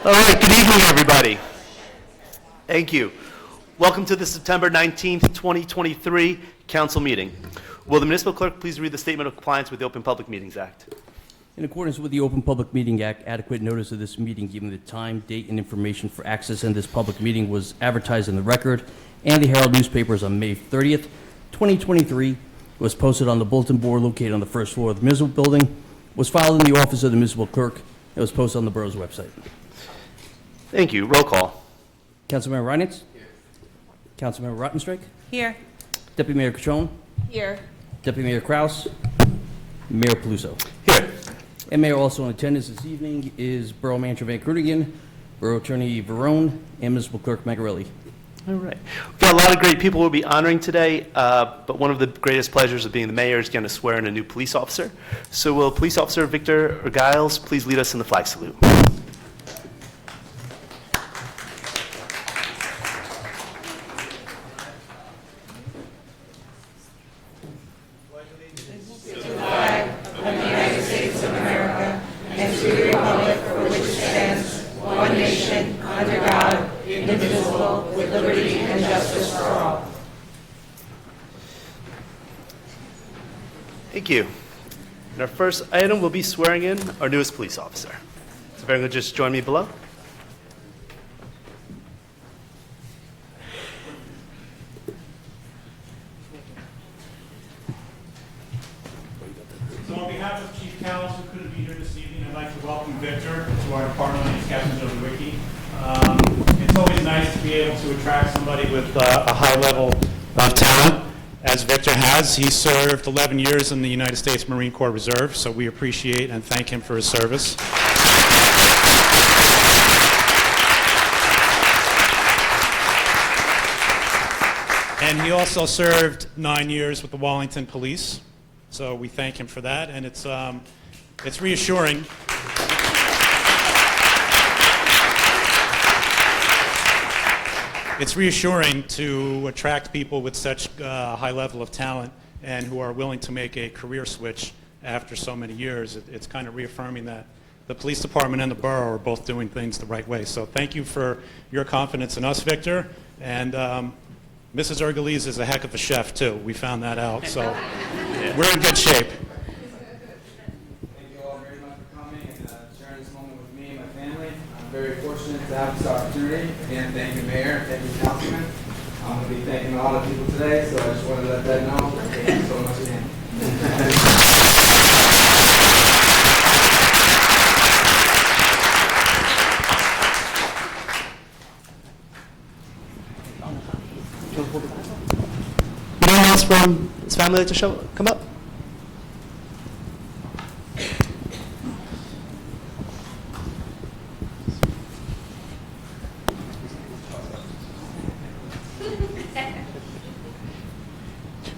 All right, good evening, everybody. Thank you. Welcome to the September 19th, 2023 council meeting. Will the municipal clerk please read the statement of compliance with the Open Public Meetings Act? In accordance with the Open Public Meeting Act, adequate notice of this meeting, given the time, date, and information for access in this public meeting, was advertised in the Record and the Herald newspapers on May 30th, 2023. It was posted on the bulletin board located on the first floor of the municipal building, was filed in the office of the municipal clerk, and was posted on the borough's website. Thank you. Roll call. Councilmember Reinitz? Here. Councilmember Rottenstreich? Here. Deputy Mayor Catrone? Here. Deputy Mayor Kraus? Mayor Peluso? Here. And Mayor also in attendance this evening is Borough Manager Van Krunigen, Borough Attorney Verone, and Municipal Clerk Magarelli. All right. We've got a lot of great people we'll be honoring today, but one of the greatest pleasures of being the mayor is going to swear in a new police officer. So will Police Officer Victor Giles please lead us in the flag salute? Thank you. And our first item will be swearing in our newest police officer. So if everyone could just join me below. So on behalf of Chief Callis, who couldn't be here this evening, I'd like to welcome Victor to our department. My name is Captain Joe Wicki. It's always nice to be able to attract somebody with a high level of talent. As Victor has, he served 11 years in the United States Marine Corps Reserve, so we appreciate and thank him for his service. And he also served 9 years with the Wallington Police, so we thank him for that, and it's reassuring. It's reassuring to attract people with such a high level of talent and who are willing to make a career switch after so many years. It's kind of reaffirming that the police department and the borough are both doing things the right way. So thank you for your confidence in us, Victor. And Mrs. Urgaliz is a heck of a chef, too. We found that out, so we're in good shape. Very fortunate to have this opportunity. Again, thank you, Mayor, thank you, Councilman. I'm going to be thanking a lot of people today, so I just wanted to let that know. Thank you so much again. Anyone else from his family like to come up?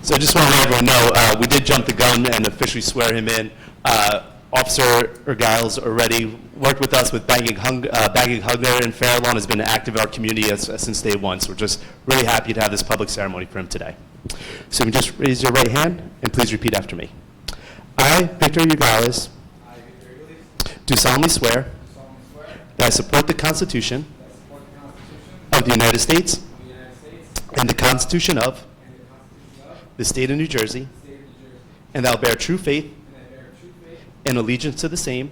So I just want to let everyone know, we did jump the gun and officially swear him in. Officer Giles already worked with us with Bagging Hunger in Fairlawn, has been active in our community since day one. So we're just really happy to have this public ceremony for him today. So you can just raise your right hand and please repeat after me. I, Victor Giles, do solemnly swear that I support the Constitution of the United States and the Constitution of the State of New Jersey, and that I will bear true faith and allegiance to the same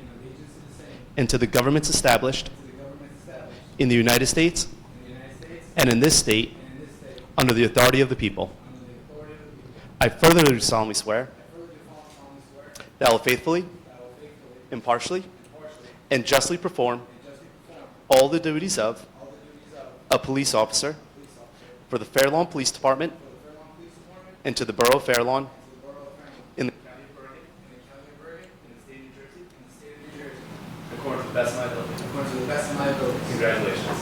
and to the governments established in the United States and in this state under the authority of the people. I further solemnly swear that I will faithfully, impartially, and justly perform all the duties of a police officer for the Fairlawn Police Department and to the Borough of Fairlawn in the County of Bergen, in the State of New Jersey, according to the best of my ability. According to the best of my ability. Congratulations.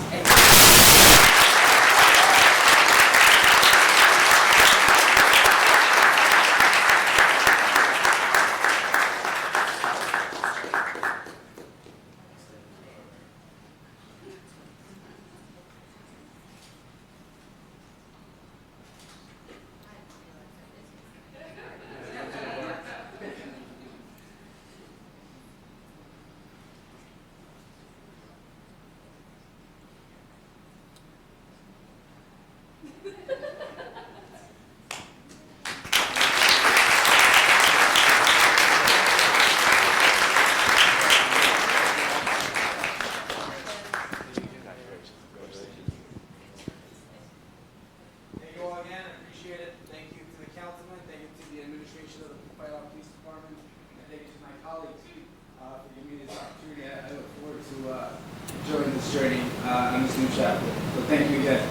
to join this journey on this new chapter. So thank you again.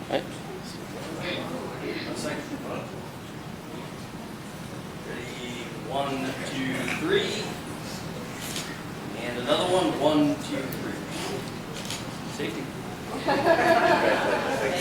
Right. Ready, 1, 2, 3. And another one, 1, 2, 3. Safety. Thank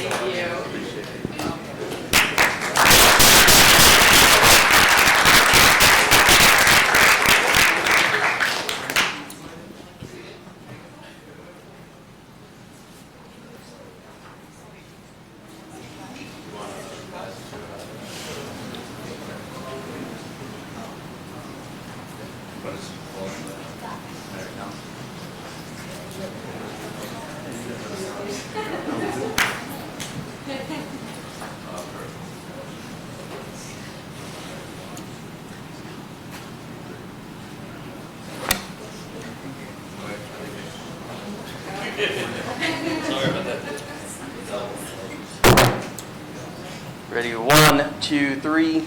you. Sorry about that. Ready, 1, 2, 3.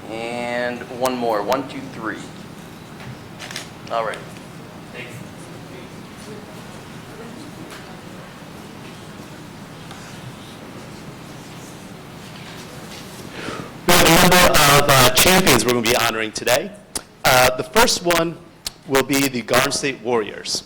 And one more, 1, 2, 3. All right. Thanks. We have a number of champions we're going to be honoring today. The first one will be the Garden State Warriors.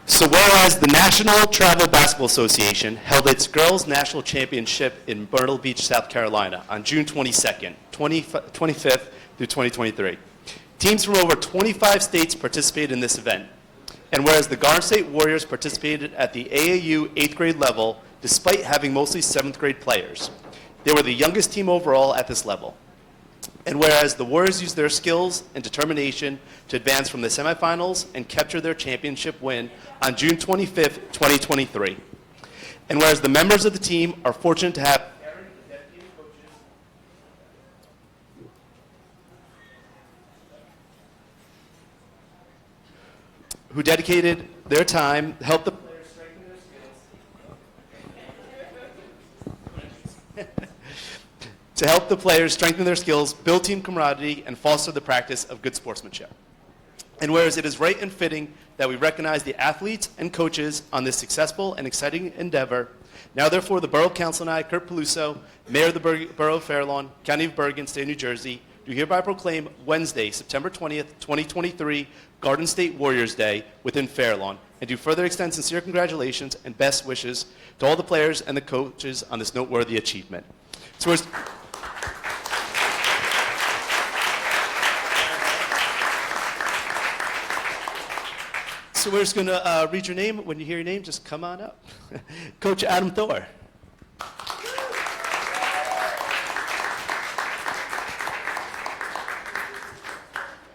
So whereas the National Travel Basketball Association held its Girls National Championship in Myrtle Beach, South Carolina on June 22nd, 25th through 2023. Teams from over 25 states participated in this event. And whereas the Garden State Warriors participated at the AAU 8th grade level despite having mostly 7th grade players. They were the youngest team overall at this level. And whereas the Warriors used their skills and determination to advance from the semifinals and capture their championship win on June 25th, 2023. And whereas the members of the team are fortunate to have who dedicated their time, helped the players strengthen their skills. To help the players strengthen their skills, build team camaraderie, and foster the practice of good sportsmanship. And whereas it is right and fitting that we recognize the athletes and coaches on this successful and exciting endeavor, now therefore the Borough Council and I, Kurt Peluso, Mayor of the Borough of Fair Lawn, County of Bergen, State of New Jersey, do hereby proclaim Wednesday, September 20th, 2023, Garden State Warriors Day within Fair Lawn, and do further extend sincere congratulations and best wishes to all the players and the coaches on this noteworthy achievement. So we're just going to read your name. When you hear your name, just come on up. Coach Adam Thor.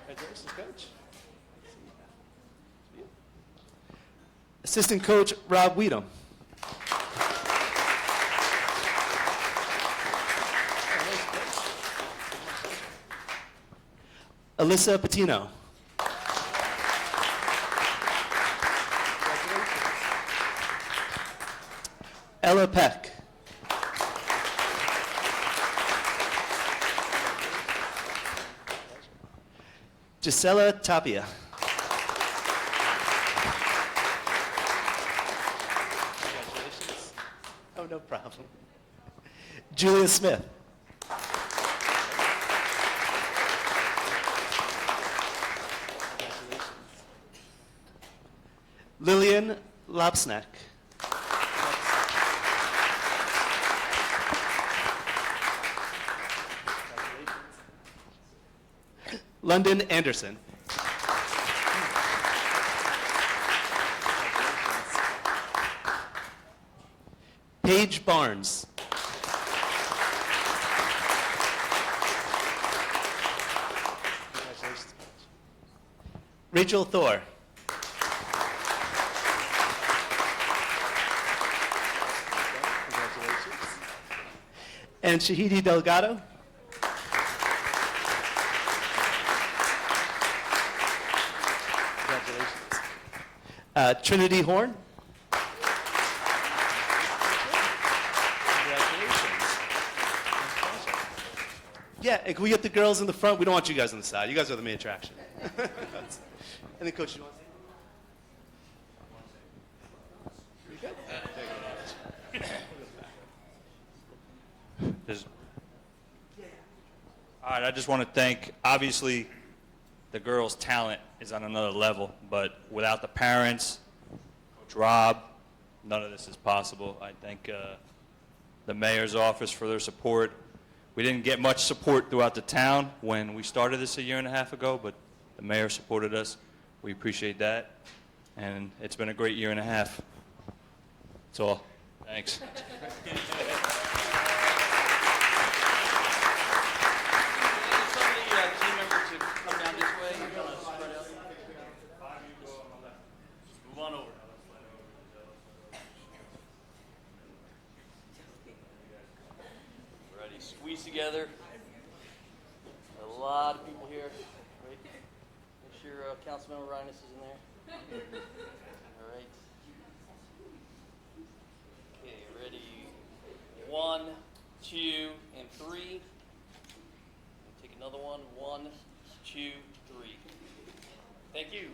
Congratulations, Coach. Assistant Coach Rob Weedham. Alyssa Patino. Ella Peck. Gisela Tapia. Congratulations. Oh, no problem. Julia Smith. Lillian Lobsnack. London Anderson. Paige Barnes. Congratulations. Rachel Thor. Congratulations. And Shahidi Delgado. Congratulations. Trinity Horn. Congratulations. Yeah, and can we get the girls in the front? We don't want you guys on the side. You guys are the main attraction. And then, Coach, you want to say? You good? All right, I just want to thank, obviously, the girls' talent is on another level, but without the parents, Coach Rob, none of this is possible. I thank the mayor's office for their support. We didn't get much support throughout the town when we started this a year and a half ago, but the mayor supported us. We appreciate that, and it's been a great year and a half. That's all. Thanks. Team members to come down this way, kind of spread out. Move on over. Ready, squeeze together. A lot of people here. Right. Make sure Councilmember Reines is in there. All right. Okay, ready. 1, 2, and 3. Take another one. 1, 2, 3. Thank you.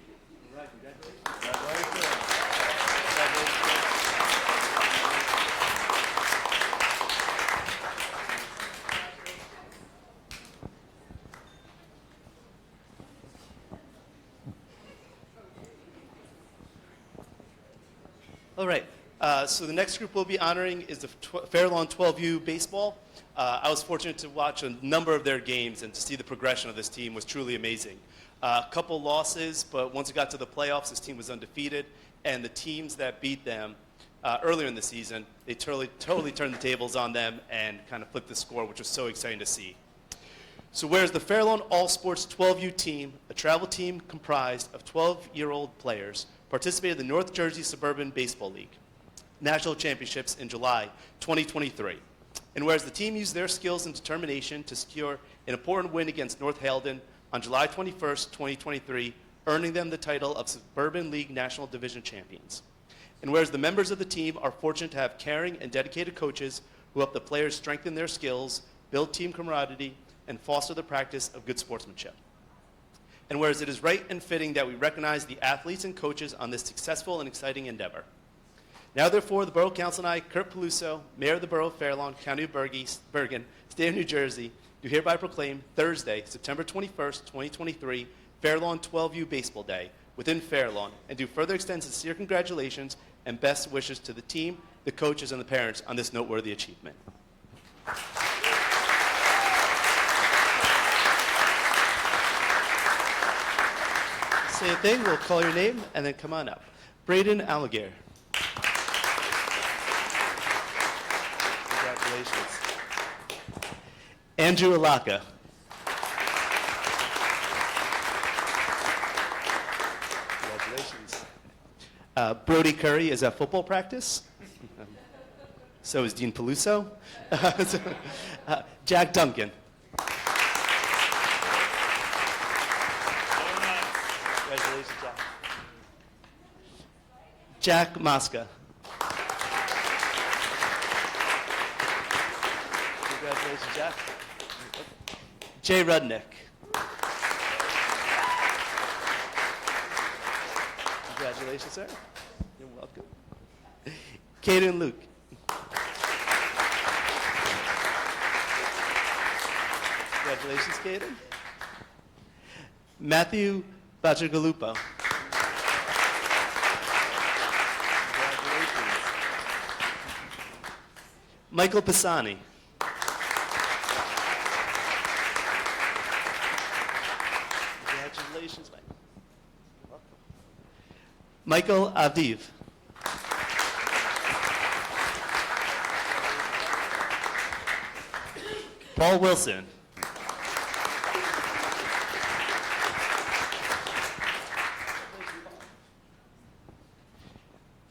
All right, All right. So the next group we'll be honoring is the Fair Lawn 12U baseball. I was fortunate to watch a number of their games, and to see the progression of this team was truly amazing. A couple losses, but once it got to the playoffs, this team was undefeated, and the teams that beat them earlier in the season, they totally turned the tables on them and kind of flipped the score, which was so exciting to see. So whereas the Fair Lawn All Sports 12U team, a travel team comprised of 12-year-old players, participated in the North Jersey Suburban Baseball League National Championships in July 2023. And whereas the team used their skills and determination to secure an important win against North Halden on July 21st, 2023, earning them the title of Suburban League National Division Champions. And whereas the members of the team are fortunate to have caring and dedicated coaches who help the players strengthen their skills, build team camaraderie, and foster the practice of good sportsmanship. And whereas it is right and fitting that we recognize the athletes and coaches on this successful and exciting endeavor. Now, therefore, the Borough Council and I, Kurt Peluso, Mayor of the Borough of Fair Lawn, County of Bergen, State of New Jersey, do hereby proclaim Thursday, September 21st, 2023, Fair Lawn 12U Baseball Day within Fair Lawn, and do further extend sincere congratulations and best wishes to the team, the coaches, and the parents on this noteworthy achievement. Say a thing, we'll call your name, and then come on up. Braden Alligator. Congratulations. Andrew Alaka. Congratulations. Brody Curry is at football practice. So is Dean Peluso. Jack Duncan. Congratulations, Jack. Jack Mosca. Congratulations, Jack. Jay Rudnick. Congratulations, sir. You're welcome. Caden Luke. Congratulations, Caden. Matthew Bachagalupo. Congratulations. Michael Pisani. Congratulations, Mike. You're welcome. Michael Aviv. Paul Wilson.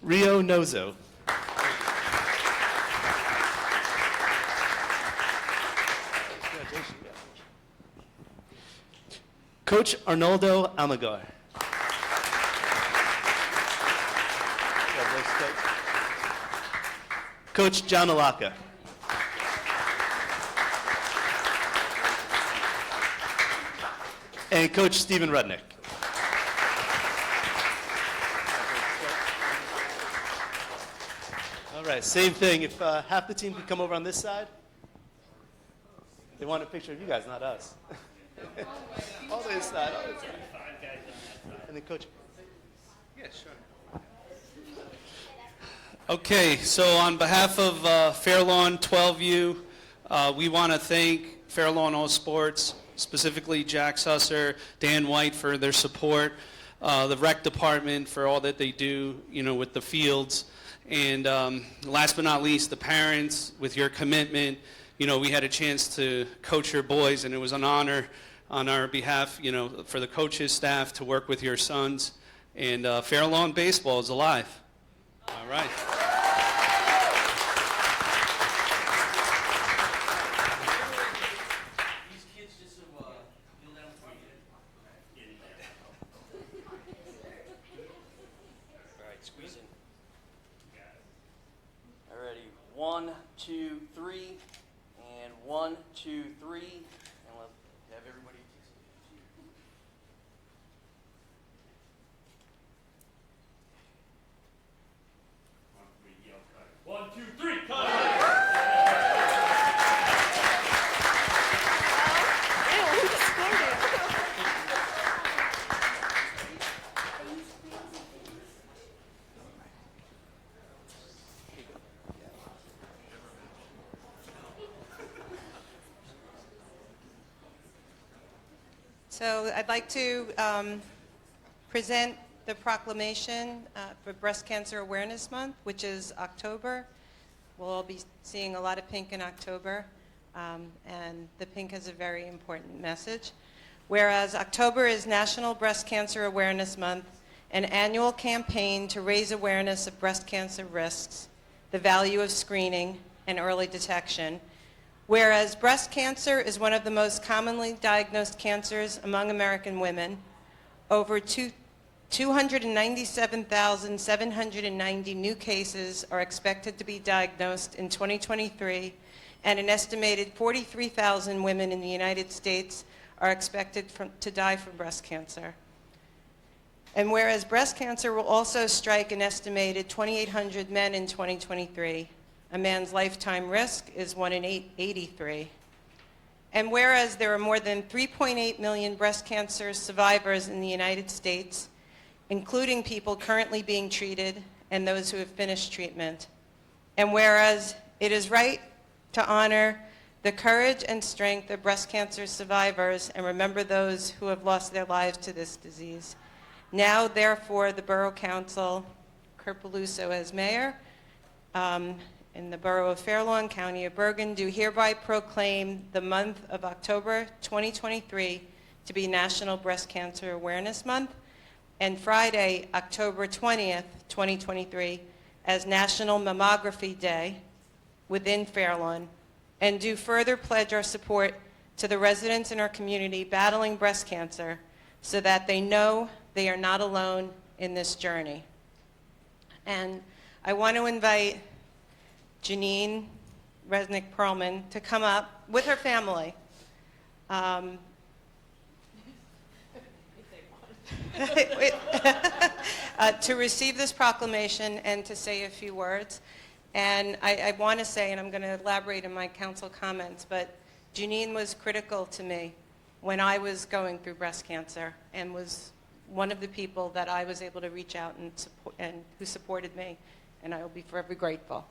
Rio Nozo. Coach Arnoldo Almagar. Coach John Alaka. And Coach Stephen Rudnick. All right, same thing. If half the team could come over on this side. They want a picture of you guys, not us. All the way inside, all the way inside. And then Coach. Yeah, sure. Okay, so on behalf of Fair Lawn 12U, we want to thank Fair Lawn All Sports, specifically Jack Susser, Dan White for their support, the rec department for all that they do, with the fields, and last but not least, the parents with your commitment. We had a chance to coach your boys, and it was an honor on our behalf, for the coaches, staff to work with your sons, and Fair Lawn Baseball is alive. All right. These kids just kneel down for you. All right, squeeze in. All righty, 1, 2, 3, and 1, 2, 3, and let's have everybody. So I'd like to present the proclamation for Breast Cancer Awareness Month, which is October. We'll all be seeing a lot of pink in October, and the pink has a very important message. Whereas October is National Breast Cancer Awareness Month, an annual campaign to raise awareness of breast cancer risks, the value of screening, and early detection. Whereas breast cancer is one of the most commonly diagnosed cancers among American women, over 297,790 new cases are expected to be diagnosed in 2023, and an estimated 43,000 women in the United States are expected to die from breast cancer. And whereas breast cancer will also strike an estimated 2,800 men in 2023, a man's lifetime risk is 1 in 83. And whereas there are more than 3.8 million breast cancer survivors in the United States, including people currently being treated and those who have finished treatment. And whereas it is right to honor the courage and strength of breast cancer survivors and remember those who have lost their lives to this disease. Now, therefore, the Borough Council, Kurt Peluso as mayor, in the Borough of Fair Lawn, County of Bergen, do hereby proclaim the month of October 2023 to be National Breast Cancer Awareness Month, and Friday, October 20th, 2023, as National Mammography Day within Fair Lawn, and do further pledge our support to the residents in our community battling breast cancer so that they know they are not alone in this journey. And I want to invite Janine Resnick-Perlman to come up with her family. To receive this proclamation and to say a few words. And I want to say, and I'm going to elaborate in my council comments, but Janine was critical to me when I was going through breast cancer and was one of the people that I was able to reach out and support, and who supported me, and I will be forever grateful.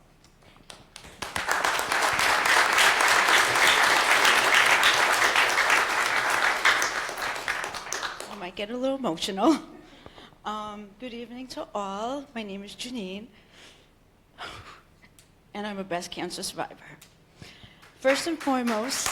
I might get a little emotional. Good evening to all. My name is Janine, and I'm a breast cancer survivor. First and foremost,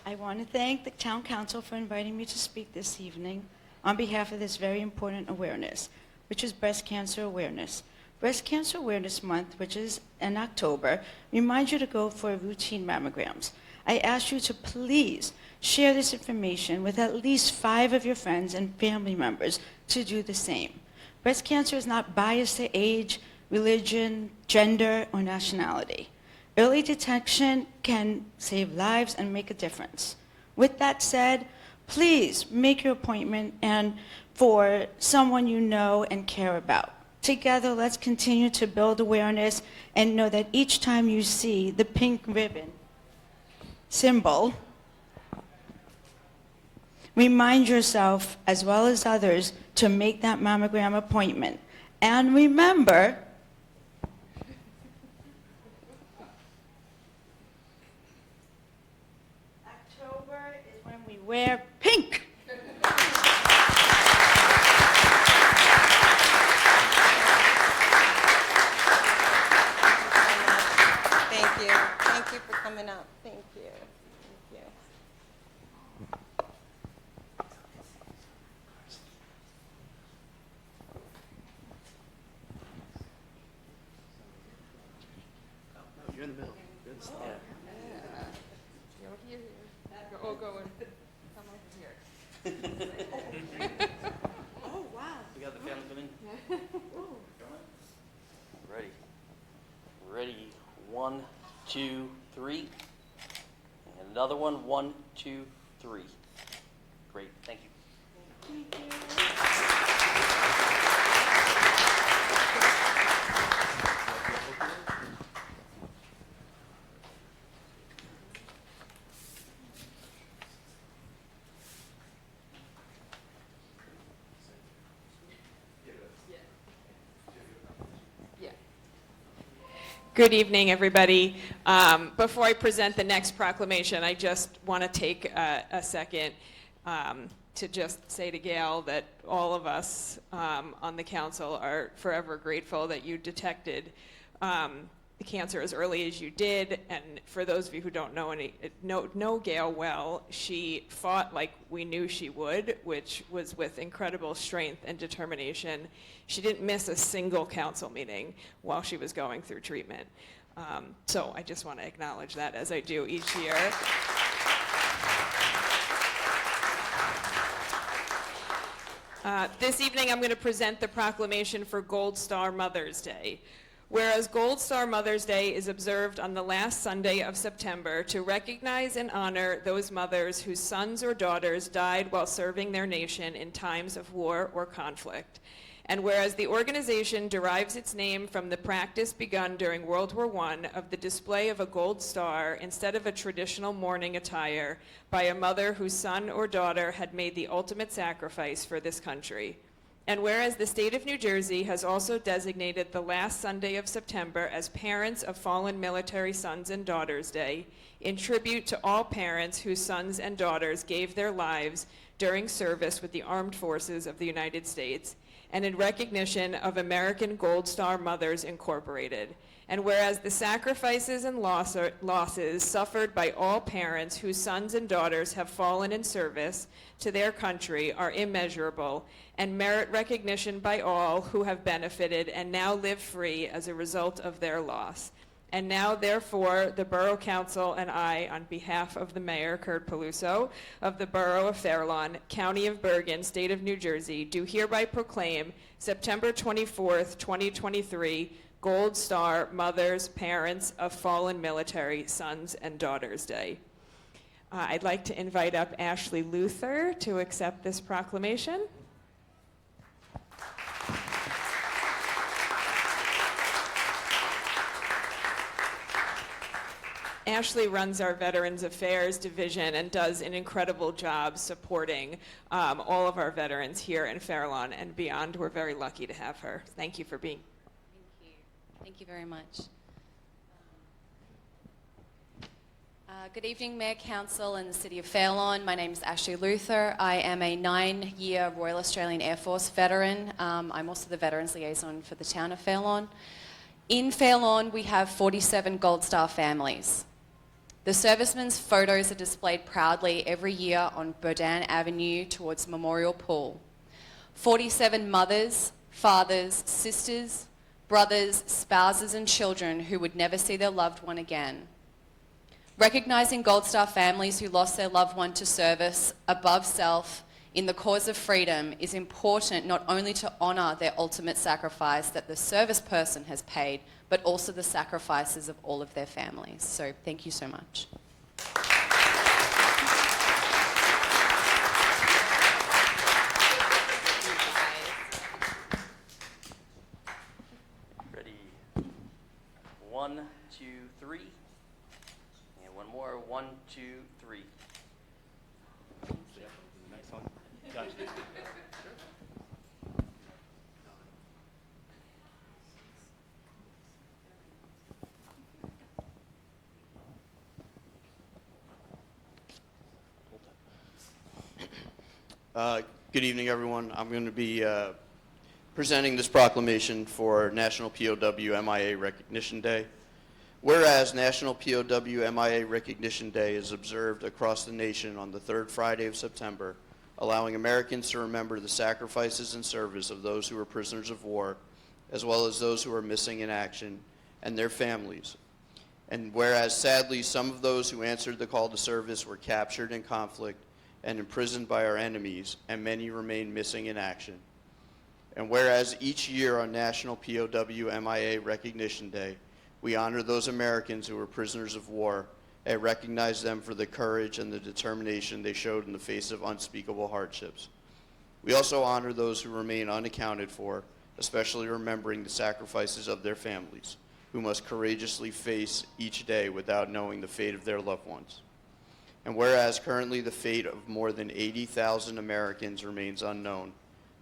I want to thank the Town Council for inviting me to speak this evening on behalf of this very important awareness, which is Breast Cancer Awareness. Breast Cancer Awareness Month, which is in October, reminds you to go for routine mammograms. I ask you to please share this information with at least 5 of your friends and family members to do the same. Breast cancer is not biased to age, religion, gender, or nationality. Early detection can save lives and make a difference. With that said, please make your appointment and for someone you know and care about. Together, let's continue to build awareness and know that each time you see the pink ribbon symbol, remind yourself, as well as others, to make that mammogram appointment. And remember, October is when we wear pink. Thank you. Thank you for coming up. Thank you. Thank you. You're in the middle. You're in the start. Oh, wow. We got the family coming. Ready. Ready. 1, 2, 3. And another one. 1, 2, 3. Great. Thank you. Good evening, everybody. Before I present the next proclamation, I just want to take a second to just say to Gail that all of us on the council are forever grateful that you detected the cancer as early as you did. And for those of you who don't know Gail well, she fought like we knew she would, which was with incredible strength and determination. She didn't miss a single council meeting while she was going through treatment. So I just want to acknowledge that, as I do each year. This evening I'm going to present the proclamation for Gold Star Mother's Day. Whereas Gold Star Mother's Day is observed on the last Sunday of September to recognize and honor those mothers whose sons or daughters died while serving their nation in times of war or conflict. And whereas the organization derives its name from the practice begun during World War I of the display of a gold star instead of a traditional mourning attire by a mother whose son or daughter had made the ultimate sacrifice for this country. And whereas the state of New Jersey has also designated the last Sunday of September as Parents of Fallen Military Sons and Daughters Day, in tribute to all parents whose sons and daughters gave their lives during service with the armed forces of the United States, and in recognition of American Gold Star Mothers Incorporated. And whereas the sacrifices and losses suffered by all parents whose sons and daughters have fallen in service to their country are immeasurable and merit recognition by all who have benefited and now live free as a result of their loss. And now, therefore, the Borough Council and I, on behalf of the Mayor, Kurt Peluso, of the Borough of Fair Lawn, County of Bergen, State of New Jersey, do hereby proclaim September 24th, 2023, Gold Star Mothers, Parents of Fallen Military Sons and Daughters Day. I'd like to invite up Ashley Luther to accept this proclamation. Ashley runs our Veterans Affairs Division and does an incredible job supporting all of our veterans here in Fair Lawn and beyond. We're very lucky to have her. Thank you for being. Thank you. Thank you very much. Good evening, Mayor, Council, and the City of Fair Lawn. My name is Ashley Luther. I am a 9-year Royal Australian Air Force veteran. I'm also the Veterans Liaison for the town of Fair Lawn. In Fair Lawn, we have 47 Gold Star families. The servicemen's photos are displayed proudly every year on Bourdain Avenue towards Memorial Pool. 47 mothers, fathers, sisters, brothers, spouses, and children who would never see their loved one again. Recognizing Gold Star families who lost their loved one to service above self in the cause of freedom is important not only to honor their ultimate sacrifice that the service person has paid, but also the sacrifices of all of their families. So thank you so much. Ready? 1, 2, 3. And one more. 1, 2, 3. Next one. Gotcha. Good evening, everyone. I'm going to be presenting this proclamation for National POW MIA Recognition Day. Whereas National POW MIA Recognition Day is observed across the nation on the third Friday of September, allowing Americans to remember the sacrifices and service of those who are prisoners of war, as well as those who are missing in action, and their families. And whereas sadly some of those who answered the call to service were captured in conflict and imprisoned by our enemies, and many remain missing in action. And whereas each year on National POW MIA Recognition Day, we honor those Americans who were prisoners of war and recognize them for the courage and the determination they showed in the face of unspeakable hardships. We also honor those who remain unaccounted for, especially remembering the sacrifices of their families, who must courageously face each day without knowing the fate of their loved ones. And whereas currently the fate of more than 80,000 Americans remains unknown,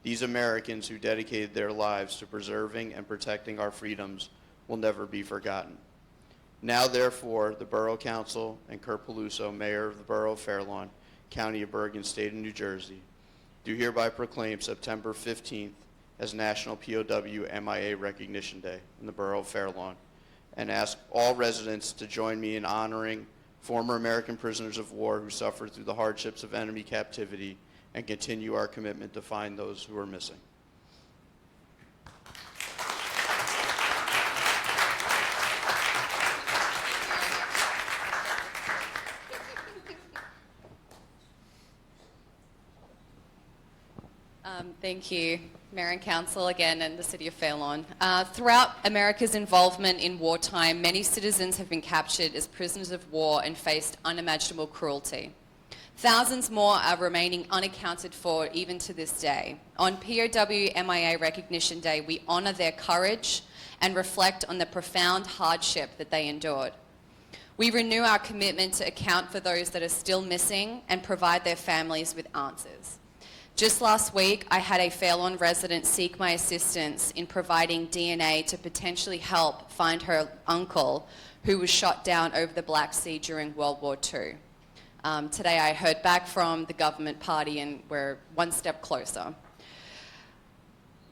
these Americans who dedicated their lives to preserving and protecting our freedoms will never be forgotten. Now, therefore, the Borough Council and Kurt Peluso, Mayor of the Borough of Fairlawn, County of Bergen, State of New Jersey, do hereby proclaim September 15th as National POW MIA Recognition Day in the Borough of Fairlawn, and ask all residents to join me in honoring former American prisoners of war who suffered through the hardships of enemy captivity, and continue our commitment to find those who are missing. Thank you, Mayor and Council again, and the City of Fairlawn. Throughout America's involvement in wartime, many citizens have been captured as prisoners of war and faced unimaginable cruelty. Thousands more are remaining unaccounted for even to this day. On POW MIA Recognition Day, we honor their courage and reflect on the profound hardship that they endured. We renew our commitment to account for those that are still missing and provide their families with answers. Just last week, I had a Fairlawn resident seek my assistance in providing DNA to potentially help find her uncle who was shot down over the Black Sea during World War II. Today I heard back from the government party and we're one step closer.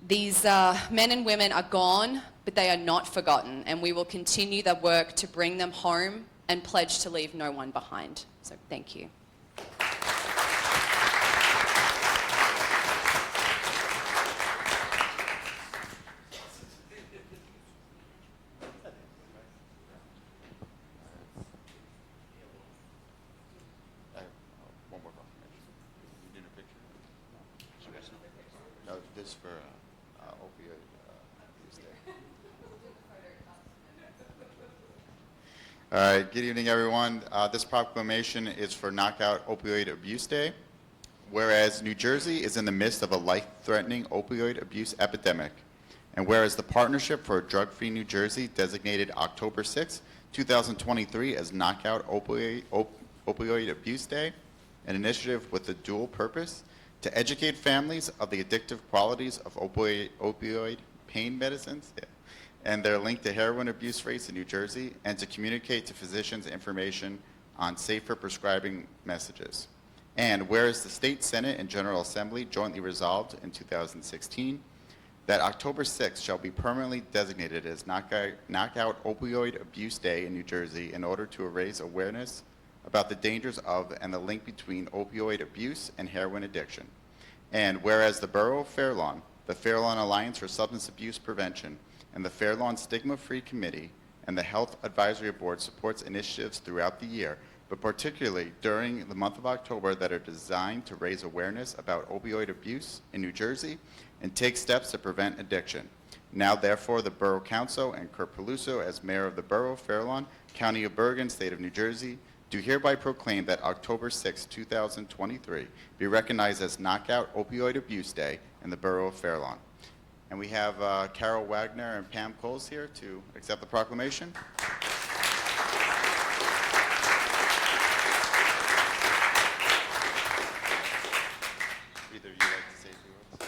These men and women are gone, but they are not forgotten, and we will continue the work to bring them home and pledge to leave no one behind. So thank you. No, this for opioid use day. All right, good evening, everyone. This proclamation is for Knockout Opioid Abuse Day. Whereas New Jersey is in the midst of a life-threatening opioid abuse epidemic, and whereas the Partnership for a Drug-Free New Jersey designated October 6, 2023 as Knockout Opioid Abuse Day, an initiative with the dual purpose to educate families of the addictive qualities of opioid pain medicines and their link to heroin abuse rates in New Jersey, and to communicate to physicians information on safer prescribing messages. And whereas the State Senate and General Assembly jointly resolved in 2016 that October 6th shall be permanently designated as Knockout Opioid Abuse Day in New Jersey in order to raise awareness about the dangers of and the link between opioid abuse and heroin addiction. And whereas the Borough of Fairlawn, the Fairlawn Alliance for Substance Abuse Prevention, and the Fairlawn Stigma-Free Committee and the Health Advisory Board supports initiatives throughout the year but particularly during the month of October, that are designed to raise awareness about opioid abuse in New Jersey and take steps to prevent addiction. Now, therefore, the Borough Council and Kurt Peluso, as Mayor of the Borough of Fair Lawn, County of Bergen, State of New Jersey, do hereby proclaim that October 6, 2023 be recognized as Knockout Opioid Abuse Day in the Borough of Fair Lawn. And we have Carol Wagner and Pam Coles here to accept the proclamation. Either of you like to say a few words?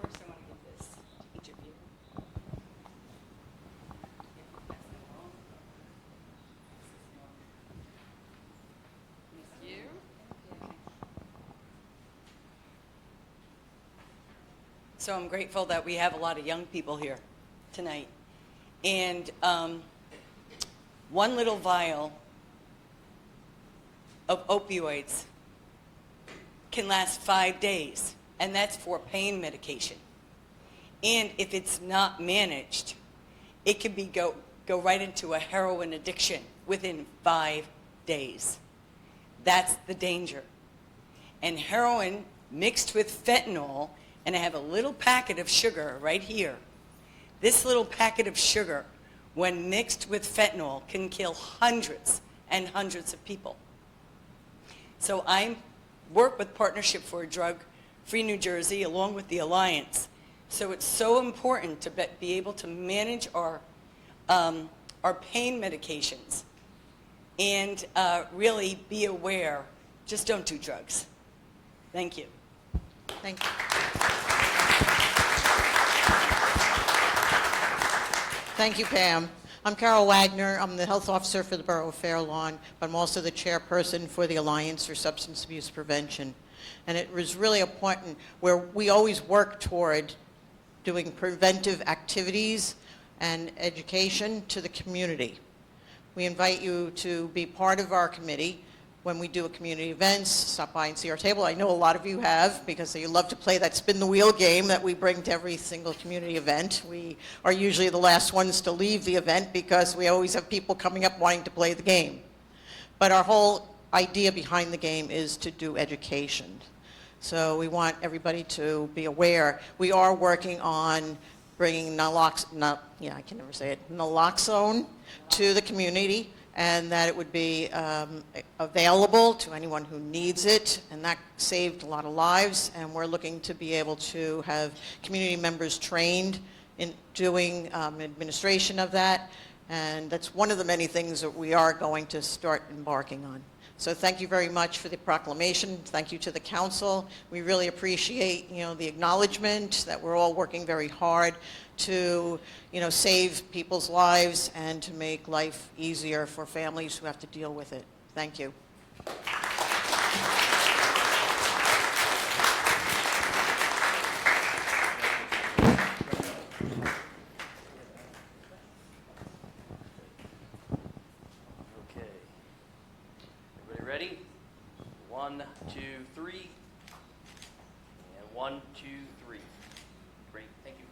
First, I want to give this to each of you. So I'm grateful that we have a lot of young people here tonight. And one little vial of opioids can last 5 days, and that's for pain medication. And if it's not managed, it can be go right into a heroin addiction within 5 days. That's the danger. And heroin mixed with fentanyl, and I have a little packet of sugar right here. This little packet of sugar, when mixed with fentanyl, can kill hundreds and hundreds of people. So I work with Partnership for a Drug-Free New Jersey along with the Alliance. So it's so important to be able to manage our pain medications and really be aware. Just don't do drugs. Thank you. Thank you. Thank you, Pam. I'm Carol Wagner. I'm the health officer for the Borough of Fair Lawn, but I'm also the chairperson for the Alliance for Substance Abuse Prevention. And it was really important where we always work toward doing preventive activities and education to the community. We invite you to be part of our committee when we do a community events. Stop by and see our table. I know a lot of you have, because you love to play that spin the wheel game that we bring to every single community event. We are usually the last ones to leave the event because we always have people coming up wanting to play the game. But our whole idea behind the game is to do education. So we want everybody to be aware. We are working on bringing naloxone to the community, and that it would be available to anyone who needs it, and that saved a lot of lives. And we're looking to be able to have community members trained in doing administration of that, and that's one of the many things that we are going to start embarking on. So thank you very much for the proclamation. Thank you to the council. We really appreciate, the acknowledgement that we're all working very hard to, save people's lives and to make life easier for families who have to deal with it. Thank you. Okay. Everybody ready? 1, 2, 3. And 1, 2, 3. Great. Thank you.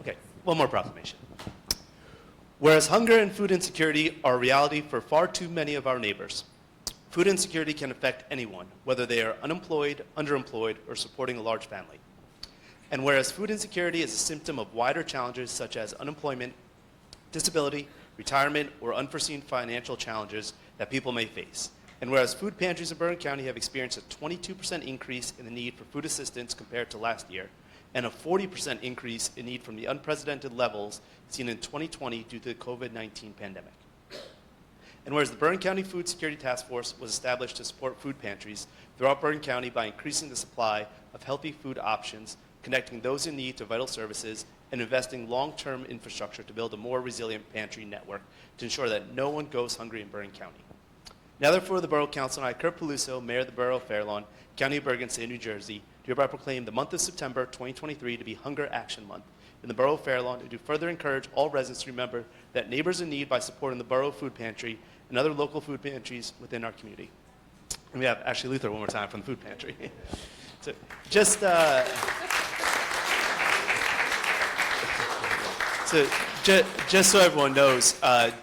Okay, one more proclamation. Whereas hunger and food insecurity are a reality for far too many of our neighbors, food insecurity can affect anyone, whether they are unemployed, underemployed, or supporting a large family. And whereas food insecurity is a symptom of wider challenges such as unemployment, disability, retirement, or unforeseen financial challenges that people may face. And whereas food pantries in Bergen County have experienced a 22% increase in the need for food assistance compared to last year, and a 40% increase in need from the unprecedented levels seen in 2020 due to the COVID-19 pandemic. And whereas the Bergen County Food Security Task Force was established to support food pantries throughout Bergen County by increasing the supply of healthy food options, connecting those in need to vital services, and investing long-term infrastructure to build a more resilient pantry network to ensure that no one goes hungry in Bergen County. Now therefore, the Borough Council and I, Kurt Peluso, Mayor of the Borough of Fair Lawn, County of Bergen, State of New Jersey, do hereby proclaim the month of September 2023 to be Hunger Action Month in the Borough of Fair Lawn, and to further encourage all residents to remember that neighbors in need by supporting the Borough Food Pantry and other local food pantries within our community. And we have Ashley Luther one more time from the food pantry. So just, just so everyone knows,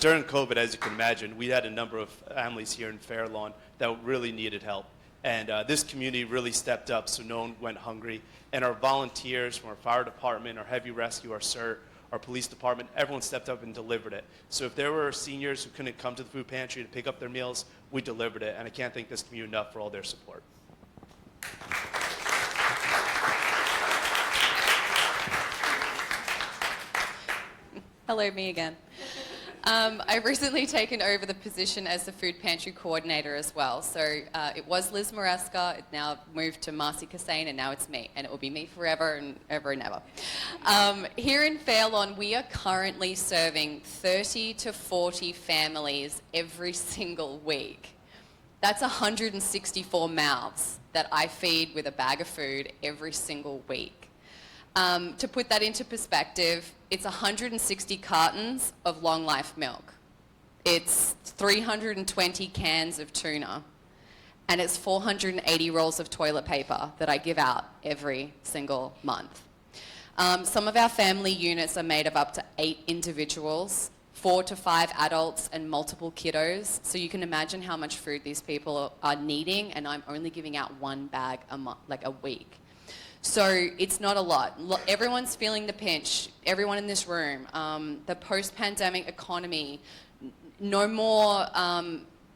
during COVID, as you can imagine, we had a number of families here in Fair Lawn that really needed help. And this community really stepped up so no one went hungry. And our volunteers from our fire department, our heavy rescue, our CERT, our police department, everyone stepped up and delivered it. So if there were seniors who couldn't come to the food pantry to pick up their meals, we delivered it. And I can't thank this community enough for all their support. Hello, me again. I've recently taken over the position as the food pantry coordinator as well. So it was Liz Maresca, it now moved to Marcy Cassane, and now it's me. And it will be me forever and ever and ever. Here in Fair Lawn, we are currently serving 30 to 40 families every single week. That's 164 mouths that I feed with a bag of food every single week. To put that into perspective, it's 160 cartons of long life milk. It's 320 cans of tuna. And it's 480 rolls of toilet paper that I give out every single month. Some of our family units are made of up to 8 individuals, 4 to 5 adults, and multiple kiddos. So you can imagine how much food these people are needing, and I'm only giving out 1 bag a week. So it's not a lot. Everyone's feeling the pinch, everyone in this room. The post-pandemic economy, no more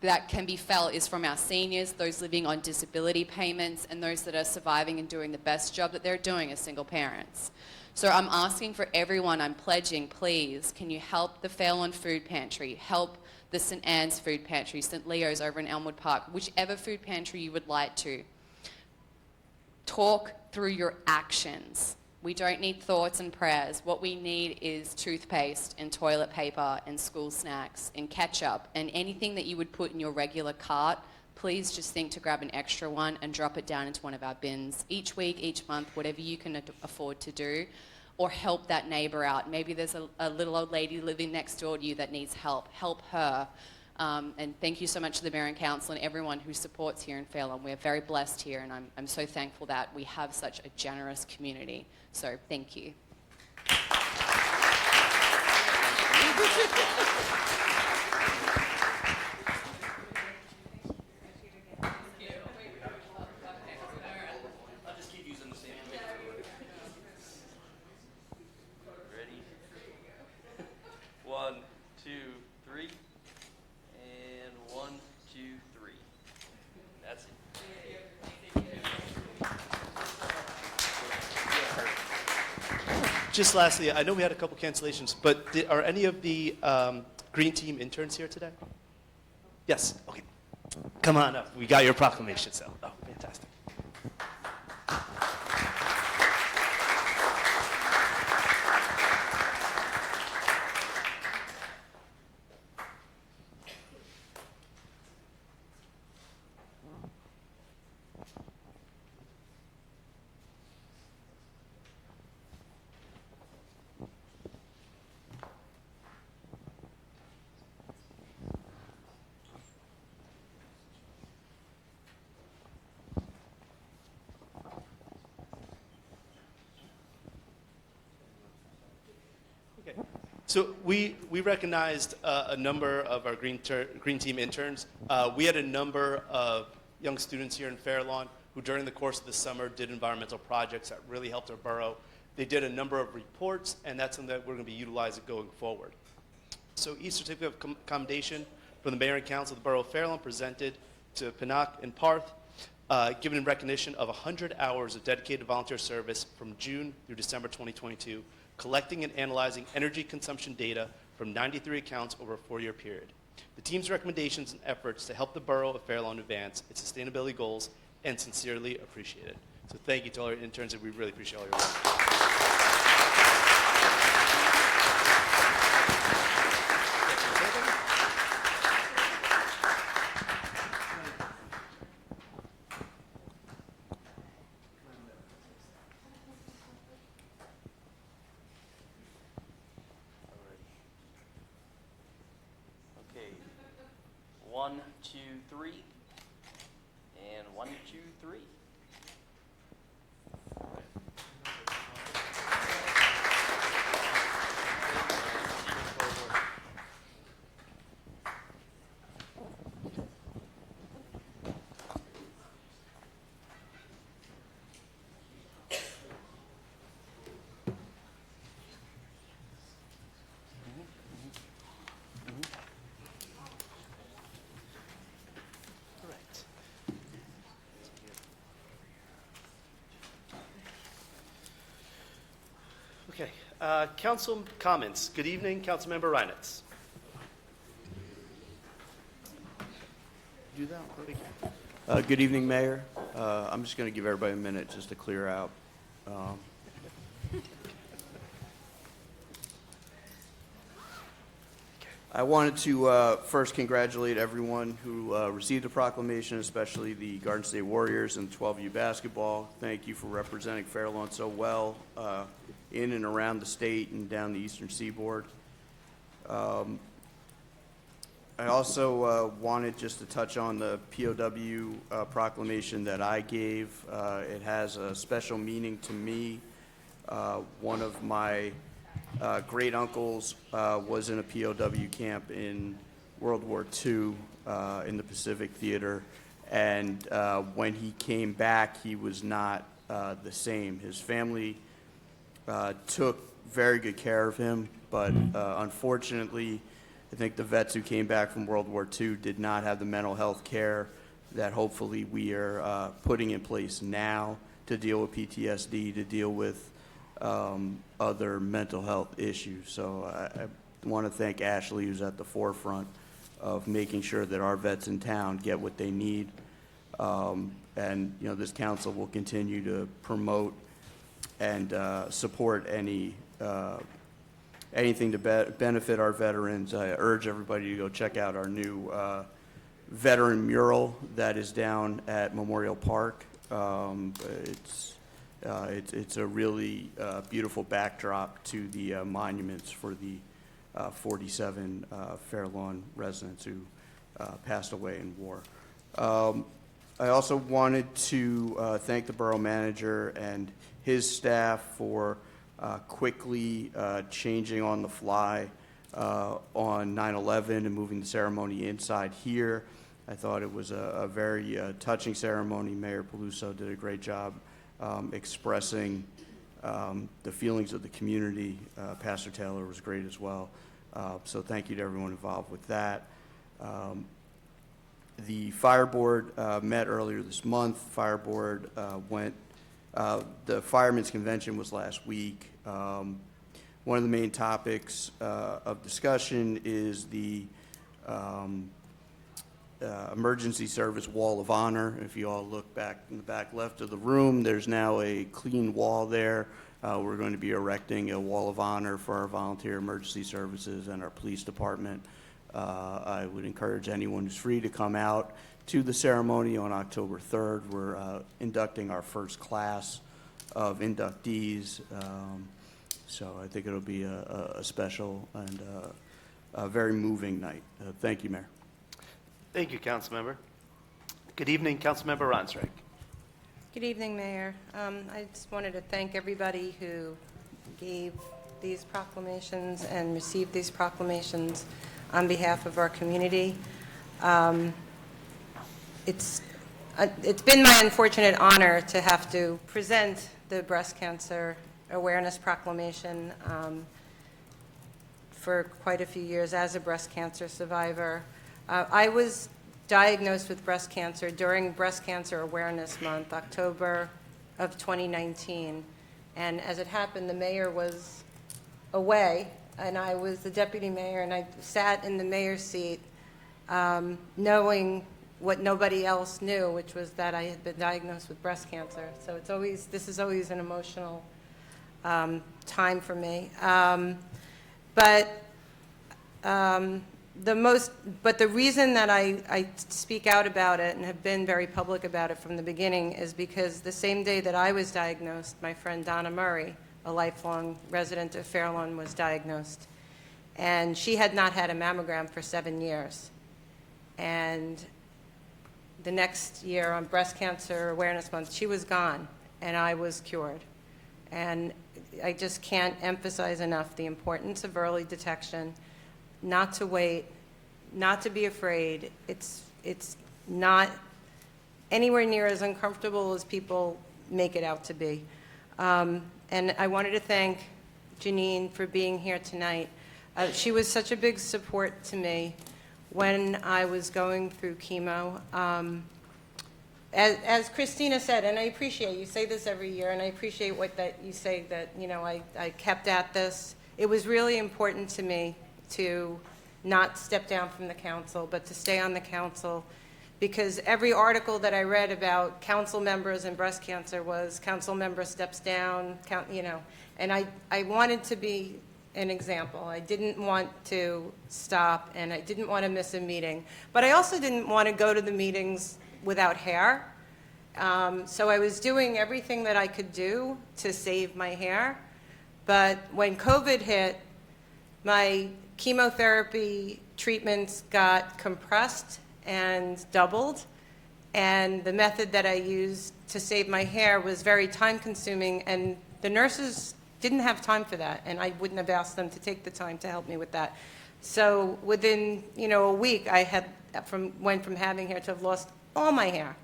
that can be felt is from our seniors, those living on disability payments, and those that are surviving and doing the best job that they're doing as single parents. So I'm asking for everyone, I'm pledging, please, can you help the Fair Lawn Food Pantry, help the St. Anne's Food Pantry, St. Leo's over in Elmwood Park, whichever food pantry you would like to. Talk through your actions. We don't need thoughts and prayers. What we need is toothpaste and toilet paper and school snacks and ketchup and anything that you would put in your regular cart. Please just think to grab an extra one and drop it down into one of our bins each week, each month, whatever you can afford to do, or help that neighbor out. Maybe there's a little old lady living next door to you that needs help. Help her. And thank you so much to the Mayor and Council and everyone who supports here in Fair Lawn. We're very blessed here, and I'm so thankful that we have such a generous community. So thank you. I'll just keep using the same paper. Ready? 1, 2, 3. And 1, 2, 3. That's it. Just lastly, I know we had a couple cancellations, but are any of the Green Team interns here today? Yes, okay. Come on up, we got your proclamation, so, oh, fantastic. So we recognized a number of our Green Team interns. We had a number of young students here in Fair Lawn who during the course of the summer did environmental projects that really helped our borough. They did a number of reports, and that's something that we're going to be utilizing going forward. So each certificate of commendation from the Mayor and Council of the Borough of Fair Lawn presented to Pinnock and Parth, given in recognition of 100 hours of dedicated volunteer service from June through December 2022, collecting and analyzing energy consumption data from 93 accounts over a 4-year period. The team's recommendations and efforts to help the Borough of Fair Lawn advance its sustainability goals and sincerely appreciate it. So thank you to all our interns, and we really appreciate all your work. Okay. 1, 2, 3. Okay, council comments. Good evening, Councilmember Reinitz. Do that. Good evening, Mayor. I'm just going to give everybody a minute just to clear out. I wanted to first congratulate everyone who received the proclamation, especially the Garden State Warriors and 12U basketball. Thank you for representing Fair Lawn so well in and around the state and down the eastern seaboard. I also wanted just to touch on the POW proclamation that I gave. It has a special meaning to me. One of my great uncles was in a POW camp in World War II in the Pacific Theater, and when he came back, he was not the same. His family took very good care of him, but unfortunately, I think the vets who came back from World War II did not have the mental health care that hopefully we are putting in place now to deal with PTSD, to deal with other mental health issues. So I want to thank Ashley, who's at the forefront of making sure that our vets in town get what they need. And, you know, this council will continue to promote and support anything to benefit our veterans. I urge everybody to go check out our new veteran mural that is down at Memorial Park. It's a really beautiful backdrop to the monuments for the 47 Fair Lawn residents who passed away in war. I also wanted to thank the borough manager and his staff for quickly changing on the fly on 9/11 and moving the ceremony inside here. I thought it was a very touching ceremony. Mayor Peluso did a great job expressing the feelings of the community. Pastor Taylor was great as well. So thank you to everyone involved with that. The fire board met earlier this month. Fire board the Firemen's Convention was last week. One of the main topics of discussion is the emergency service wall of honor. If you all look back in the back left of the room, there's now a clean wall there. We're going to be erecting a wall of honor for our volunteer emergency services and our police department. I would encourage anyone who's free to come out to the ceremony on October 3rd. We're inducting our first class of inductees. So I think it'll be a special and a very moving night. Thank you, Mayor. Thank you, Councilmember. Good evening, Councilmember Ronsrijk. Good evening, Mayor. I just wanted to thank everybody who gave these proclamations and received these proclamations on behalf of our community. It's been my unfortunate honor to have to present the breast cancer awareness proclamation for quite a few years as a breast cancer survivor. I was diagnosed with breast cancer during Breast Cancer Awareness Month, October of 2019. And as it happened, the mayor was away, and I was the deputy mayor, and I sat in the mayor's seat knowing what nobody else knew, which was that I had been diagnosed with breast cancer. So this is always an emotional time for me. The reason that I speak out about it and have been very public about it from the beginning is because the same day that I was diagnosed, my friend Donna Murray, a lifelong resident of Fair Lawn, was diagnosed. And she had not had a mammogram for 7 years. And the next year on Breast Cancer Awareness Month, she was gone, and I was cured. And I just can't emphasize enough the importance of early detection, not to wait, not to be afraid. It's not anywhere near as uncomfortable as people make it out to be. And I wanted to thank Janine for being here tonight. She was such a big support to me when I was going through chemo. as Christina said, and I appreciate, you say this every year, and I appreciate that you say that, I kept at this. It was really important to me to not step down from the council, but to stay on the council, because every article that I read about council members and breast cancer was council member steps down, and I wanted to be an example. I didn't want to stop, and I didn't want to miss a meeting, but I also didn't want to go to the meetings without hair. So I was doing everything that I could do to save my hair. But when COVID hit, my chemotherapy treatments got compressed and doubled. And the method that I used to save my hair was very time consuming, and the nurses didn't have time for that, and I wouldn't have asked them to take the time to help me with that. So within, a week, I went from having hair to have lost all my hair.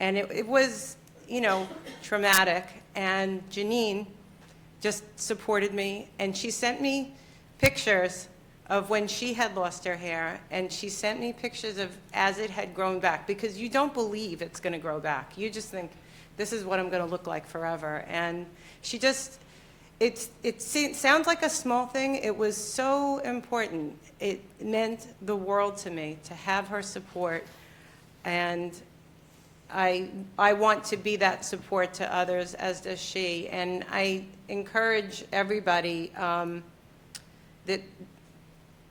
And it was, traumatic. And Janine just supported me, and she sent me pictures of when she had lost her hair, and she sent me pictures of as it had grown back, because you don't believe it's going to grow back. You just think, this is what I'm going to look like forever. And she just, it sounds like a small thing. It was so important. It meant the world to me to have her support. And I want to be that support to others, as does she. And I encourage everybody that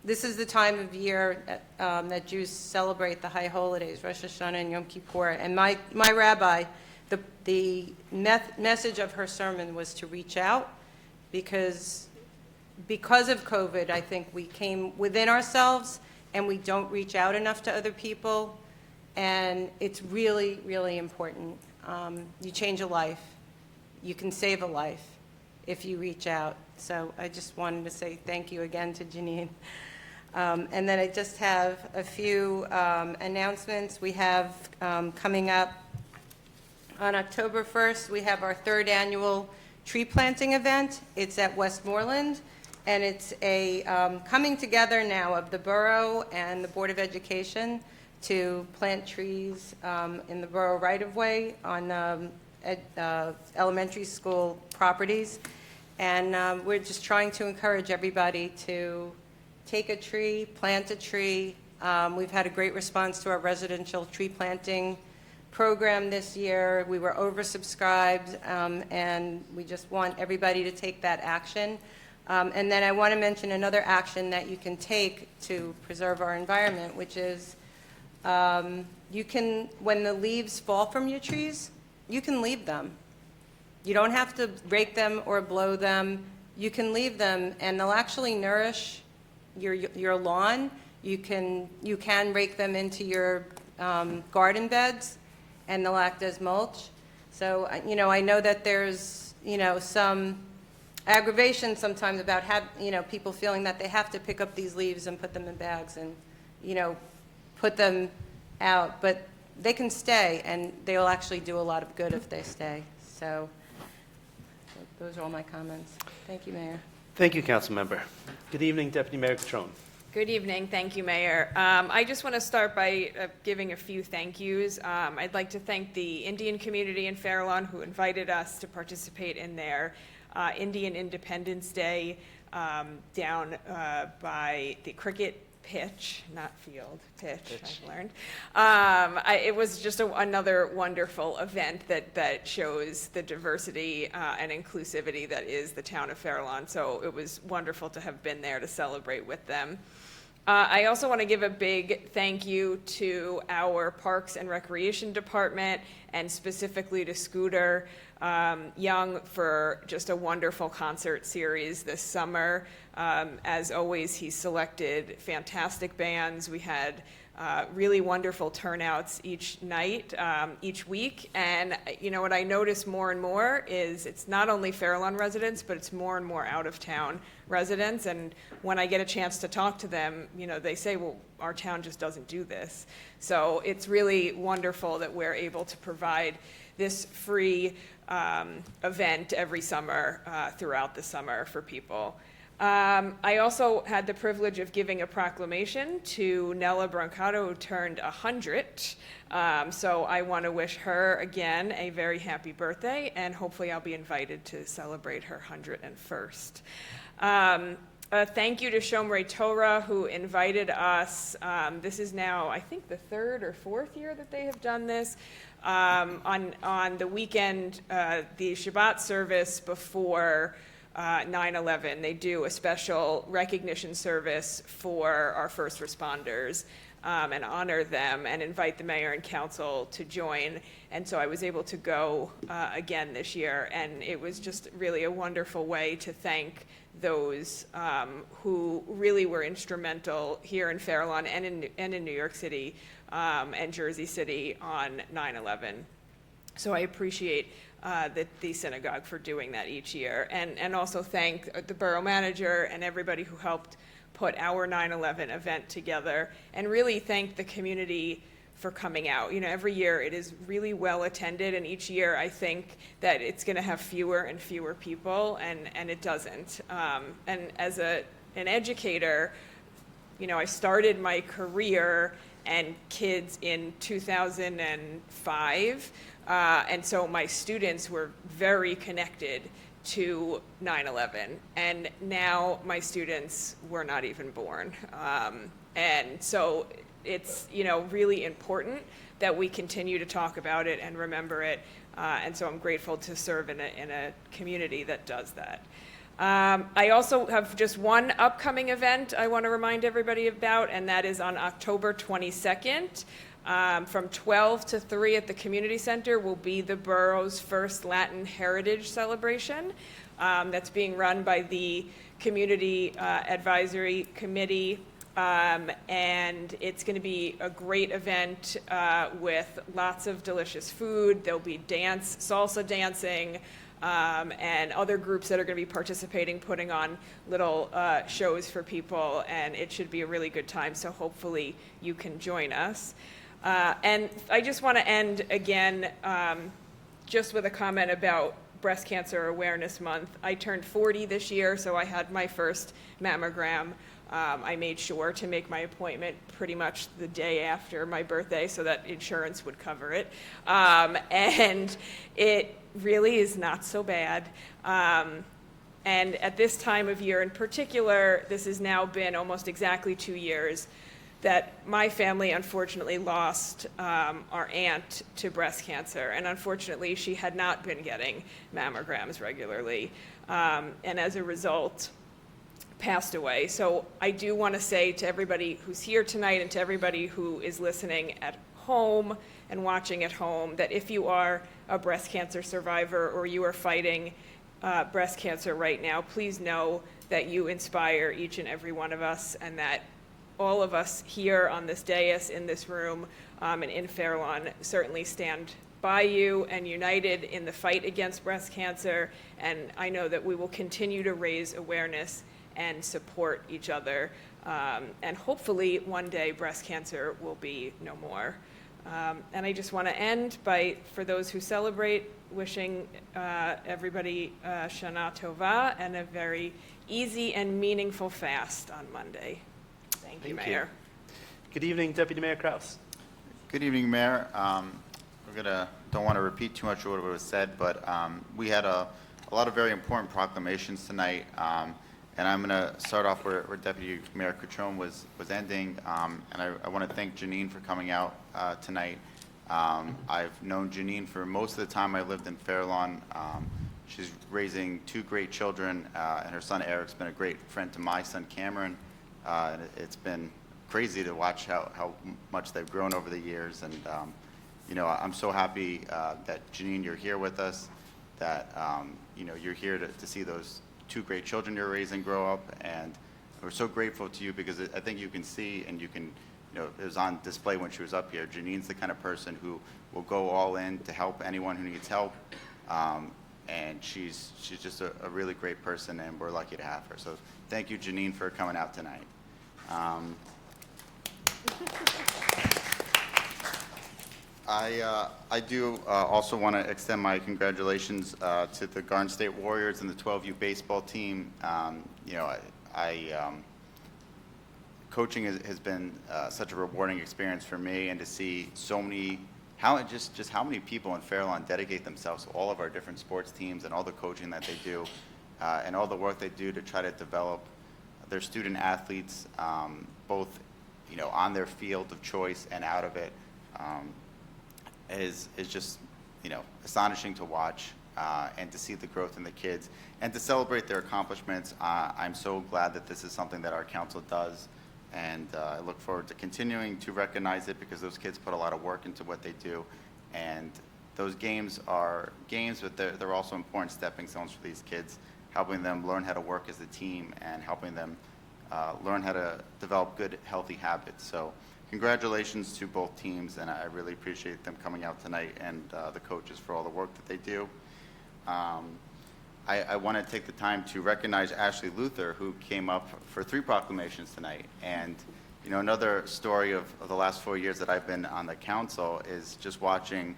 this is the time of year that Jews celebrate the high holidays, Rosh Hashanah and Yom Kippur. And my rabbi, the message of her sermon was to reach out, because of COVID, I think we came within ourselves and we don't reach out enough to other people. And it's really, really important. You change a life. You can save a life if you reach out. So I just wanted to say thank you again to Janine. And then I just have a few announcements. We have coming up on October 1st, we have our third annual tree planting event. It's at Westmoreland. And it's a coming together now of the borough and the Board of Education to plant trees in the borough right-of-way on elementary school properties. And we're just trying to encourage everybody to take a tree, plant a tree. We've had a great response to our residential tree planting program this year. We were oversubscribed, and we just want everybody to take that action. And then I want to mention another action that you can take to preserve our environment, which is you can, when the leaves fall from your trees, you can leave them. You don't have to rake them or blow them. You can leave them, and they'll actually nourish your lawn. You can rake them into your garden beds, and they'll act as mulch. So, I know that there's, some aggravation sometimes about people feeling that they have to pick up these leaves and put them in bags and, put them out. But they can stay, and they'll actually do a lot of good if they stay. So those are all my comments. Thank you, Mayor. Thank you, Councilmember. Good evening, Deputy Mayor Catrone. Good evening. Thank you, Mayor. I just want to start by giving a few thank yous. I'd like to thank the Indian community in Fair Lawn who invited us to participate in their Indian Independence Day down by the cricket pitch, not field, pitch. I've learned. It was just another wonderful event that shows the diversity and inclusivity that is the town of Fair Lawn. So it was wonderful to have been there to celebrate with them. I also want to give a big thank you to our Parks and Recreation Department, and specifically to Scooter Young for just a wonderful concert series this summer. As always, he selected fantastic bands. We had really wonderful turnouts each night, each week. And what I notice more and more is it's not only Fair Lawn residents, but it's more and more out-of-town residents. And when I get a chance to talk to them, they say, well, our town just doesn't do this. So it's really wonderful that we're able to provide this free event every summer throughout the summer for people. I also had the privilege of giving a proclamation to Nella Brancato, who turned 100. So I want to wish her again a very happy birthday, and hopefully I'll be invited to celebrate her 101st. Thank you to Shomrei Torah, who invited us. This is now, I think, the third or fourth year that they have done this. On the weekend, the Shabbat service before 9/11, they do a special recognition service for our first responders and honor them and invite the mayor and council to join. And so I was able to go again this year, and it was just really a wonderful way to thank those who really were instrumental here in Fair Lawn and in New York City and Jersey City on 9/11. So I appreciate the synagogue for doing that each year, and also thank the borough manager and everybody who helped put our 9/11 event together, and really thank the community for coming out. You know, every year it is really well attended, and each year I think that it's going to have fewer and fewer people, and it doesn't. And as an educator, you know, I started my career and kids in 2005. And so my students were very connected to 9/11, and now my students were not even born. And so it's, you know, really important that we continue to talk about it and remember it. And so I'm grateful to serve in a community that does that. I also have just one upcoming event I want to remind everybody about, and that is on October 22nd. From 12 to 3 at the community center will be the borough's first Latin Heritage Celebration. That's being run by the Community Advisory Committee. And it's going to be a great event with lots of delicious food. There'll be dance, salsa dancing, and other groups that are going to be participating, putting on little shows for people, and it should be a really good time, so hopefully you can join us. And I just want to end again just with a comment about Breast Cancer Awareness Month. I turned 40 this year, so I had my first mammogram. I made sure to make my appointment pretty much the day after my birthday so that insurance would cover it. And it really is not so bad. And at this time of year in particular, this has now been almost exactly 2 years that my family unfortunately lost our aunt to breast cancer. And unfortunately, she had not been getting mammograms regularly. And as a result, passed away. So I do want to say to everybody who's here tonight and to everybody who is listening at home and watching at home that if you are a breast cancer survivor or you are fighting breast cancer right now, please know that you inspire each and every one of us, and that all of us here on this dais, in this room, and in Fair Lawn certainly stand by you and united in the fight against breast cancer. And I know that we will continue to raise awareness and support each other. And hopefully one day breast cancer will be no more. And I just want to end by, for those who celebrate, wishing everybody Shana Tova and a very easy and meaningful fast on Monday. Thank you, Mayor. Good evening, Deputy Mayor Kraus. Good evening, Mayor. Don't want to repeat too much of what was said, but we had a lot of very important proclamations tonight. And I'm going to start off where Deputy Mayor Cutrone was ending. And I want to thank Janine for coming out tonight. I've known Janine for most of the time I lived in Fair Lawn. She's raising 2 great children, and her son Eric's been a great friend to my son Cameron. And it's been crazy to watch how much they've grown over the years. And you know, I'm so happy that Janine, you're here with us, that you know, you're here to see those 2 great children you're raising grow up, and we're so grateful to you because I think you can see, and you can, you know, it was on display when she was up here. Janine's the kind of person who will go all in to help anyone who needs help, and she's just a really great person, and we're lucky to have her. So thank you, Janine, for coming out tonight. I do also want to extend my congratulations to the Garden State Warriors and the 12U baseball team. You know, coaching has been such a rewarding experience for me, and to see so many, just how many people in Fair Lawn dedicate themselves to all of our different sports teams and all the coaching that they do, and all the work they do to try to develop their student athletes, both, you know, on their field of choice and out of it. Is just, you know, astonishing to watch, and to see the growth in the kids and to celebrate their accomplishments. I'm so glad that this is something that our council does, and I look forward to continuing to recognize it, because those kids put a lot of work into what they do, and those games are games, but they're also important stepping stones for these kids, helping them learn how to work as a team and helping them learn how to develop good, healthy habits. So congratulations to both teams, and I really appreciate them coming out tonight, and the coaches for all the work that they do. I want to take the time to recognize Ashley Luther, who came up for 3 proclamations tonight. And, you know, another story of the last 4 years that I've been on the council is just watching,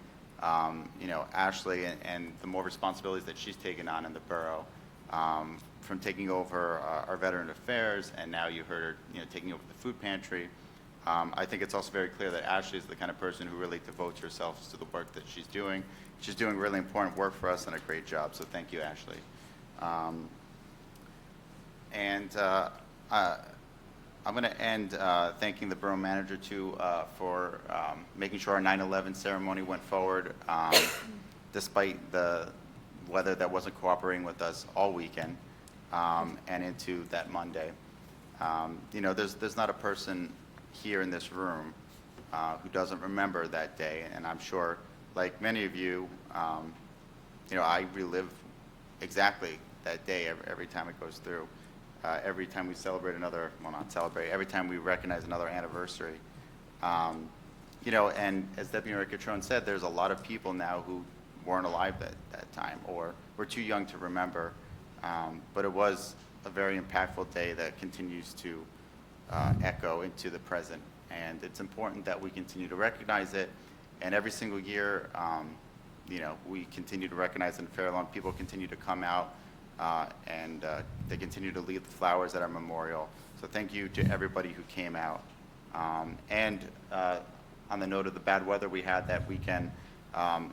you know, Ashley and the more responsibilities that she's taken on in the borough, from taking over our veteran affairs, and now you heard her, you know, taking over the food pantry. I think it's also very clear that Ashley is the kind of person who really devotes herself to the work that she's doing. She's doing really important work for us and a great job, so thank you, Ashley. I'm going to end thanking the borough manager, too, for making sure our 9/11 ceremony went forward, despite the weather that wasn't cooperating with us all weekend, and into that Monday. You know, there's not a person here in this room who doesn't remember that day, and I'm sure, like many of you, you know, I relive exactly that day every time it goes through. Every time we celebrate another, well, not celebrate, every time we recognize another anniversary. You know, and as Deputy Mayor Catrone said, there's a lot of people now who weren't alive at that time, or were too young to remember. But it was a very impactful day that continues to echo into the present, and it's important that we continue to recognize it. And every single year, you know, we continue to recognize in Fair Lawn. People continue to come out, and they continue to leave the flowers at our memorial. So thank you to everybody who came out. And on the note of the bad weather we had that weekend,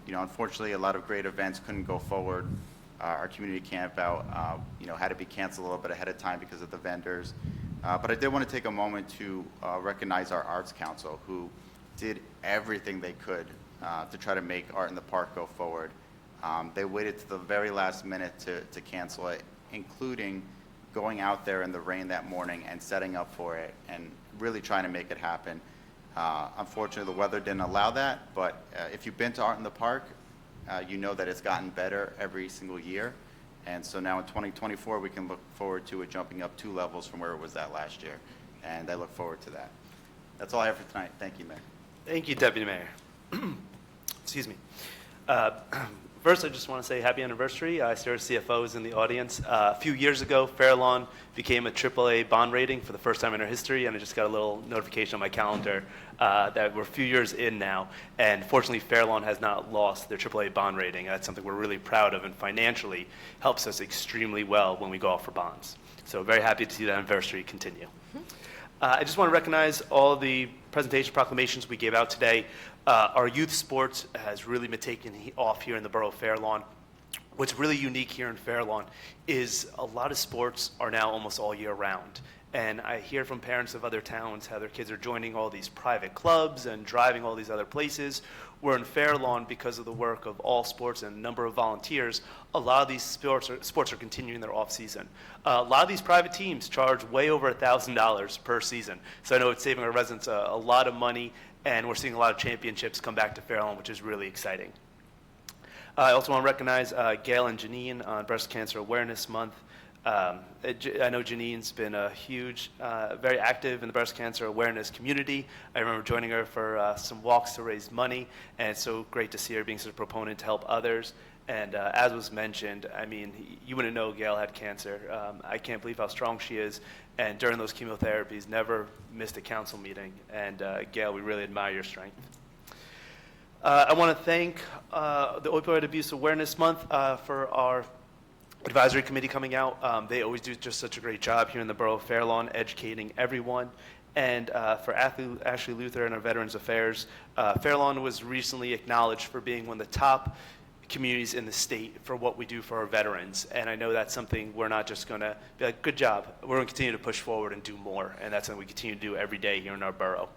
you know, unfortunately, a lot of great events couldn't go forward. Our community camp out, you know, had to be canceled a little bit ahead of time because of the vendors. But I did want to take a moment to recognize our Arts Council, who did everything they could to try to make Art in the Park go forward. They waited to the very last minute to cancel it, including going out there in the rain that morning and setting up for it and really trying to make it happen. Unfortunately, the weather didn't allow that, but if you've been to Art in the Park, you know that it's gotten better every single year. And so now in 2024, we can look forward to it jumping up 2 levels from where it was at last year. And I look forward to that. That's all I have for tonight. Thank you, Mayor. Thank you, Deputy Mayor. Excuse me. First, I just want to say happy anniversary. I see our CFO is in the audience. A few years ago, Fair Lawn became a AAA bond rating for the first time in our history, and I just got a little notification on my calendar that we're a few years in now. And fortunately, Fair Lawn has not lost their AAA bond rating. That's something we're really proud of, and financially helps us extremely well when we go out for bonds. So very happy to see that anniversary continue. I just want to recognize all the presentation proclamations we gave out today. Our youth sports has really been taking off here in the borough of Fair Lawn. What's really unique here in Fair Lawn is a lot of sports are now almost all year round. And I hear from parents of other towns how their kids are joining all these private clubs and driving all these other places. Where in Fair Lawn, because of the work of all sports and a number of volunteers, a lot of these sports are continuing their off season. A lot of these private teams charge way over $1,000 per season. So I know it's saving our residents a lot of money, and we're seeing a lot of championships come back to Fair Lawn, which is really exciting. I also want to recognize Gail and Janine on Breast Cancer Awareness Month. I know Janine's been a huge, very active in the breast cancer awareness community. I remember joining her for some walks to raise money, and it's so great to see her being such a proponent to help others. And as was mentioned, I mean, you wouldn't know Gail had cancer. I can't believe how strong she is, and during those chemotherapies, never missed a council meeting. And Gail, we really admire your strength. I want to thank the Opioid Abuse Awareness Month for our advisory committee coming out. They always do just such a great job here in the borough of Fair Lawn, educating everyone. And for Ashley Luther and our Veterans Affairs, Fair Lawn was recently acknowledged for being one of the top communities in the state for what we do for our veterans. And I know that's something we're not just going to be like, good job. We're going to continue to push forward and do more. And that's something we continue to do every day here in our borough.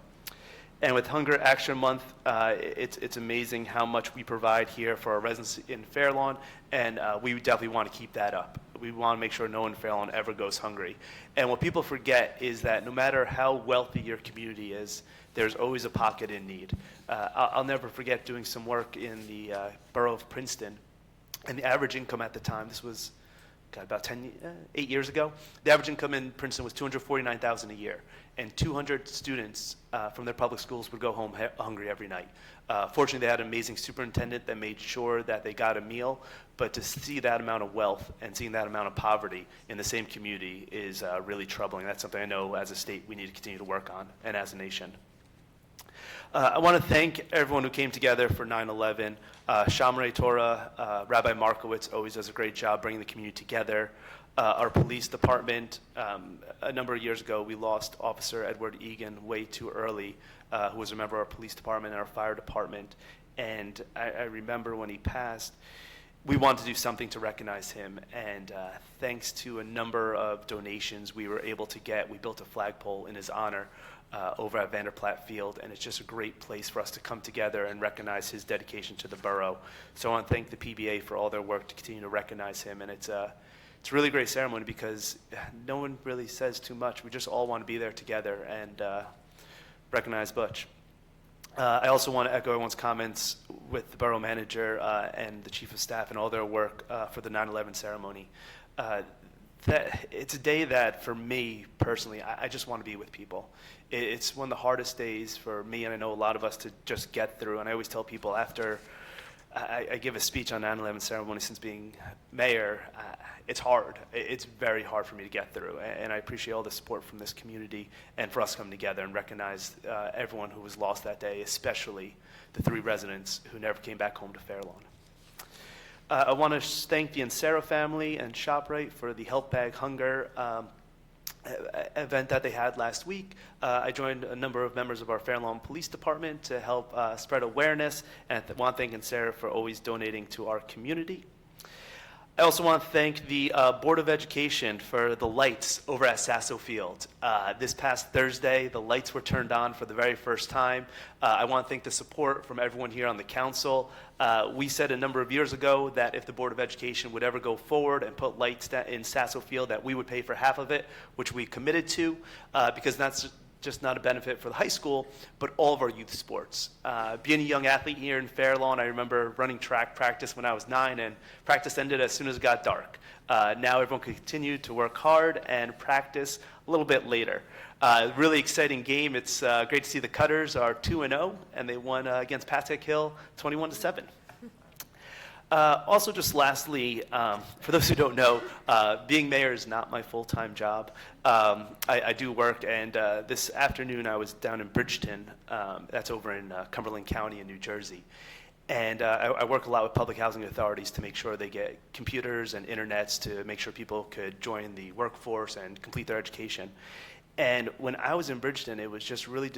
And with Hunger Action Month, it's amazing how much we provide here for our residents in Fair Lawn, and we definitely want to keep that up. We want to make sure no one in Fair Lawn ever goes hungry. And what people forget is that no matter how wealthy your community is, there's always a pocket in need. I'll never forget doing some work in the borough of Princeton, and the average income at the time, this was about 8 years ago, the average income in Princeton was $249,000 a year, and 200 students from their public schools would go home hungry every night. Fortunately, they had an amazing superintendent that made sure that they got a meal, but to see that amount of wealth and seeing that amount of poverty in the same community is really troubling. That's something I know as a state we need to continue to work on, and as a nation. I want to thank everyone who came together for 9/11. Shamre Torah, Rabbi Markowitz always does a great job bringing the community together. Our police department, a number of years ago, we lost Officer Edward Egan way too early, who was a member of our police department and our fire department. And I remember when he passed, we wanted to do something to recognize him. And thanks to a number of donations we were able to get, we built a flagpole in his honor over at Vanderplatte Field, and it's just a great place for us to come together and recognize his dedication to the borough. So I want to thank the PBA for all their work to continue to recognize him, and it's a really great ceremony because no one really says too much. We just all want to be there together and recognize Butch. I also want to echo everyone's comments with the borough manager and the chief of staff and all their work for the 9/11 ceremony. It's a day that, for me personally, I just want to be with people. It's one of the hardest days for me, and I know a lot of us, to just get through. And I always tell people after I give a speech on 9/11 ceremony, since being mayor, it's hard. It's very hard for me to get through. And I appreciate all the support from this community and for us coming together and recognize everyone who was lost that day, especially the 3 residents who never came back home to Fair Lawn. I want to thank the Ansara family and ShopRite for the Help Bag Hunger event that they had last week. I joined a number of members of our Fair Lawn Police Department to help spread awareness, and I want to thank Ansara for always donating to our community. I also want to thank the Board of Education for the lights over at Sasso Field. This past Thursday, the lights were turned on for the very first time. I want to thank the support from everyone here on the council. We said a number of years ago that if the Board of Education would ever go forward and put lights in Sasso Field, that we would pay for half of it, which we committed to, because that's just not a benefit for the high school, but all of our youth sports. Being a young athlete here in Fair Lawn, I remember running track practice when I was 9, and practice ended as soon as it got dark. Now everyone can continue to work hard and practice a little bit later. Really exciting game. It's great to see the Cutters are 2-0, and they won against Patek Hill 21-7. Also, just lastly, for those who don't know, being mayor is not my full-time job. I do work, and this afternoon I was down in Bridgeton, that's over in Cumberland County in New Jersey. And I work a lot with public housing authorities to make sure they get computers and internets to make sure people could join the workforce and complete their education. And when I was in Bridgeton, it was just really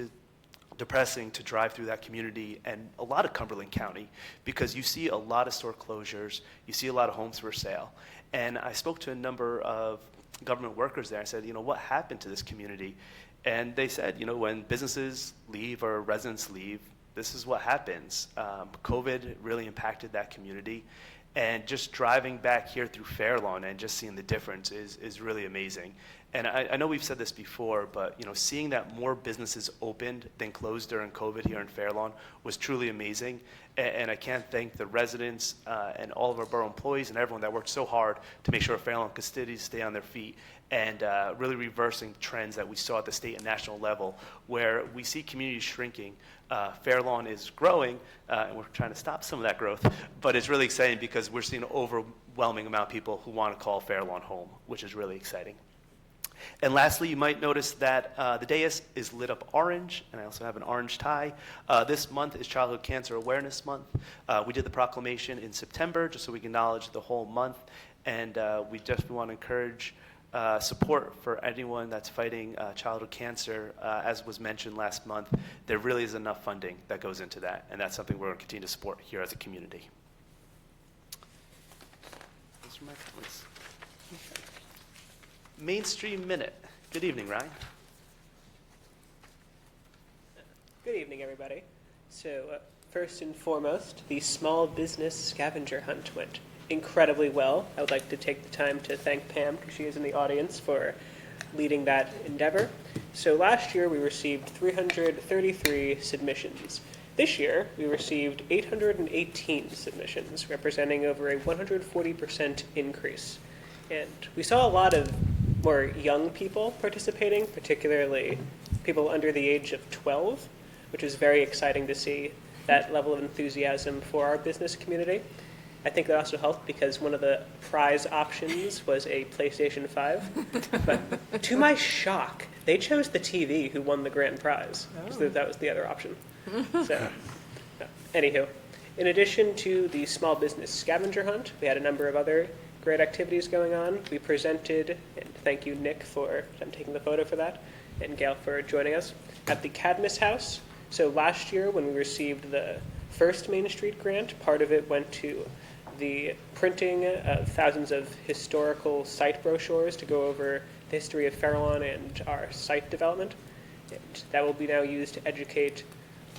depressing to drive through that community and a lot of Cumberland County, because you see a lot of store closures, you see a lot of homes for sale. And I spoke to a number of government workers there. I said, what happened to this community? And they said, when businesses leave or residents leave, this is what happens. COVID really impacted that community. And just driving back here through Fair Lawn and just seeing the difference is really amazing. And I know we've said this before, but seeing that more businesses opened than closed during COVID here in Fair Lawn was truly amazing. And I can't thank the residents and all of our borough employees and everyone that worked so hard to make sure Fair Lawn could stay on their feet, and really reversing trends that we saw at the state and national level, where we see communities shrinking. Fair Lawn is growing, and we're trying to stop some of that growth, but it's really exciting because we're seeing an overwhelming amount of people who want to call Fair Lawn home, which is really exciting. And lastly, you might notice that the dais is lit up orange, and I also have an orange tie. This month is Childhood Cancer Awareness Month. We did the proclamation in September just so we can acknowledge the whole month, and we just want to encourage support for anyone that's fighting childhood cancer. As was mentioned last month, there really is enough funding that goes into that, and that's something we're going to continue to support here as a community. Those are my comments. Okay. Mainstream Minute. Good evening, Ryan. Good evening, everybody. So, first and foremost, the small business scavenger hunt went incredibly well. I would like to take the time to thank Pam, because she is in the audience, for leading that endeavor. So last year we received 333 submissions. This year we received 818 submissions, representing over a 140% increase. And we saw a lot of more young people participating, particularly people under the age of 12, which is very exciting to see that level of enthusiasm for our business community. I think that also helped because one of the prize options was a PlayStation 5. But to my shock, they chose the TV who won the grand prize. So that was the other option. So, anywho, in addition to the small business scavenger hunt, we had a number of other great activities going on. We presented, and thank you, Nick, for taking the photo for that, and Gail for joining us, at the Cadmus House. So last year, when we received the first Main Street grant, part of it went to the printing of thousands of historical site brochures to go over the history of Farallon and our site development. And that will be now used to educate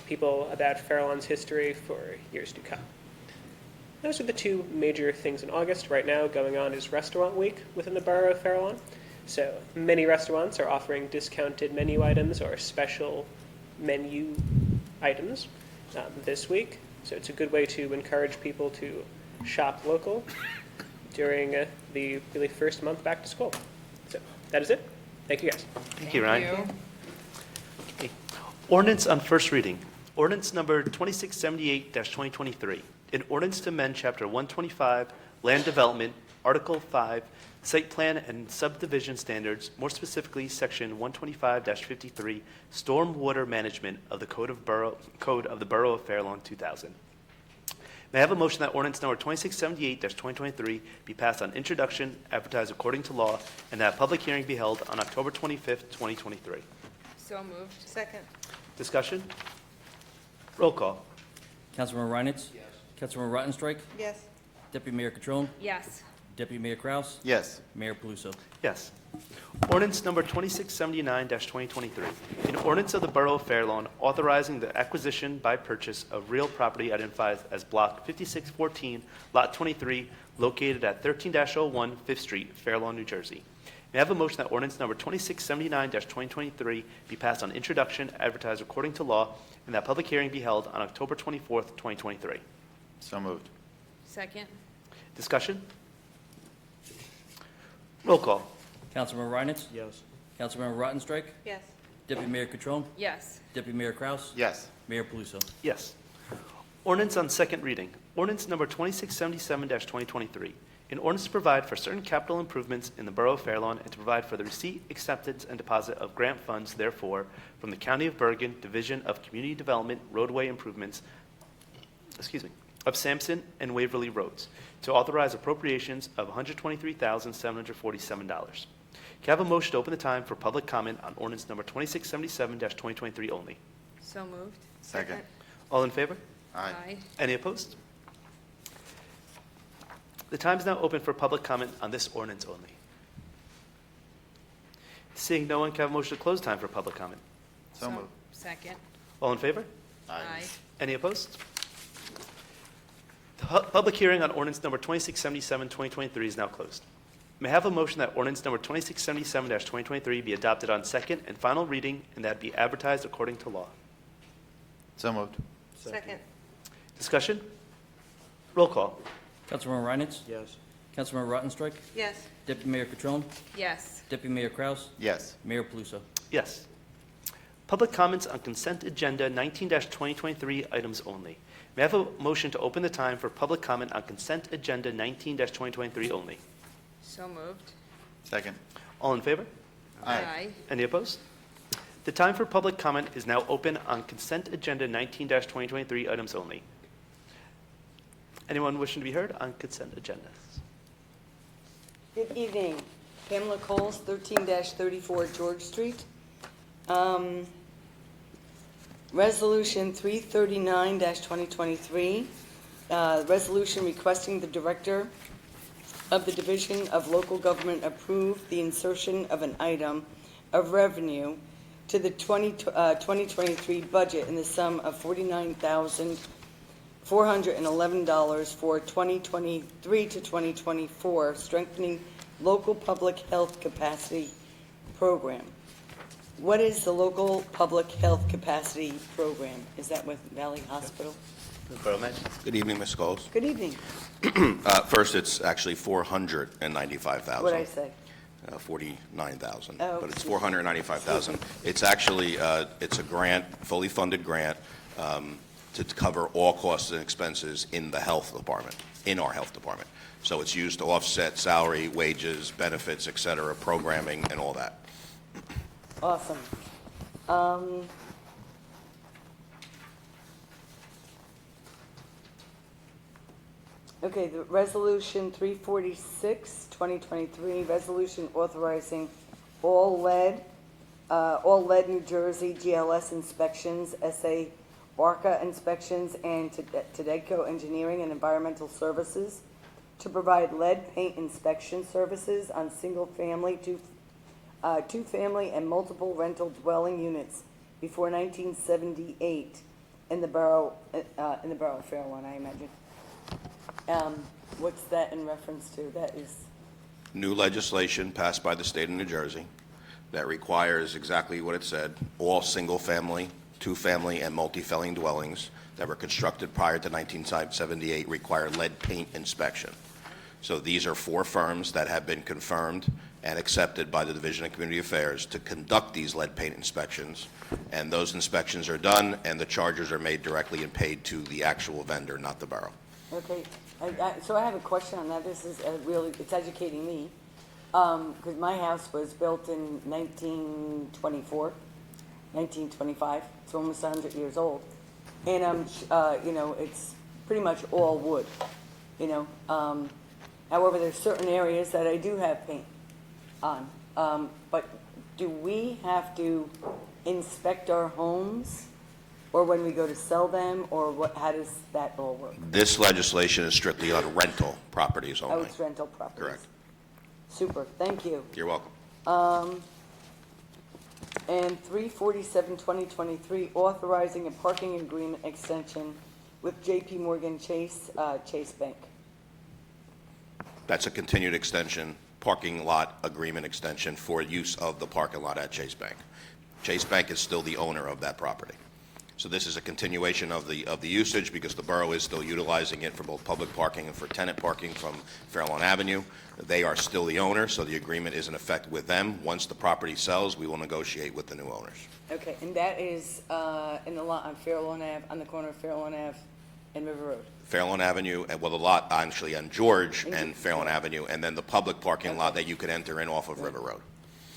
people about Farallon's history for years to come. Those are the two major things in August. Right now going on is Restaurant Week within the borough of Farallon. So many restaurants are offering discounted menu items or special menu items this week. So it's a good way to encourage people to shop local during the really first month back to school. So that is it. Thank you, guys. Thank you, Ryan. Okay. Ordinance on first reading. Ordinance number 2678-2023. An ordinance to amend Chapter 125, Land Development, Article 5, Site Plan and Subdivision Standards, more specifically Section 125-53, Stormwater Management of the Code of the Borough of Farallon, 2000. May I have a motion that ordinance number 2678-2023 be passed on introduction, advertised according to law, and that a public hearing be held on October 25th, 2023? So moved. Second. Discussion? Roll call. Councilmember Reinitz? Yes. Councilmember Rottenstrike? Yes. Deputy Mayor Catrone? Yes. Deputy Mayor Kraus? Yes. Mayor Peluso? Yes. Ordinance number 2679-2023. An ordinance of the Borough of Farallon authorizing the acquisition by purchase of real property identified as Block 5614, Lot 23, located at 13-01 5th Street, Farallon, New Jersey. May I have a motion that ordinance number 2679-2023 be passed on introduction, advertised according to law, and that public hearing be held on October 24th, 2023? So moved. Second. Discussion? Roll call. Councilmember Reinitz? Yes. Councilmember Rottenstrike? Yes. Deputy Mayor Catrone? Yes. Deputy Mayor Kraus? Yes. Mayor Peluso? Yes. Ordinance on second reading. Ordinance number 2677-2023. An ordinance to provide for certain capital improvements in the Borough of Farallon and to provide for the receipt, acceptance, and deposit of grant funds, therefore, from the County of Bergen Division of Community Development Roadway Improvements, of Sampson and Waverly Roads, to authorize appropriations of $123,747. Can I have a motion to open the time for public comment on ordinance number 2677-2023 only? So moved. Second. All in favor? Aye. Any opposed? The time is now open for public comment on this ordinance only. Seeing no one, can I have a motion to close time for public comment? So moved. Second. All in favor? Aye. Any opposed? The public hearing on ordinance number 2677-2023 is now closed. May I have a motion that ordinance number 2677-2023 be adopted on second and final reading and that it be advertised according to law? So moved. Second. Discussion? Roll call. Councilmember Reinitz? Yes. Councilmember Rottenstrike? Yes. Deputy Mayor Catrone? Yes. Deputy Mayor Kraus? Yes. Mayor Peluso? Yes. Public comments on consent agenda 19-2023 items only. May I have a motion to open the time for public comment on consent agenda 19-2023 only? So moved. Second. All in favor? Aye. Any opposed? The time for public comment is now open on consent agenda 19-2023 items only. Anyone wishing to be heard on consent agendas? Good evening. Pamela Coles, 13-34 George Street. Resolution 339-2023, resolution requesting the Director of the Division of Local Government approve the insertion of an item of revenue to the 2023 budget in the sum of $49,411 for 2023 to 2024, strengthening local public health capacity program. What is the local public health capacity program? Is that with Valley Hospital? Good evening, Ms. Scholes. Good evening. First, it's actually $495,000. What'd I say? 49,000, Oh, but it's 495,000. It's actually, it's a grant, fully funded grant, to cover all costs and expenses in the health department, in our health department. So it's used to offset salary, wages, benefits, et cetera, programming, and all that. Awesome. Okay, the resolution 346, 2023, resolution authorizing all lead New Jersey GLS inspections, SA ARCA inspections, and Tedesco Engineering and Environmental Services to provide lead paint inspection services on single-family, two-family, and multiple rental dwelling units before 1978 in the borough of Fair Lawn, I imagine. What's that in reference to? That is New legislation passed by the state of New Jersey that requires exactly what it said, all single-family, two-family, and multi-family dwellings that were constructed prior to 1978 require lead paint inspection. So these are 4 firms that have been confirmed and accepted by the Division of Community Affairs to conduct these lead paint inspections. And those inspections are done, and the charges are made directly and paid to the actual vendor, not the borough. okay. So I have a question on that. This is it's educating me, because my house was built in 1924, 1925. It's almost 100 years old, and it's pretty much all wood, However, there's certain areas that I do have paint on. But do we have to inspect our homes, or when we go to sell them, or what? How does that all work? This legislation is strictly on rental properties only. Oh, it's rental properties. Correct. Super, thank you. You're welcome. And 347, 2023, authorizing a parking agreement extension with J.P. Morgan Chase Bank. That's a continued extension, parking lot agreement extension for use of the parking lot at Chase Bank. Chase Bank is still the owner of that property. So this is a continuation of the usage because the borough is still utilizing it for both public parking and for tenant parking from Fair Lawn Avenue. They are still the owner, so the agreement is in effect with them. Once the property sells, we will negotiate with the new owners. Okay, and that is in the lot on Fair Lawn Ave, on the corner of Fair Lawn Ave and River Road. Fair Lawn Avenue, and well, the lot actually on George and Fair Lawn Avenue, and then the public parking lot that you could enter in off of River Road.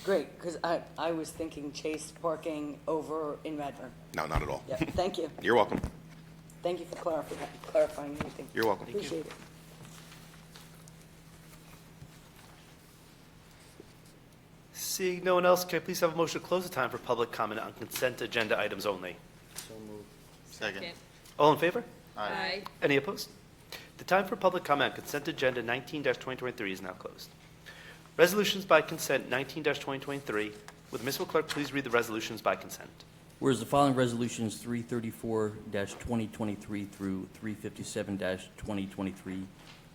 Great, because I was thinking Chase parking over in Radford. No, not at all. Yeah, thank you. You're welcome. Thank you for clarifying everything. You're welcome. Appreciate it. Seeing no one else, can I please have a motion to close the time for public comment on consent agenda items only? So moved. Second. All in favor? Aye. Any opposed? The time for public comment on consent agenda 19-2023 is now closed. Resolutions by consent 19-2023. Would the municipal clerk please read the resolutions by consent? Whereas the following resolutions, 334-2023 through 357-2023,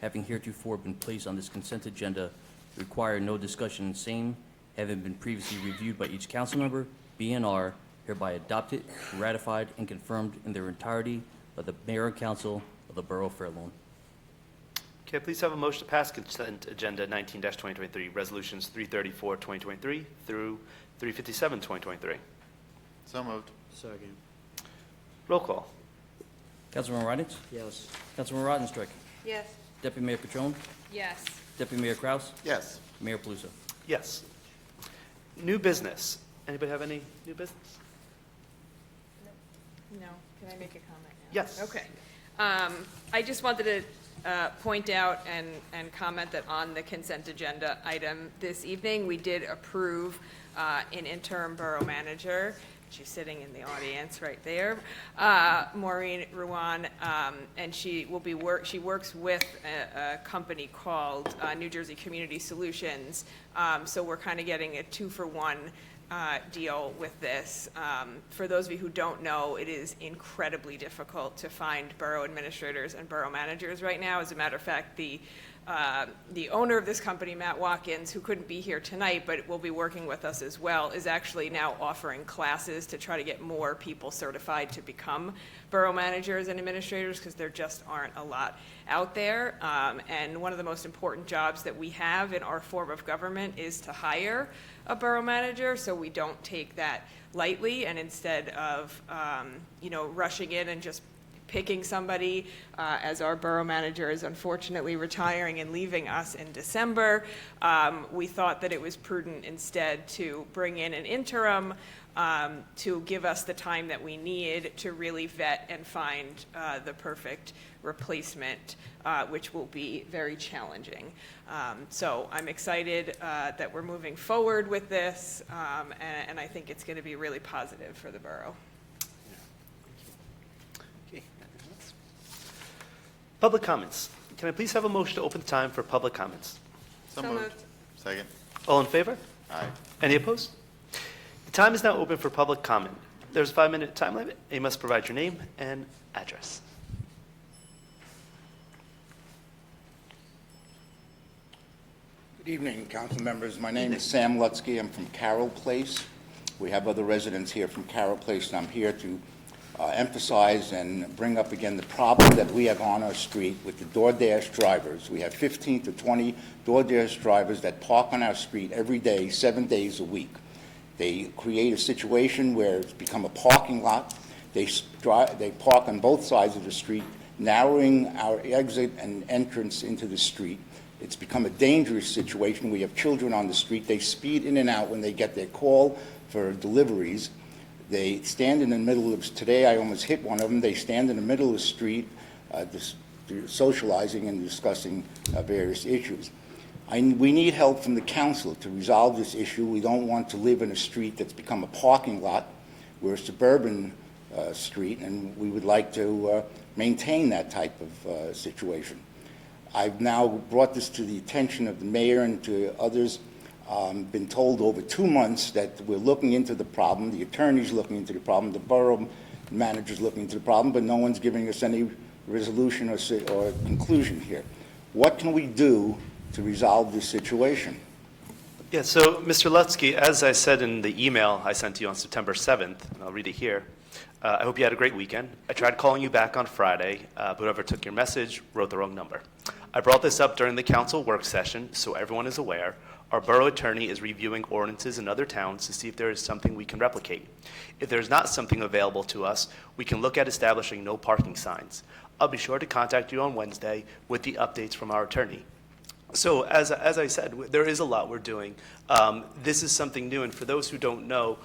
having heretofore been placed on this consent agenda, require no discussion in same, having been previously reviewed by each council member, be and are hereby adopted, ratified, and confirmed in their entirety by the mayor and council of the borough of Fair Lawn. Can I please have a motion to pass consent agenda 19-2023, resolutions 334-2023 through 357-2023? So moved. Second. Roll call. Councilman Reitens? Yes. Councilman Rodenstrike? Yes. Deputy Mayor Catrone? Yes. Deputy Mayor Kraus? Yes. Mayor Paluso? Yes. New business. Anybody have any new business? No. Can I make a comment now? Yes. Okay. I just wanted to point out and comment that on the consent agenda item this evening, we did approve an interim borough manager. She's sitting in the audience right there, Maureen Ruan, and she works with a company called New Jersey Community Solutions. So we're kind of getting a 2-for-1 deal with this. For those of you who don't know, it is incredibly difficult to find borough administrators and borough managers right now. As a matter of fact, the owner of this company, Matt Watkins, who couldn't be here tonight but will be working with us as well, is actually now offering classes to try to get more people certified to become borough managers and administrators, because there just aren't a lot out there. And one of the most important jobs that we have in our form of government is to hire a borough manager, so we don't take that lightly. And instead of rushing in and just picking somebody, as our borough manager is unfortunately retiring and leaving us in December, we thought that it was prudent instead to bring in an interim to give us the time that we need to really vet and find the perfect replacement, which will be very challenging. So I'm excited that we're moving forward with this, and I think it's going to be really positive for the borough. Public comments. Can I please have a motion to open the time for public comments? So moved. Second. All in favor? Aye. Any opposed? The time is now open for public comment. There's a 5-minute time limit. You must provide your name and address. Good evening, council members. My name is Sam Lutsky. I'm from Carroll Place. We have other residents here from Carroll Place, and I'm here to emphasize and bring up again the problem that we have on our street with the DoorDash drivers. We have 15 to 20 DoorDash drivers that park on our street every day, 7 days a week. They create a situation where it's become a parking lot. They park on both sides of the street, narrowing our exit and entrance into the street. It's become a dangerous situation. We have children on the street. They speed in and out when they get their call for deliveries. They stand in the middle of, today I almost hit one of them, they stand in the middle of the street socializing and discussing various issues. We need help from the council to resolve this issue. We don't want to live in a street that's become a parking lot. We're a suburban street, and we would like to maintain that type of situation. I've now brought this to the attention of the mayor and to others. Been told over 2 months that we're looking into the problem, the attorney's looking into the problem, the borough manager's looking into the problem, but no one's giving us any resolution or conclusion here. What can we do to resolve this situation? Yeah, so Mr. Lutsky, as I said in the email I sent to you on September 7th, and I'll read it here, I hope you had a great weekend. I tried calling you back on Friday, but whoever took your message wrote the wrong number. I brought this up during the council work session, so everyone is aware. Our borough attorney is reviewing ordinances in other towns to see if there is something we can replicate. If there's not something available to us, we can look at establishing no parking signs. I'll be sure to contact you on Wednesday with the updates from our attorney. So as I said, there is a lot we're doing. This is something new, and for those who don't know,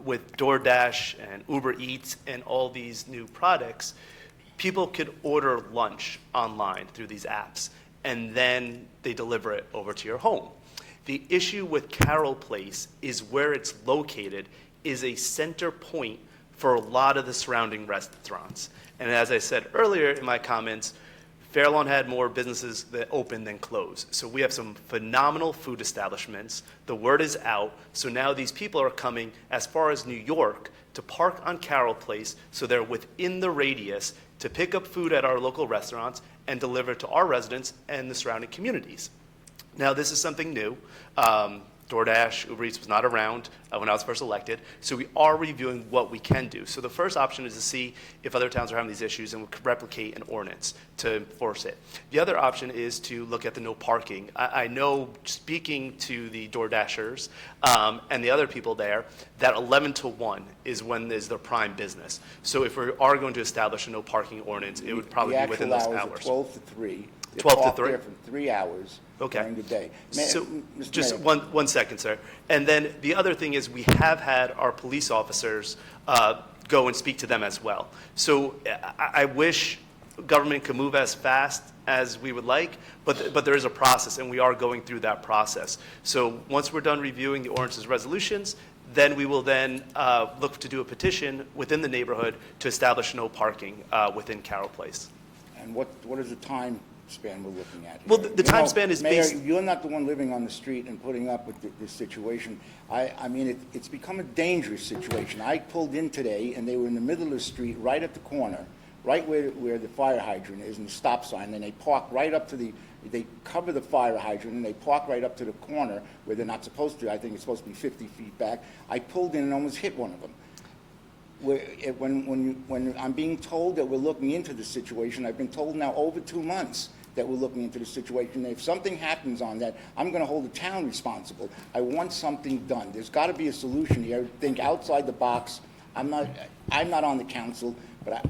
with DoorDash and Uber Eats and all these new products, people could order lunch online through these apps, and then they deliver it over to your home. The issue with Carroll Place is where it's located is a center point for a lot of the surrounding restaurants. And as I said earlier in my comments, Fairlawn had more businesses that open than close. So we have some phenomenal food establishments. The word is out. So now these people are coming as far as New York to park on Carroll Place, so they're within the radius to pick up food at our local restaurants and deliver to our residents and the surrounding communities. Now, this is something new. DoorDash, Uber Eats was not around when I was first elected, so we are reviewing what we can do. So the first option is to see if other towns are having these issues and we could replicate an ordinance to enforce it. The other option is to look at the no parking. I know, speaking to the DoorDashers and the other people there, that 11 to 1 is when is their prime business. So if we are going to establish a no parking ordinance, it would probably be within those hours. The actual hours are 12 to 3. They 12 to park 3? there for 3 hours Okay. during the day. So, Mr. just Mayor. one second, sir. And then the other thing is we have had our police officers go and speak to them as well. So I wish government could move as fast as we would like, but there is a process, and we are going through that process. So once we're done reviewing the ordinances resolutions, then we will then look to do a petition within the neighborhood to establish no parking within Carroll Place. And what is the time span we're looking at here? Well, the You time know, span is Mayor, based- you're not the one living on the street and putting up with this situation. I mean, it's become a dangerous situation. I pulled in today, and they were in the middle of the street, right at the corner, right where the fire hydrant is and the stop sign, and they park right up to they cover the fire hydrant, and they park right up to the corner where they're not supposed to. I think it's supposed to be 50 feet back. I pulled in and almost hit one of them. When I'm being told that we're looking into the situation, I've been told now over 2 months that we're looking into the situation. If something happens on that, I'm going to hold the town responsible. I want something done. There's got to be a solution here. Think outside the box. I'm not on the council, but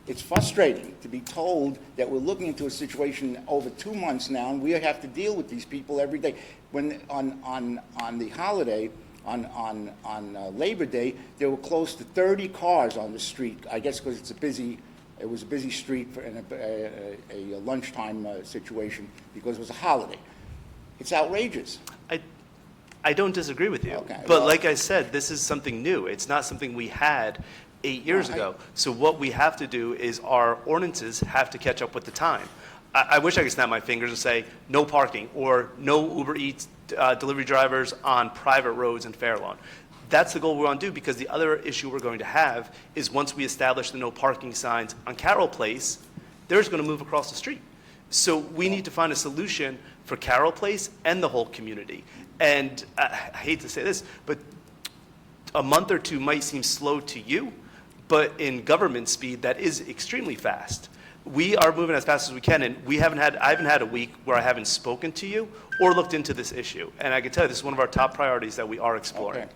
it's frustrating to be told that we're looking into a situation over 2 months now, and we have to deal with these people every day. When on the holiday, on Labor Day, there were close to 30 cars on the street. I guess because it was a busy street and a lunchtime situation because it was a holiday. It's outrageous. I don't disagree with you. Okay, but well- like I said, this is something new. It's not something we had 8 years ago. So what we have to do is our ordinances have to catch up with the time. I wish I could snap my fingers and say no parking or no Uber Eats delivery drivers on private roads in Fair Lawn. That's the goal we want to do, because the other issue we're going to have is once we establish the no parking signs on Carroll Place, they're going to move across the street. So we need to find a solution for Carroll Place and the whole community. And I hate to say this, but a month or two might seem slow to you, but in government speed, that is extremely fast. We are moving as fast as we can, and I haven't had a week where I haven't spoken to you or looked into this issue. And I can tell you, this is one of our top priorities that we are exploring. Okay.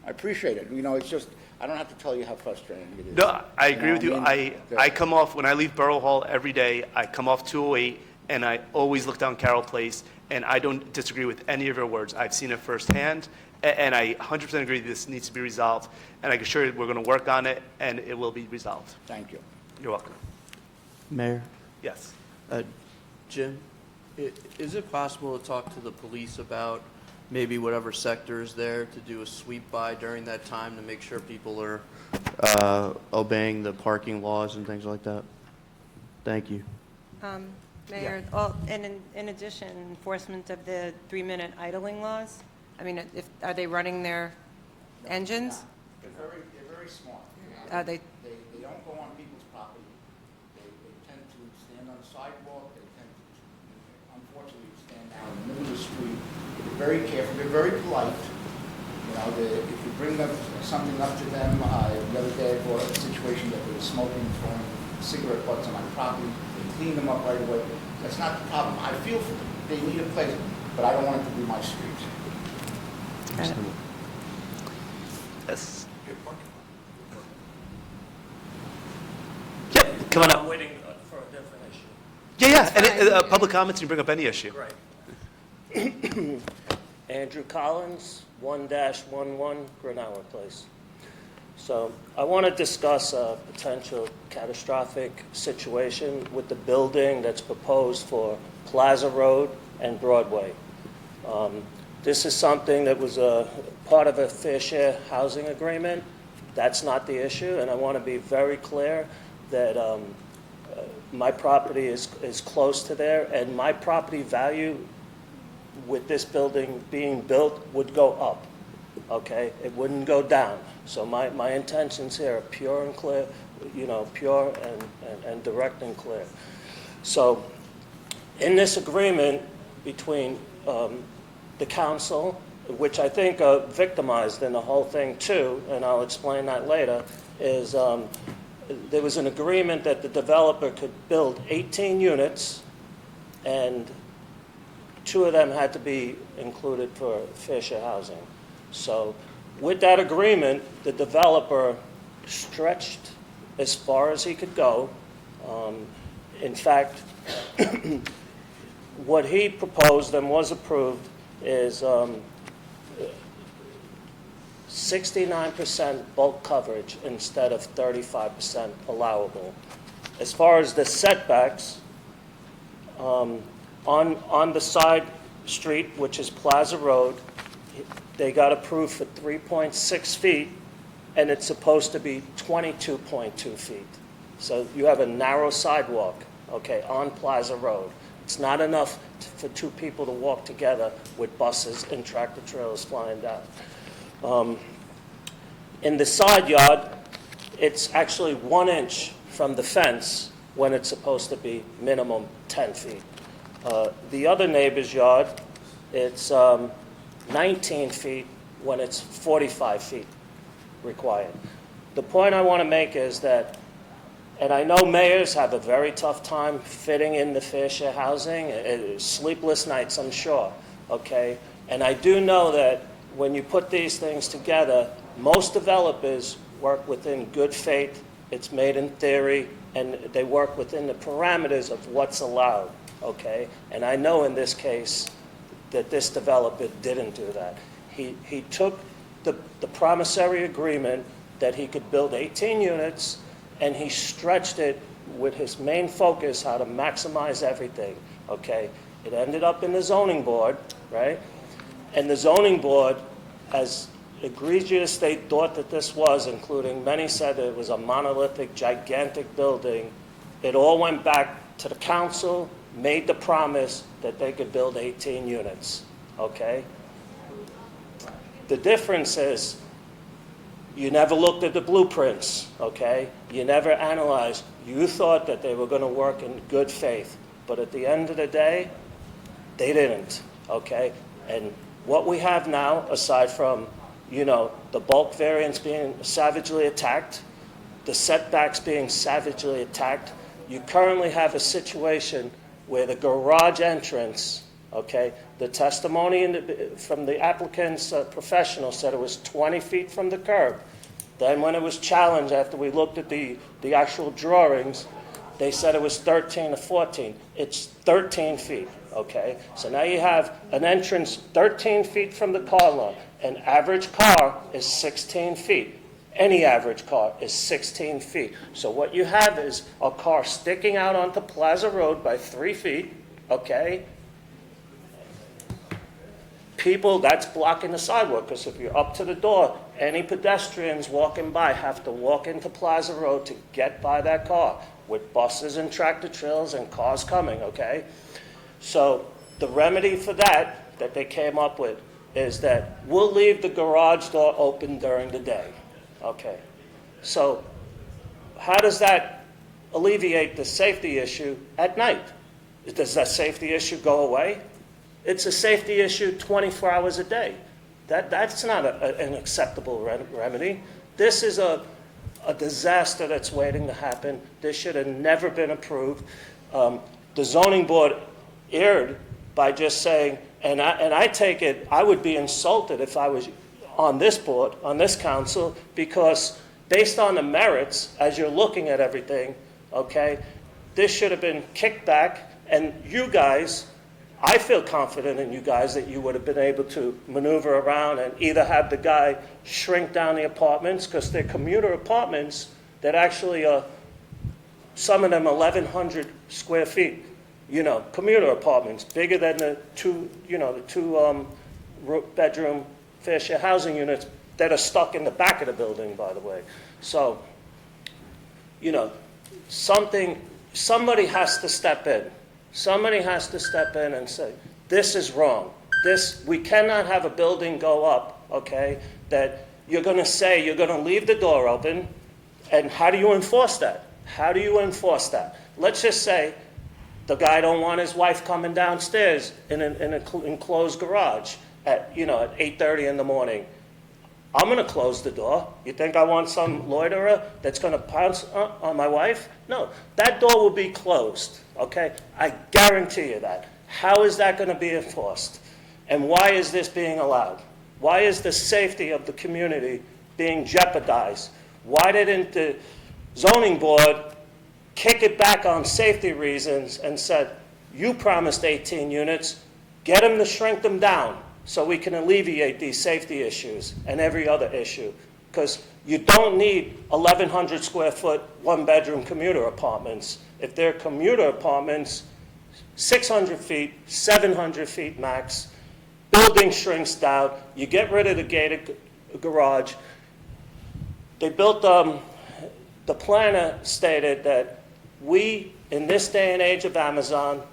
I appreciate it. You know, it's just, I don't have to tell you how frustrating it is. No, I agree with you. I mean, I come off, when I leave Borough Hall every day, I come off 208, and I always look down Carroll Place, and I don't disagree with any of your words. I've seen it firsthand, and I 100% agree this needs to be resolved. And I can assure you we're going to work on it, and it will be resolved. Thank you. You're welcome. Mayor, Yes. Jim, is it possible to talk to the police about maybe whatever sector is there to do a sweep by during that time to make sure people are obeying the parking laws and things like that? Thank you. Mayor, in addition, enforcement of the 3-minute idling laws? I mean, are they running their engines? They're very smart. They They don't go on people's property. They tend to stand on the sidewalk. They tend to, unfortunately, stand down in the middle of the street. They're very careful. They're very polite. You know, if you bring something up to them, the other day I brought a situation that they were smoking, throwing cigarette butts on my property. They cleaned them up right away. That's not the problem. I feel for them. They need a place, but I don't want it to be my street. Yes. Yep, come on up. I'm waiting for a different issue. Yeah, and public comments, you bring up any issue. Right. Andrew Collins, 1-11 Grinnell Place. So I want to discuss a potential catastrophic situation with the building that's proposed for Plaza Road and Broadway. This is something that was a part of a fair share housing agreement. That's not the issue, and I want to be very clear that my property is close to there, and my property value with this building being built would go up, okay? It wouldn't go down. So my intentions here are pure and clear, you know, pure and direct and clear. So in this agreement between the council, which I think are victimized in the whole thing too, and I'll explain that later, is there was an agreement that the developer could build 18 units, and 2 of them had to be included for fair share housing. So with that agreement, the developer stretched as far as he could go. In fact, what he proposed and was approved is 69% bulk coverage instead of 35% allowable. As far as the setbacks, on the side street, which is Plaza Road, they got approved for 3.6 feet, and it's supposed to be 22.2 feet. So you have a narrow sidewalk, okay, on Plaza Road. It's not enough for two people to walk together with buses and tractor trailers flying down. In the side yard, it's actually 1 inch from the fence when it's supposed to be minimum 10 feet. The other neighbor's yard, it's 19 feet when it's 45 feet required. The point I want to make is that, and I know mayors have a very tough time fitting in the fair share housing, sleepless nights, I'm sure, okay? And I do know that when you put these things together, most developers work within good faith, it's made in theory, and they work within the parameters of what's allowed, okay? And I know in this case that this developer didn't do that. He took the promissory agreement that he could build 18 units, and he stretched it with his main focus how to maximize everything, okay? It ended up in the zoning board, right? And the zoning board, as egregious they thought that this was, including many said that it was a monolithic, gigantic building, it all went back to the council, made the promise that they could build 18 units, okay? The difference is you never looked at the blueprints, okay? You never analyzed. You thought that they were going to work in good faith, but at the end of the day, they didn't, okay? And what we have now, aside from, you know, the bulk variance being savagely attacked, the setbacks being savagely attacked, you currently have a situation where the garage entrance, okay, the testimony from the applicant's professional said it was 20 feet from the curb. Then when it was challenged after we looked at the actual drawings, they said it was 13 to 14. It's 13 feet, okay? So now you have an entrance 13 feet from the car lot. An average car is 16 feet. Any average car is 16 feet. So what you have is a car sticking out onto Plaza Road by 3 feet, okay? People, that's blocking the sidewalk, because if you're up to the door, any pedestrians walking by have to walk into Plaza Road to get by that car, with buses and tractor trailers and cars coming, okay? So the remedy for that they came up with is that we'll leave the garage door open during the day, okay? So how does that alleviate the safety issue at night? Does that safety issue go away? It's a safety issue 24 hours a day. That's not an acceptable remedy. This is a disaster that's waiting to happen. This should have never been approved. The zoning board erred by just saying, and I take it, I would be insulted if I was on this board, on this council, because based on the merits, as you're looking at everything, okay, this should have been kicked back, and you guys, I feel confident in you guys that you would have been able to maneuver around and either have the guy shrink down the apartments, because they're commuter apartments that actually are, some of them 1,100 square feet, you know, commuter apartments, bigger than the two bedroom fair share housing units that are stuck in the back of the building, by the way. So, you know, somebody has to step in. Somebody has to step in and say, this is wrong. We cannot have a building go up, okay, that you're going to say you're going to leave the door open, and how do you enforce that? How do you enforce that? Let's just say the guy don't want his wife coming downstairs in an enclosed garage at 8:30 in the morning. I'm going to close the door. You think I want some loiterer that's going to pounce on my wife? No, that door will be closed, okay? I guarantee you that. How is that going to be enforced? And why is this being allowed? Why is the safety of the community being jeopardized? Why didn't the zoning board kick it back on safety reasons and said, You promised 18 units. Get them to shrink them down so we can alleviate these safety issues and every other issue. Because you don't need 1,100 square foot, one-bedroom commuter apartments. If they're commuter apartments, 600 feet, 700 feet max, building shrinks down, you get rid of the gated garage. They built, the planner stated that we, in this day and age of Amazon,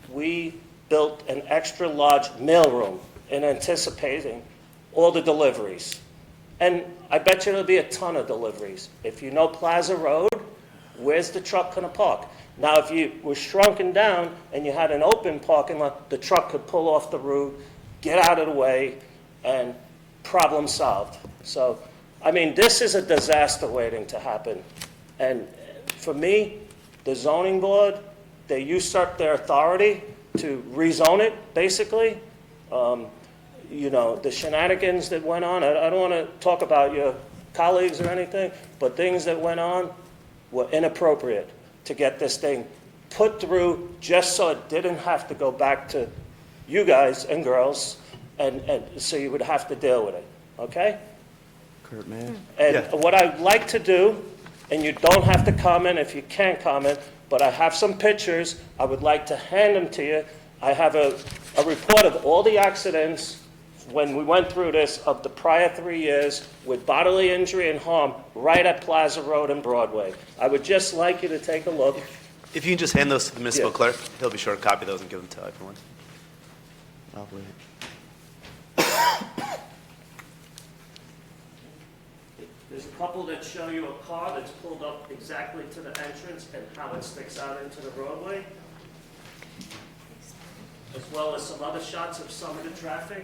we built an extra large mailroom in anticipating all the deliveries. And I bet you there'll be a ton of deliveries. If you know Plaza Road, where's the truck gonna park? Now, if you were shrunken down and you had an open parking lot, the truck could pull off the route, get out of the way, and problem solved. So, I mean, this is a disaster waiting to happen. And for me, the zoning board, they usurped their authority to rezone it, basically. You know, the shenanigans that went on, I don't want to talk about your colleagues or anything, but things that went on were inappropriate to get this thing put through just so it didn't have to go back to you guys and girls, and so you would have to deal with it, okay? Kurt, man. And what I'd like to do, and you don't have to comment if you can't comment, but I have some pictures. I would like to hand them to you. I have a report of all the accidents when we went through this of the prior 3 years with bodily injury and harm right at Plaza Road and Broadway. I would just like you to take a look. If you can just hand those to the municipal clerk, he'll be sure to copy those and give them to everyone. I'll wait. There's a couple that show you a car that's pulled up exactly to the entrance and how it sticks out into the roadway, as well as some other shots of some of the traffic.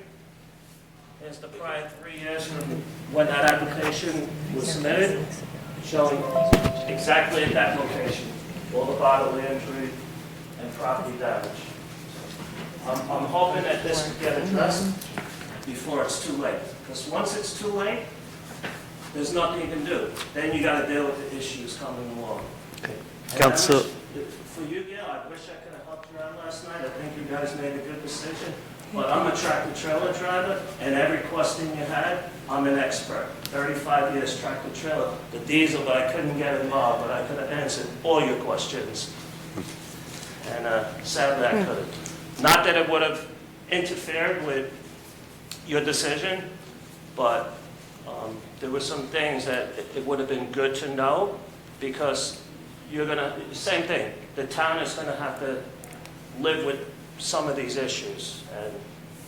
Here's the prior 3 years from when that application was submitted, showing exactly at that location, all the bodily injury and property damage. I'm hoping that this could get addressed before it's too late, because once it's too late, there's nothing you can do. Then you got to deal with the issues coming along. Okay. And Council. For you, Gail, I wish I could have helped you out last night. I think you guys made a good decision. But I'm a tractor trailer driver, and every question you had, I'm an expert. 35 years tractor trailer. The diesel, but I couldn't get involved, but I could have answered all your questions. And sadly, I couldn't. Not that it would have interfered with your decision, but there were some things that it would have been good to know, because you're gonna, same thing, the town is gonna have to live with some of these issues. And,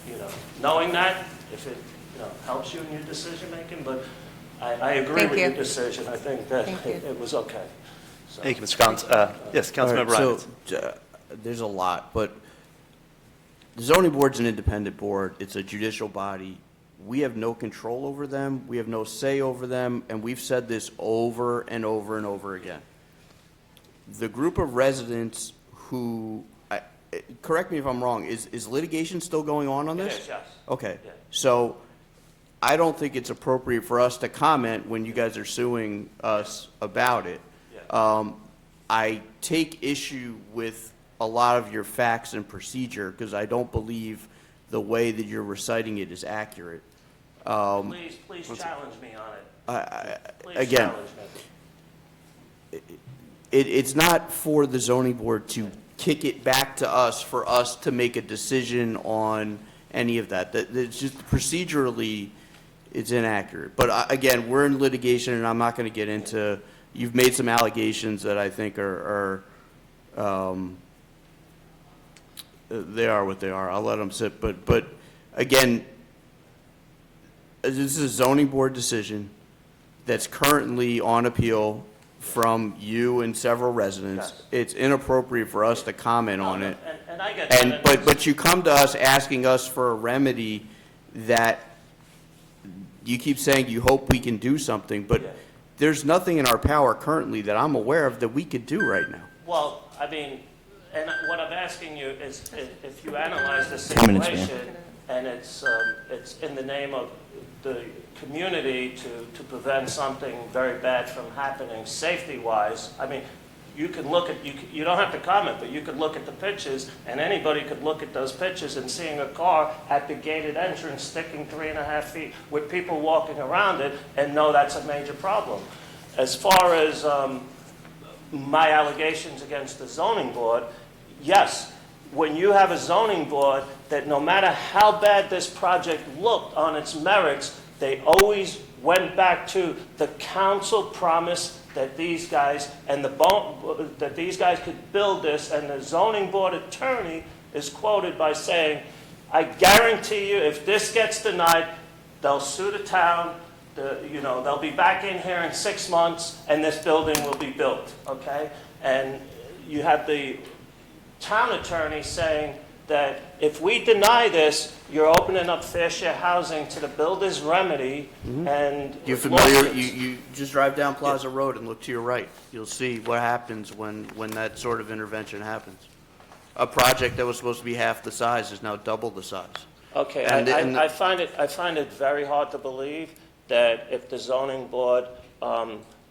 you know, knowing that, if it, you know, helps you in your decision making, but I agree with your decision. I think that it was okay. So. Thank you, Mr. Collins. Yes, Councilmember Ryan. So, there's a lot, but the zoning board's an independent board. It's a judicial body. We have no control over them. We have no say over them, and we've said this over and over and over again. The group of residents who, correct me if I'm wrong, is litigation still going on this? It is, yes. Okay, Yeah. so I don't think it's appropriate for us to comment when you guys are suing us about it. Yeah. I take issue with a lot of your facts and procedure, because I don't believe the way that you're reciting it is accurate. Please challenge me on it. Please Again, challenge me. it's not for the zoning board to kick it back to us for us to make a decision on any of that. It's just procedurally, it's inaccurate. But again, we're in litigation, and I'm not going to get into, you've made some allegations that I think are they are what they are. I'll let them sit. But again, this is a zoning board decision that's currently on appeal from you and several residents. Yes. It's inappropriate for us to comment on it. And I get that. But you come to us asking us for a remedy that you keep saying you hope we can do something, but there's nothing in our power currently that I'm aware of that we could do right now. Well, I mean, and what I'm asking you is, if you analyze the situation, and it's in the name of the community to prevent something very bad from happening safety-wise, I mean, you can look at, you don't have to comment, but you could look at the pictures, and anybody could look at those pictures and seeing a car at the gated entrance sticking 3.5 feet with people walking around it and know that's a major problem. As far as my allegations against the zoning board, yes, when you have a zoning board that no matter how bad this project looked on its merits, they always went back to the council promise that these guys that these guys could build this, and the zoning board attorney is quoted by saying, I guarantee you if this gets denied, they'll sue the town, they'll be back in here in 6 months and this building will be built, okay? And you have the town attorney saying that if we deny this, you're opening up fair share housing to the builder's remedy and You're familiar, lawsuits. you just drive down Plaza Road and look to your right. You'll see what happens when that sort of intervention happens. A project that was supposed to be half the size is now double the size. Okay, And I find it very hard to believe that if the zoning board,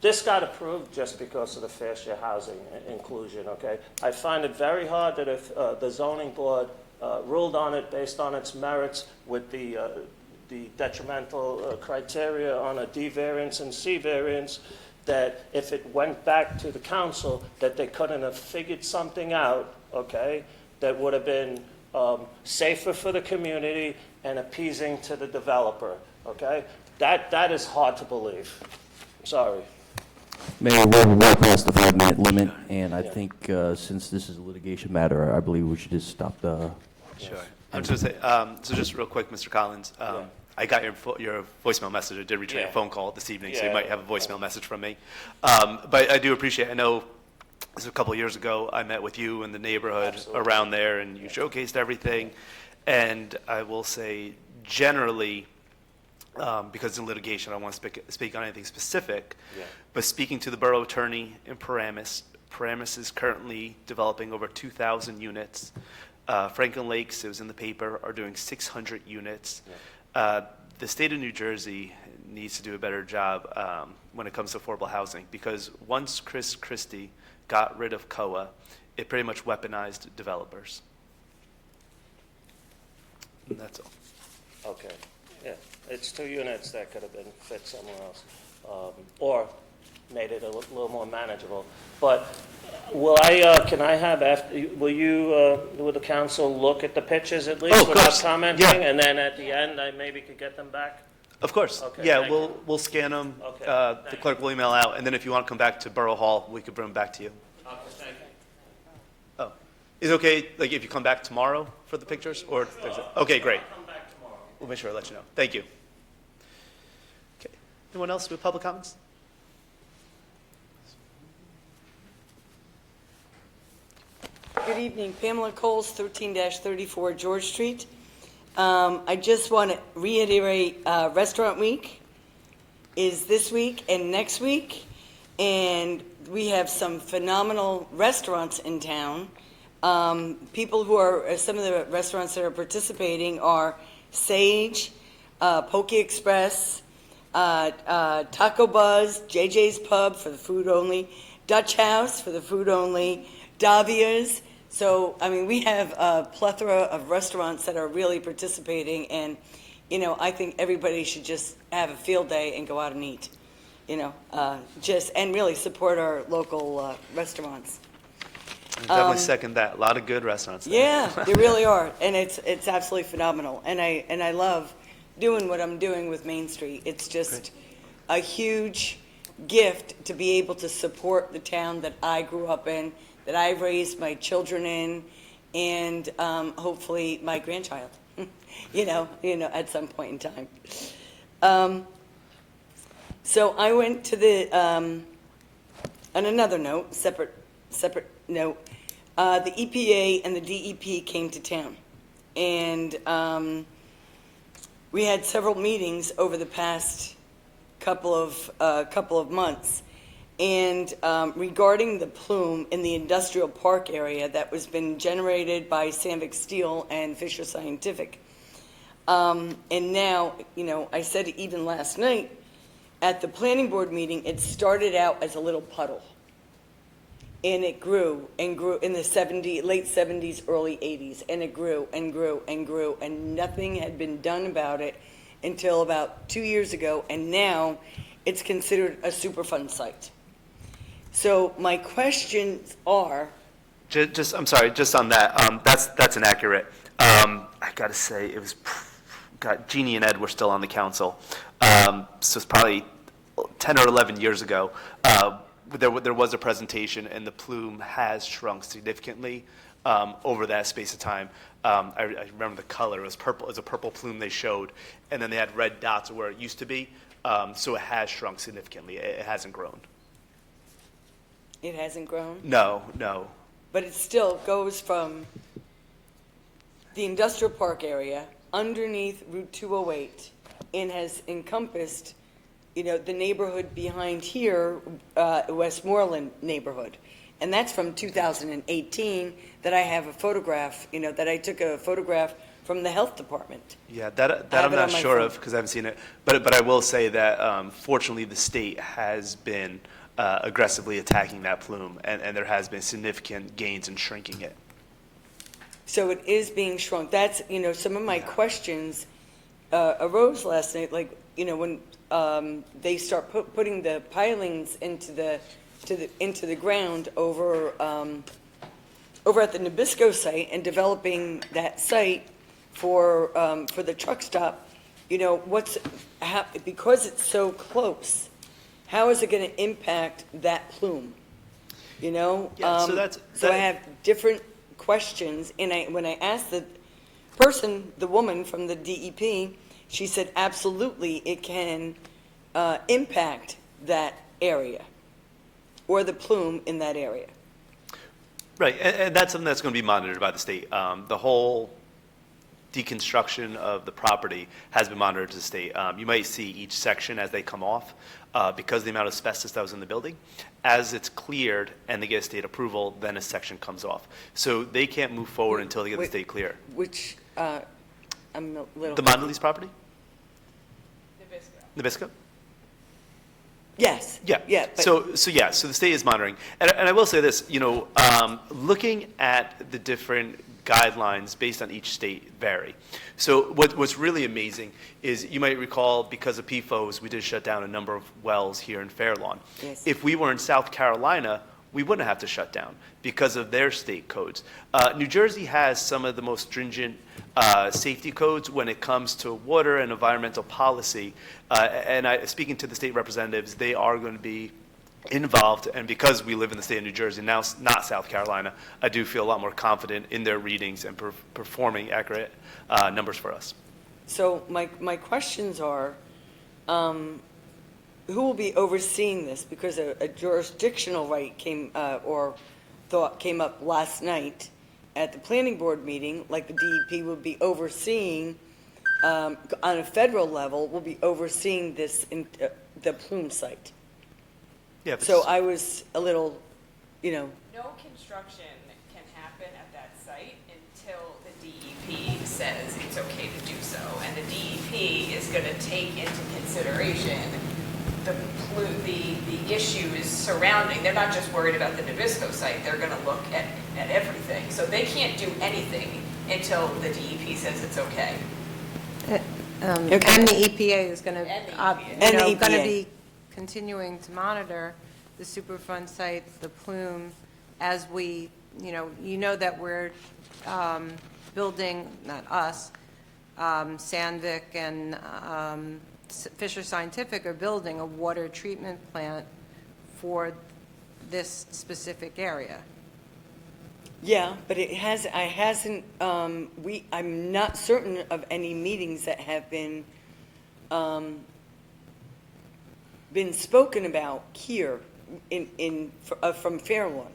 this got approved just because of the fair share housing inclusion, okay? I find it very hard that if the zoning board ruled on it based on its merits with the detrimental criteria on a D variance and C variance, that if it went back to the council, that they couldn't have figured something out, okay, that would have been safer for the community and appeasing to the developer, okay? That is hard to believe. Sorry. Mayor, we're well past the 5-minute limit, and I think since this is a litigation matter, I believe we should just stop the... Sure. I'm just going to say, so just real quick, Mr. Collins, I got your voicemail message. I did return your phone call this evening, so you might have a voicemail message from me. But I do appreciate, I know this was a couple of years ago, I met with you in the neighborhood around there, and you showcased everything. And I will say, generally, because in litigation, I don't want to speak on anything specific, but speaking to the borough attorney in Paramus, Paramus is currently developing over 2,000 units. Franklin Lakes, it was in the paper, are doing 600 units. The state of New Jersey needs to do a better job when it comes to affordable housing, because once Chris Christie got rid of COA, it pretty much weaponized developers. And that's all. Okay, yeah. It's 2 units that could have been fit somewhere else, or made it a little more manageable. But will can I have, will the council look at the pictures at least without commenting? Yeah. And then at the end, I maybe could get them back? Of course. Okay, Yeah, thank you. we'll scan them. Okay, The clerk will email out, and then if you want to come back to Borough Hall, we could bring them back to you. Okay, thank you. Oh, is it okay, like, if you come back tomorrow for the pictures, or Thursday? Okay, great. I'll come back tomorrow. We'll make sure I let you know. Thank you. Okay. Anyone else with public comments? Good evening, Pamela Coles, 13-34 George Street. I just want to reiterate, Restaurant Week is this week and next week, and we have some phenomenal restaurants in town. People who are, some of the restaurants that are participating are Sage, Poke Express, Taco Buzz, JJ's Pub for the food only, Dutch House for the food only, Davia's. So, I mean, we have a plethora of restaurants that are really participating, and, you know, I think everybody should just have a field day and go out and eat, you know, and really support our local restaurants. I definitely second that. A lot of good restaurants there. Yeah, they really are, and it's absolutely phenomenal. And I love doing what I'm doing with Main Street. It's just a huge gift to be able to support the town that I grew up in, that I raised my children in, and hopefully my grandchild, you know, at some point in time. So I went to the, on another note, separate note, the EPA and the DEP came to town, and we had several meetings over the past couple of months. And regarding the plume in the industrial park area that was been generated by Sandvik Steel and Fisher Scientific. And now, you know, I said even last night at the planning board meeting, it started out as a little puddle. And it grew and grew in the late 70s, early 80s, and it grew and grew and grew, and nothing had been done about it until about 2 years ago, and now it's considered a Superfund site. So my questions are, I'm sorry, just on that, that's inaccurate. I gotta say, it was, Jeannie and Ed were still on the council, so it's probably 10 or 11 years ago. There was a presentation, and the plume has shrunk significantly over that space of time. I remember the color. It was purple. It was a purple plume they showed, and then they had red dots where it used to be. So it has shrunk significantly. It hasn't grown. it hasn't grown? No. But it still goes from the industrial park area underneath Route 208 and has encompassed, the neighborhood behind here, Westmoreland neighborhood. And that's from 2018 that I have a photograph, that I took a photograph from the health department. Yeah, that I'm not sure of because I haven't seen it. But I will say that fortunately the state has been aggressively attacking that plume, and there has been significant gains in shrinking it. So it is being shrunk. That's, some of my questions arose last night, like, when they start putting the pilings into the ground over at the Nabisco site and developing that site for the truck stop, because it's so close, how is it going to impact that plume? Yeah, so I have different questions, and when I asked the woman from the DEP, she said absolutely it can impact that area or the plume in that area. Right, and that's something that's going to be monitored by the state. The whole deconstruction of the property has been monitored to the state. You might see each section as they come off because of the amount of asbestos that was in the building. As it's cleared and they get state approval, then a section comes off. So they can't move forward until they get the state clear. Which, I'm a little... The Mondelez property? Nabisco? Yes. Yeah. But So the state is monitoring. And I will say this, looking at the different guidelines based on each state vary. So what's really amazing is you might recall because of PFOS, we did shut down a number of wells here in Fairlawn. Yes. If we were in South Carolina, we wouldn't have to shut down because of their state codes. New Jersey has some of the most stringent safety codes when it comes to water and environmental policy. Speaking to the state representatives, they are going to be involved, and because we live in the state of New Jersey, now not South Carolina, I do feel a lot more confident in their readings and performing accurate numbers for us. So my questions are, who will be overseeing this? Because a jurisdictional right came up last night at the planning board meeting, like the DEP will be overseeing, on a federal level, will be overseeing this, the plume site. Yeah. So I was a little, No construction can happen at that site until the DEP says it's okay to do so. And the DEP is going to take into consideration the issues surrounding. They're not just worried about the Nabisco site. They're going to look at everything. So they can't do anything until the DEP says it's okay. And the EPA is going to be continuing to monitor the Superfund site, the plume, as we, that we're building, not us, Sandvik and Fisher Scientific are building a water treatment plant for this specific area. Yeah, but I'm not certain of any meetings that have been spoken about here from Fairlawn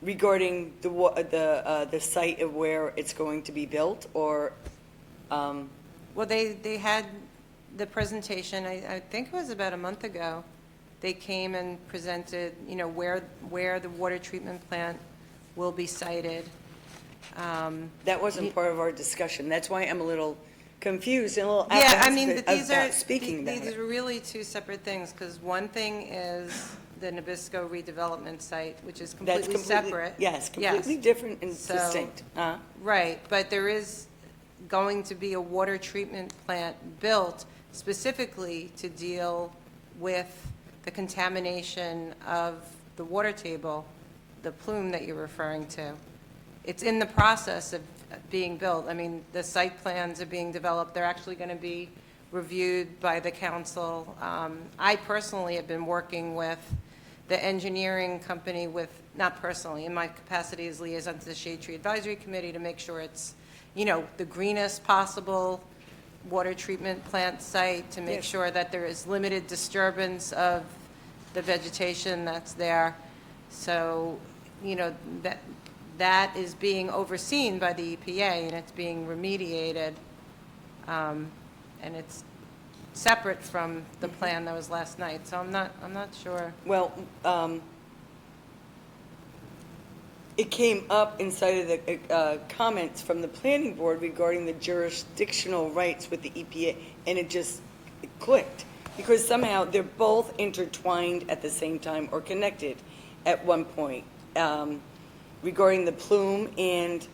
regarding the site of where it's going to be built, or well, they had the presentation, I think it was about a month ago. They came and presented, where the water treatment plant will be sited. That wasn't part of our discussion. That's why I'm a little confused and a little these about speaking about are really two separate things, because one thing is the Nabisco redevelopment site, which is That's completely separate. Yes, completely different and So- distinct. Right, but there is going to be a water treatment plant built specifically to deal with the contamination of the water table, the plume that you're referring to. It's in the process of being built. I mean, the site plans are being developed. They're actually going to be reviewed by the council. I personally have been working with the engineering company not personally, in my capacity as liaison to the Shade Tree Advisory Committee, to make sure it's, the greenest possible water treatment plant site, to make Yes. sure that there is limited disturbance of the vegetation that's there. So, that is being overseen by the EPA, and it's being remediated. And it's separate from the plan that was last night, so I'm not sure. Well, it came up inside of the comments from the planning board regarding the jurisdictional rights with the EPA, and it clicked, because somehow they're both intertwined at the same time or connected at one point, regarding the plume and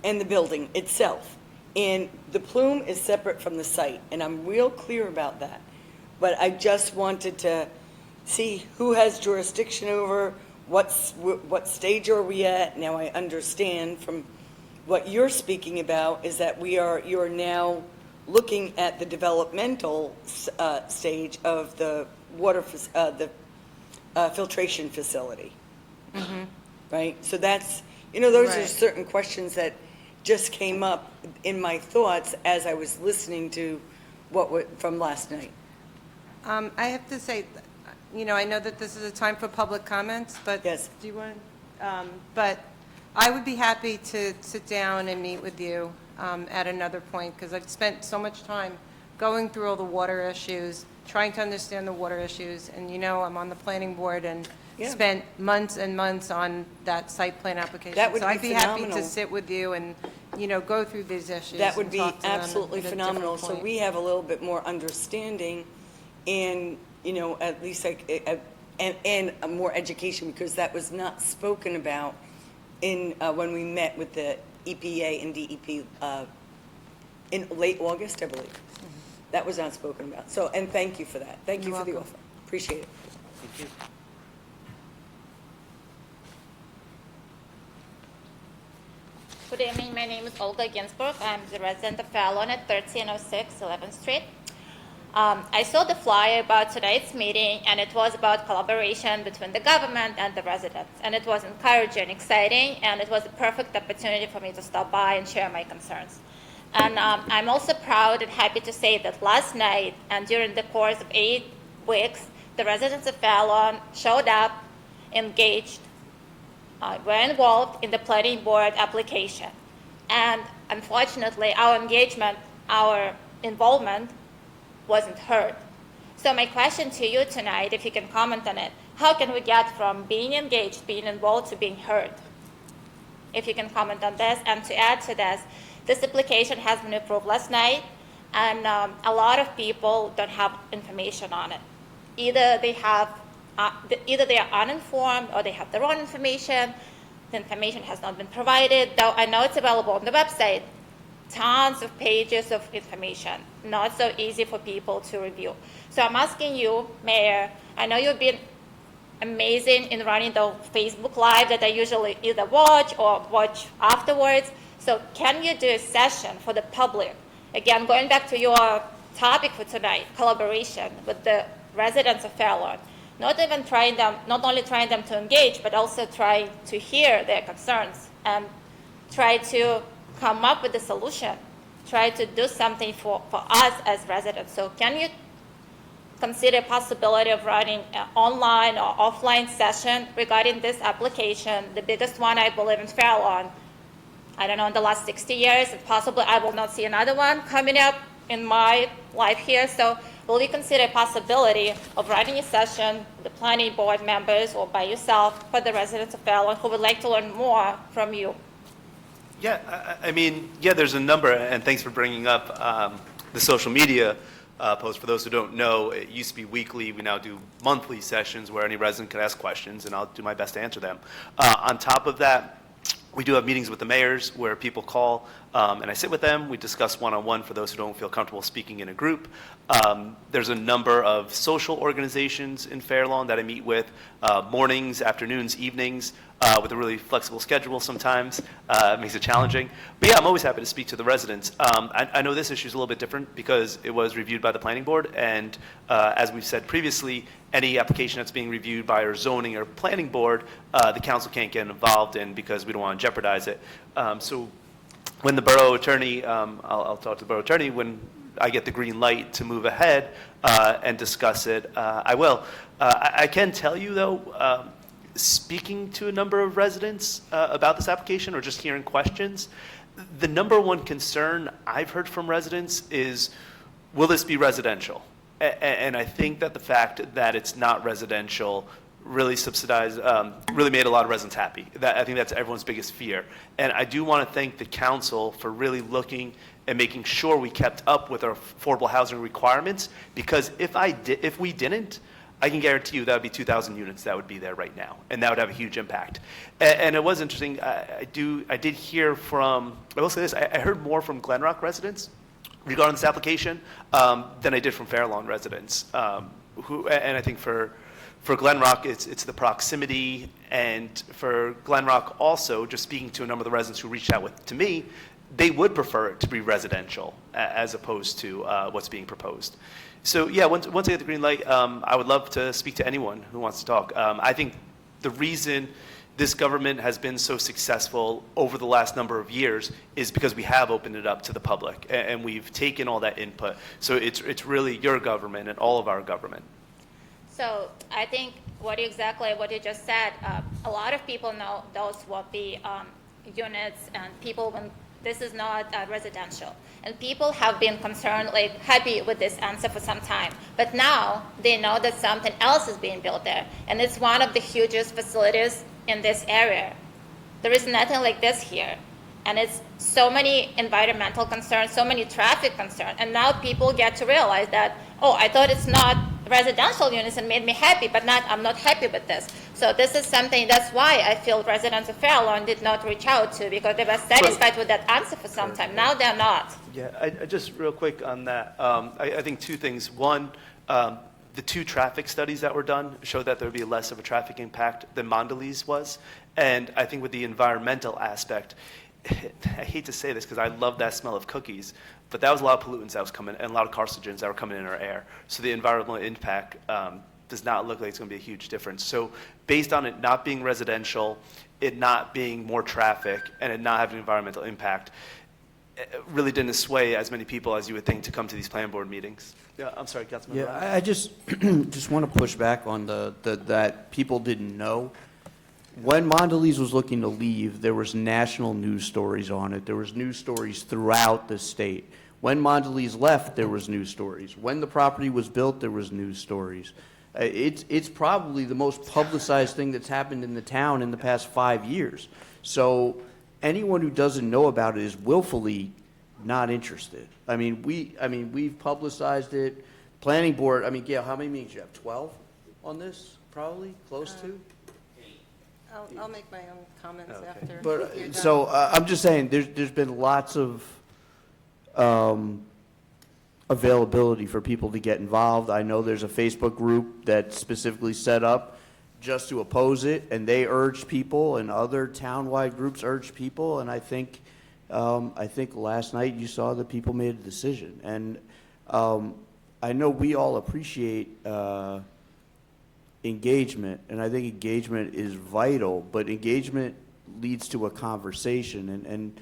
the building itself. And the plume is separate from the site, and I'm real clear about that. But I just wanted to see who has jurisdiction over, what stage are we at. Now I understand from what you're speaking about is that you're now looking at the developmental stage of the water, the filtration facility. Mm-hmm. Right? So that's, those are Right. certain questions that just came up in my thoughts as I was listening to from last night. I have to say, I know that this is a time for public comments, but Yes. do you want? But I would be happy to sit down and meet with you at another point, because I've spent so much time going through all the water issues, trying to understand the water issues, and I'm on the planning board and Yeah. spent months and months on that site plan application. That would So be I'd be happy phenomenal. to sit with you and, go through these issues. That would and be talk to them absolutely at a phenomenal. different So point. we have a little bit more understanding and, at least and more education, because that was not spoken about when we met with the EPA and DEP in late August, I believe. That was not spoken about. So, and thank you for that. Thank you You're for the welcome. offer. Appreciate it. Thank you. Good evening. My name is Olga Ginsburg. I'm the resident of Fallon at 1306 11th Street. I saw the flyer about tonight's meeting, and it was about collaboration between the government and the residents. And it was encouraging, exciting, and it was a perfect opportunity for me to stop by and share my concerns. And I'm also proud and happy to say that last night and during the course of 8 weeks, the residents of Fallon showed up, engaged, were involved in the planning board application. And unfortunately, our engagement, our involvement wasn't heard. So my question to you tonight, if you can comment on it, how can we get from being engaged, being involved, to being heard? If you can comment on this. And to add to this application has been approved last night, and a lot of people don't have information on it. Either they are uninformed or they have the wrong information. The information has not been provided, though I know it's available on the website. Tons of pages of information, not so easy for people to review. So I'm asking you, Mayor, I know you've been amazing in running the Facebook Live that I usually either watch or watch afterwards. So can you do a session for the public? Again, going back to your topic for tonight, collaboration with the residents of Fallon. Not only trying them to engage, but also try to hear their concerns and try to come up with a solution, try to do something for us as residents. So can you consider possibility of running an online or offline session regarding this application, the biggest one, I believe, in Fallon? I don't know, in the last 60 years, and possibly I will not see another one coming up in my life here. So will you consider a possibility of running a session with the planning board members or by yourself for the residents of Fallon who would like to learn more from you? Yeah, I mean, there's a number, and thanks for bringing up the social media. post. For those who don't know, it used to be weekly. We now do monthly sessions where any resident can ask questions, and I'll do my best to answer them. On top of that, we do have meetings with the mayors where people call, and I sit with them. We discuss one-on-one for those who don't feel comfortable speaking in a group. There's a number of social organizations in Fair Lawn that I meet with, mornings, afternoons, evenings, with a really flexible schedule sometimes. It makes it challenging. But yeah, I'm always happy to speak to the residents. I know this issue is a little bit different because it was reviewed by the planning board, and as we've said previously, any application that's being reviewed by our zoning or planning board, the council can't get involved in because we don't want to jeopardize it. So when the borough attorney, I'll talk to the borough attorney, when I get the green light to move ahead and discuss it, I will. I can tell you, though, speaking to a number of residents about this application or just hearing questions, the number one concern I've heard from residents is, will this be residential? And I think that the fact that it's not residential really subsidized, really made a lot of residents happy. I think that's everyone's biggest fear. And I do want to thank the council for really looking and making sure we kept up with our affordable housing requirements, because if we didn't, I can guarantee you that would be 2,000 units that would be there right now, and that would have a huge impact. And it was interesting. I did hear from, I will say this, I heard more from Glen Rock residents regarding this application than I did from Fair Lawn residents. And I think for Glen Rock, it's the proximity, and for Glen Rock also, just speaking to a number of the residents who reached out to me, they would prefer it to be residential as opposed to what's being proposed. So yeah, once I get the green light, I would love to speak to anyone who wants to talk. I think the reason this government has been so successful over the last number of years is because we have opened it up to the public, and we've taken all that input. So it's really your government and all of our government. So I think what you just said, a lot of people know those will be units, and people, when this is not residential. And people have been concerned, happy with this answer for some time. But now they know that something else is being built there. And it's one of the hugest facilities in this area. There is nothing like this here. And it's so many environmental concerns, so many traffic concerns. And now people get to realize that, oh, I thought it's not residential units and made me happy, but I'm not happy with this. So this is something, that's why I feel residents of Fair Lawn did not reach out to, because they were satisfied with that answer for some time. Now they're not. Yeah, I just real quick on that. I think two things. One, the two traffic studies that were done showed that there would be less of a traffic impact than Mondelez was. And I think with the environmental aspect, I hate to say this because I love that smell of cookies, but that was a lot of pollutants that was coming, and a lot of carcinogens that were coming in our air. So the environmental impact does not look like it's going to be a huge difference. So based on it not being residential, it not being more traffic, and it not having environmental impact, it really didn't sway as many people as you would think to come to these planning board meetings. Yeah, I'm sorry, Councilman. Yeah, I just want to push back on that people didn't know. When Mondelez was looking to leave, there was national news stories on it. There was news stories throughout the state. When Mondelez left, there was news stories. When the property was built, there was news stories. It's probably the most publicized thing that's happened in the town in the past 5 years. So anyone who doesn't know about it is willfully not interested. We've publicized it. Planning board, Gail, how many meetings do you have? 12 on this, probably? Close to? I'll make my own comments after. But you're done. so I'm just saying, there's been lots of availability for people to get involved. I know there's a Facebook group that's specifically set up just to oppose it, and they urged people, and other townwide groups urged people, and I think last night you saw that people made a decision. And I know we all appreciate engagement, and I think engagement is vital, but engagement leads to a conversation. And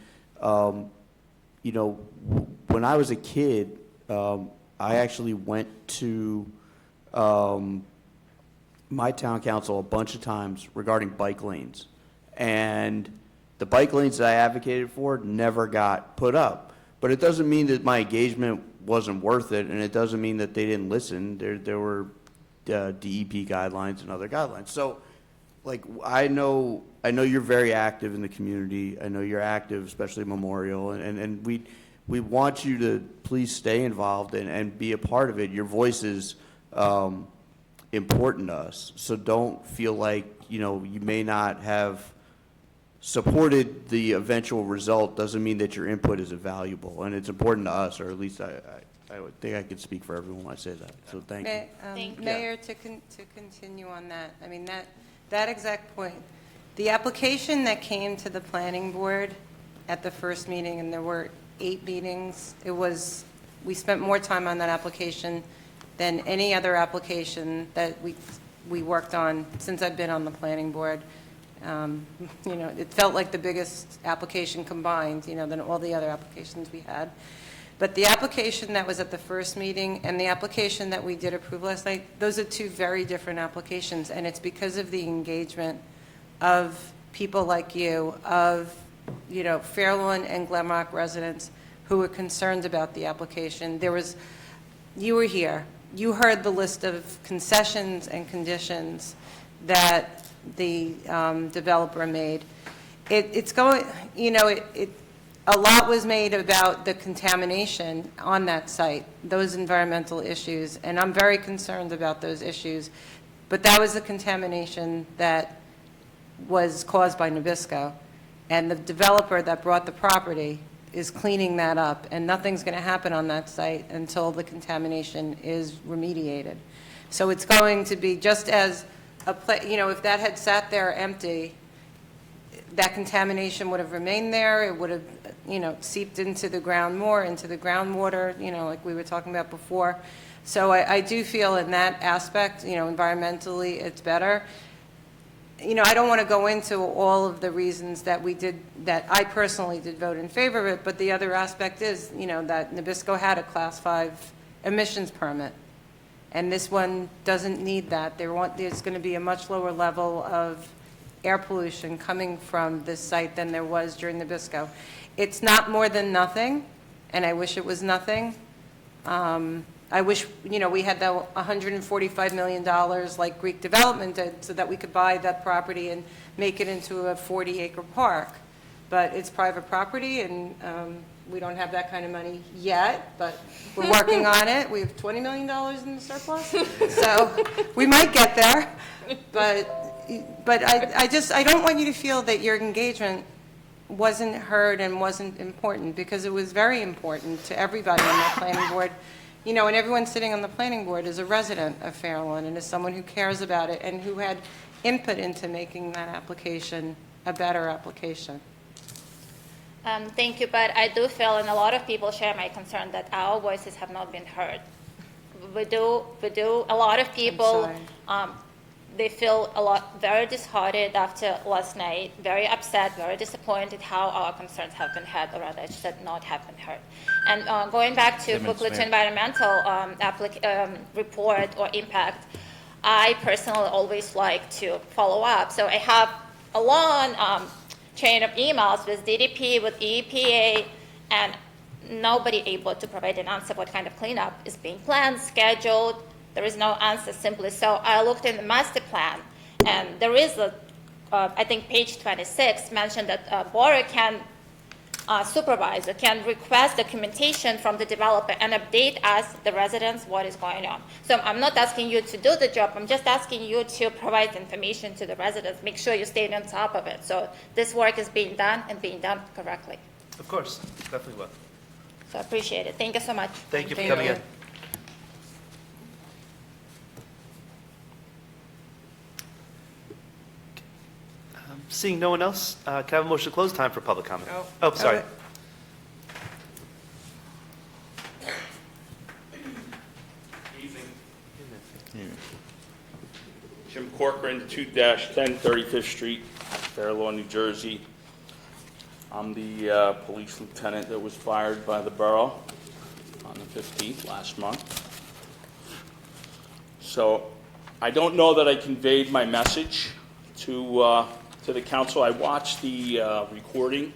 when I was a kid, I actually went to my town council a bunch of times regarding bike lanes, and the bike lanes that I advocated for never got put up. But it doesn't mean that my engagement wasn't worth it, and it doesn't mean that they didn't listen. There were DEP guidelines and other guidelines. So, I know you're very active in the community. I know you're active, especially Memorial, and we want you to please stay involved and be a part of it. Your voice is important to us, so don't feel like, you know, you may not have supported the eventual result. Doesn't mean that your input isn't valuable, and it's important to us, or at least I would think I could speak for everyone when I say that. So thank you. Thank you. Mayor, to continue on that, I mean, that exact point, the application that came to the planning board at the first meeting, and there were 8 meetings, we spent more time on that application than any other application that we worked on since I've been on the planning board. You know, it felt like the biggest application combined, you know, than all the other applications we had. But the application that was at the first meeting and the application that we did approve last night, those are 2 very different applications, and it's because of the engagement of people like you, of, you know, Fairlawn and Glenrock residents who were concerned about the application. You were here. You heard the list of concessions and conditions that the developer made. It's going, you know, a lot was made about the contamination on that site, those environmental issues, and I'm very concerned about those issues. But that was the contamination that was caused by Nabisco, and the developer that brought the property is cleaning that up, and nothing's going to happen on that site until the contamination is remediated. So it's going to be just as you know, if that had sat there empty, that contamination would have remained there. It would have, you know, seeped into the ground more, into the groundwater, you know, like we were talking about before. So I do feel in that aspect, you know, environmentally, it's better. You know, I don't want to go into all of the reasons that I personally did vote in favor of it, but the other aspect is, you know, that Nabisco had a Class 5 emissions permit, and this one doesn't need that. There's going to be a much lower level of air pollution coming from this site than there was during Nabisco. It's not more than nothing, and I wish it was nothing. I wish, you know, we had the $145 million like Greek Development did, so that we could buy that property and make it into a 40-acre park. But it's private property, and we don't have that kind of money yet, but we're working on it. We have $20 million in the surplus, so we might get there. But I don't want you to feel that your engagement wasn't heard and wasn't important, because it was very important to everybody on that planning board. You know, and everyone sitting on the planning board is a resident of Fairlawn and is someone who cares about it and who had input into making that application a better application. Thank you, but I do feel, and a lot of people share my concern, that our voices have not been heard. We do. A lot of people, they feel very disheartened after last night, very upset, very disappointed how our concerns have been heard, or rather, I said not have been heard. And going back to Brooklyn's environmental report or impact, I personally always like to follow up. So I have a long chain of emails with DDP, with EPA, and nobody able to provide an answer what kind of cleanup is being planned, scheduled. There is no answer simply. So I looked in the master plan, and there is I think page 26 mentioned that Borough supervisor can request documentation from the developer and update us, the residents, what is going on. So I'm not asking you to do the job, I'm just asking you to provide information to the residents, make sure you stay on top of it. So this work is being done and being done correctly. Of course, definitely will. So I appreciate it. Thank you so much. Thank you for coming in. Seeing no one else, can I have a motion to close time for public comment? Oh, sorry. Jim Corcoran, 2-10 35th Street, Fairlawn, New Jersey. I'm the police lieutenant that was fired by the borough on the 15th last month. So I don't know that I conveyed my message to the council. I watched the recording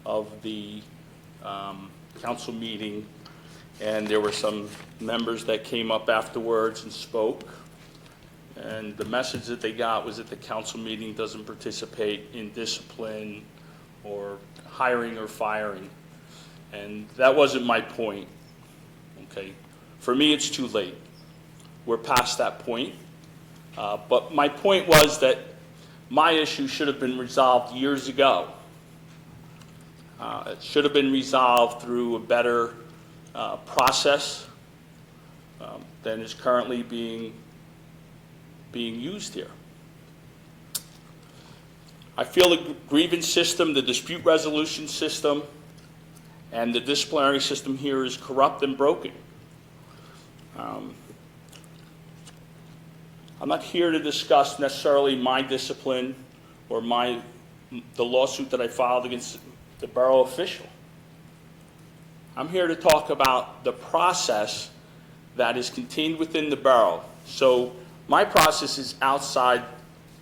of the council meeting, and there were some members that came up afterwards and spoke. And the message that they got was that the council meeting doesn't participate in discipline or hiring or firing. And that wasn't my point, okay? For me, it's too late. We're past that point. But my point was that my issue should have been resolved years ago. It should have been resolved through a better process than is currently being used here. I feel the grievance system, the dispute resolution system, and the disciplinary system here is corrupt and broken. I'm not here to discuss necessarily my discipline or the lawsuit that I filed against the borough official. I'm here to talk about the process that is contained within the borough. So my process is outside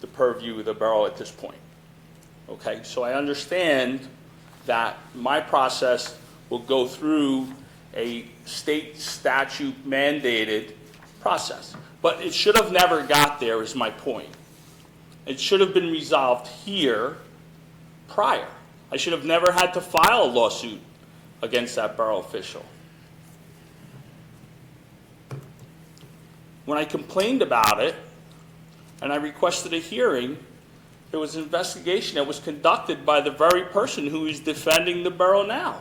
the purview of the borough at this point. Okay, so I understand that my process will go through a state statute mandated process. But it should have never got there, is my point. It should have been resolved here prior. I should have never had to file a lawsuit against that borough official. When I complained about it and I requested a hearing, there was an investigation that was conducted by the very person who is defending the borough now.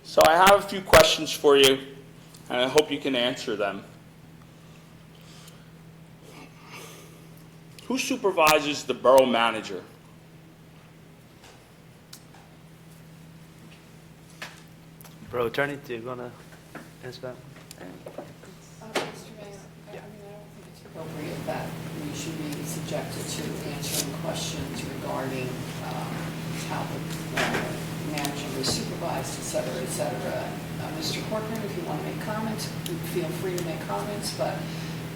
So I have a few questions for you, and I hope you can answer them. Who supervises the borough manager? Borough Attorney, do you want to answer that? Mr. Mayor, I don't think it's appropriate that we should be subjected to answering questions regarding how the manager is supervised, et cetera, Mr. Corcoran, if you want to make comments, feel free to make comments, but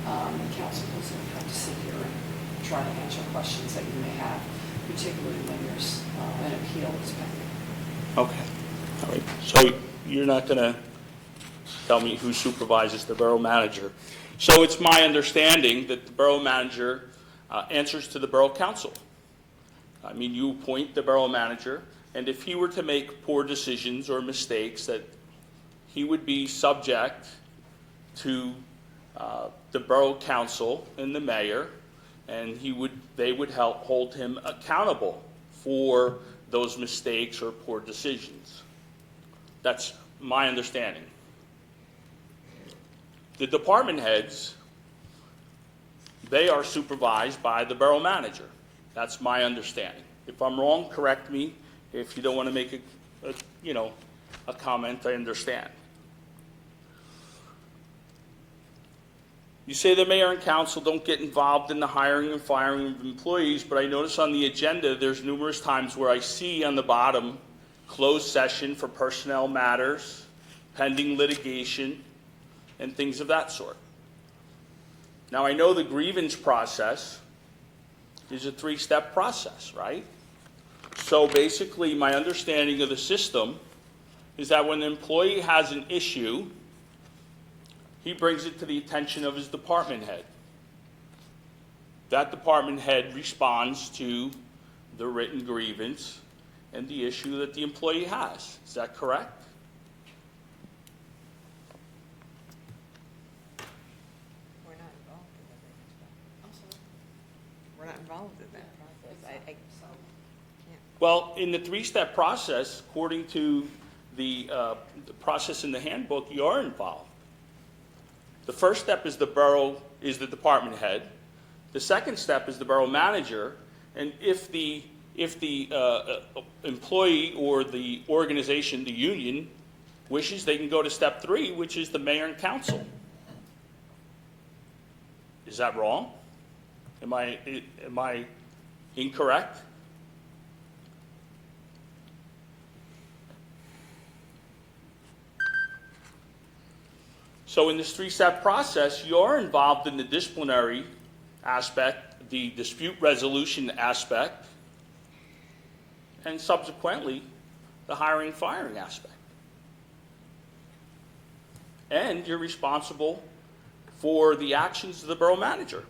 the council doesn't have to sit here and try to answer questions that you may have, particularly when there's an appeal that's pending. Okay. All right. So you're not going to tell me who supervises the borough manager. So it's my understanding that the borough manager answers to the borough council. I mean, you appoint the borough manager, and if he were to make poor decisions or mistakes, that he would be subject to the borough council and the mayor, and they would help hold him accountable for those mistakes or poor decisions. That's my understanding. The department heads, they are supervised by the borough manager. That's my understanding. If I'm wrong, correct me. If you don't want to make a comment, I understand. You say the mayor and council don't get involved in the hiring and firing of employees, but I notice on the agenda there's numerous times where I see on the bottom closed session for personnel matters, pending litigation, and things of that sort. Now, I know the grievance process is a 3-step process, right? So basically, my understanding of the system is that when an employee has an issue, he brings it to the attention of his department head. That department head responds to the written grievance and the issue that the employee has. Is that correct? We're not involved in that process. Well, in the 3-step process, according to the process in the handbook, you are involved. The first step is the department head. The second step is the borough manager, and if the employee or the organization, the union, wishes, they can go to step 3, which is the mayor and council. Is that wrong? Am I incorrect? So in this 3-step process, you're involved in the disciplinary aspect, the dispute resolution aspect, and subsequently, the hiring and firing aspect. And you're responsible for the actions of the borough manager.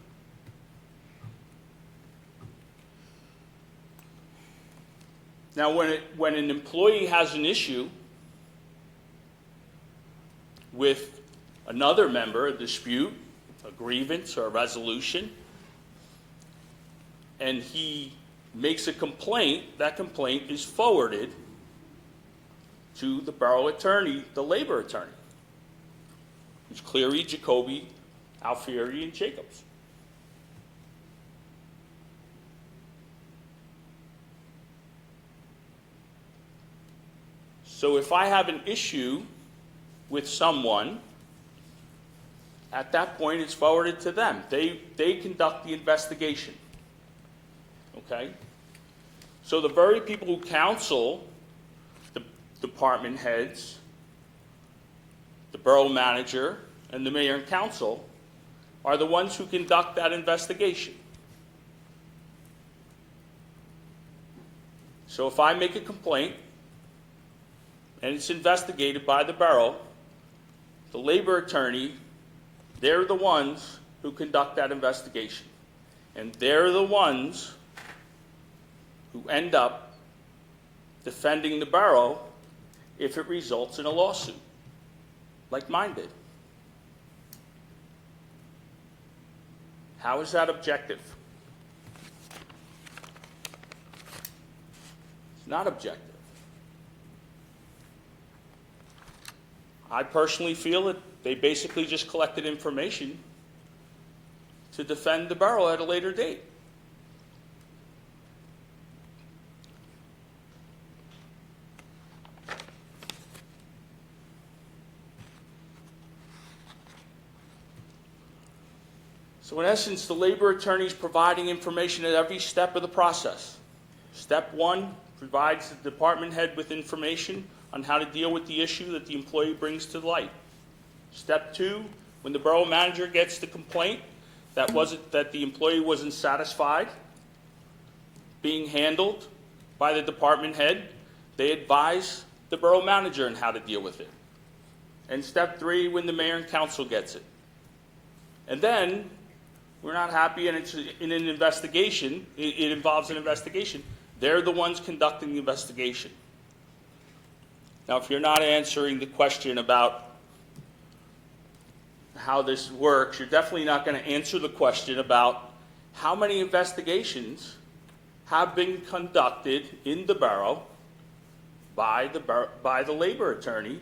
Now, when an employee has an issue with another member, a dispute, a grievance, or a resolution, and he makes a complaint, that complaint is forwarded to the borough attorney, the labor attorney. It's Cleary, Jacoby, Alfieri, and Jacobs. So if I have an issue with someone, at that point it's forwarded to them. They conduct the investigation. Okay? So the very people who counsel the department heads, the borough manager, and the mayor and council are the ones who conduct that investigation. So if I make a complaint and it's investigated by the borough, the labor attorney, they're the ones who conduct that investigation. And they're the ones who end up defending the borough if it results in a lawsuit, like mine did. How is that objective? It's not objective. I personally feel that they basically just collected information to defend the borough at a later date. So in essence, the labor attorney is providing information at every step of the process. Step one provides the department head with information on how to deal with the issue that the employee brings to light. Step two, when the borough manager gets the complaint that the employee wasn't satisfied being handled by the department head, they advise the borough manager on how to deal with it. And step three, when the mayor and council gets it. And then, we're not happy and it's in an investigation, it involves an investigation, they're the ones conducting the investigation. Now, if you're not answering the question about how this works, you're definitely not going to answer the question about how many investigations have been conducted in the borough by the labor attorney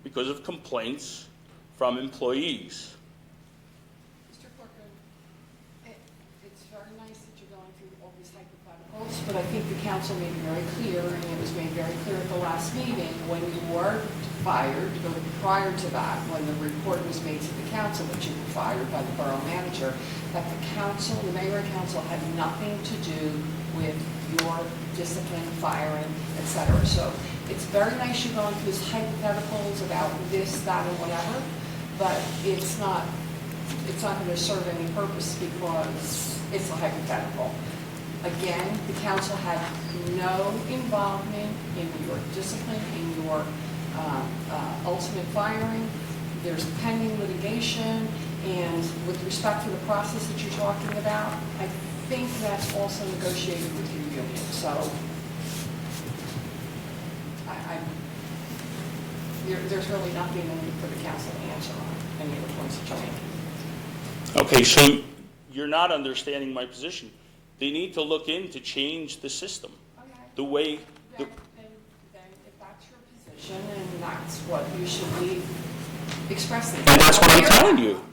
because of complaints from employees. Mr. Corcoran, it's very nice that you're going through all these hypotheticals, but I think the council made it very clear, and it was made very clear at the last meeting, when you were fired, or prior to that, when the report was made to the council that you were fired by the borough manager, that the council, the mayor and council had nothing to do with your discipline, firing, etc. So it's very nice you're going through these hypotheticals about this, that, and whatever, but it's not going to serve any purpose because it's a hypothetical. Again, the council had no involvement in your discipline, in your ultimate firing. There's pending litigation, and with respect to the process that you're talking about, I think that's also negotiated with your union. So there's really nothing for the council to answer on any of the points that you're making. Okay, so you're not understanding my position. They need to look in to change the system. Okay. The way... Then if that's your position and that's what you should be expressing. And that's what I'm telling you.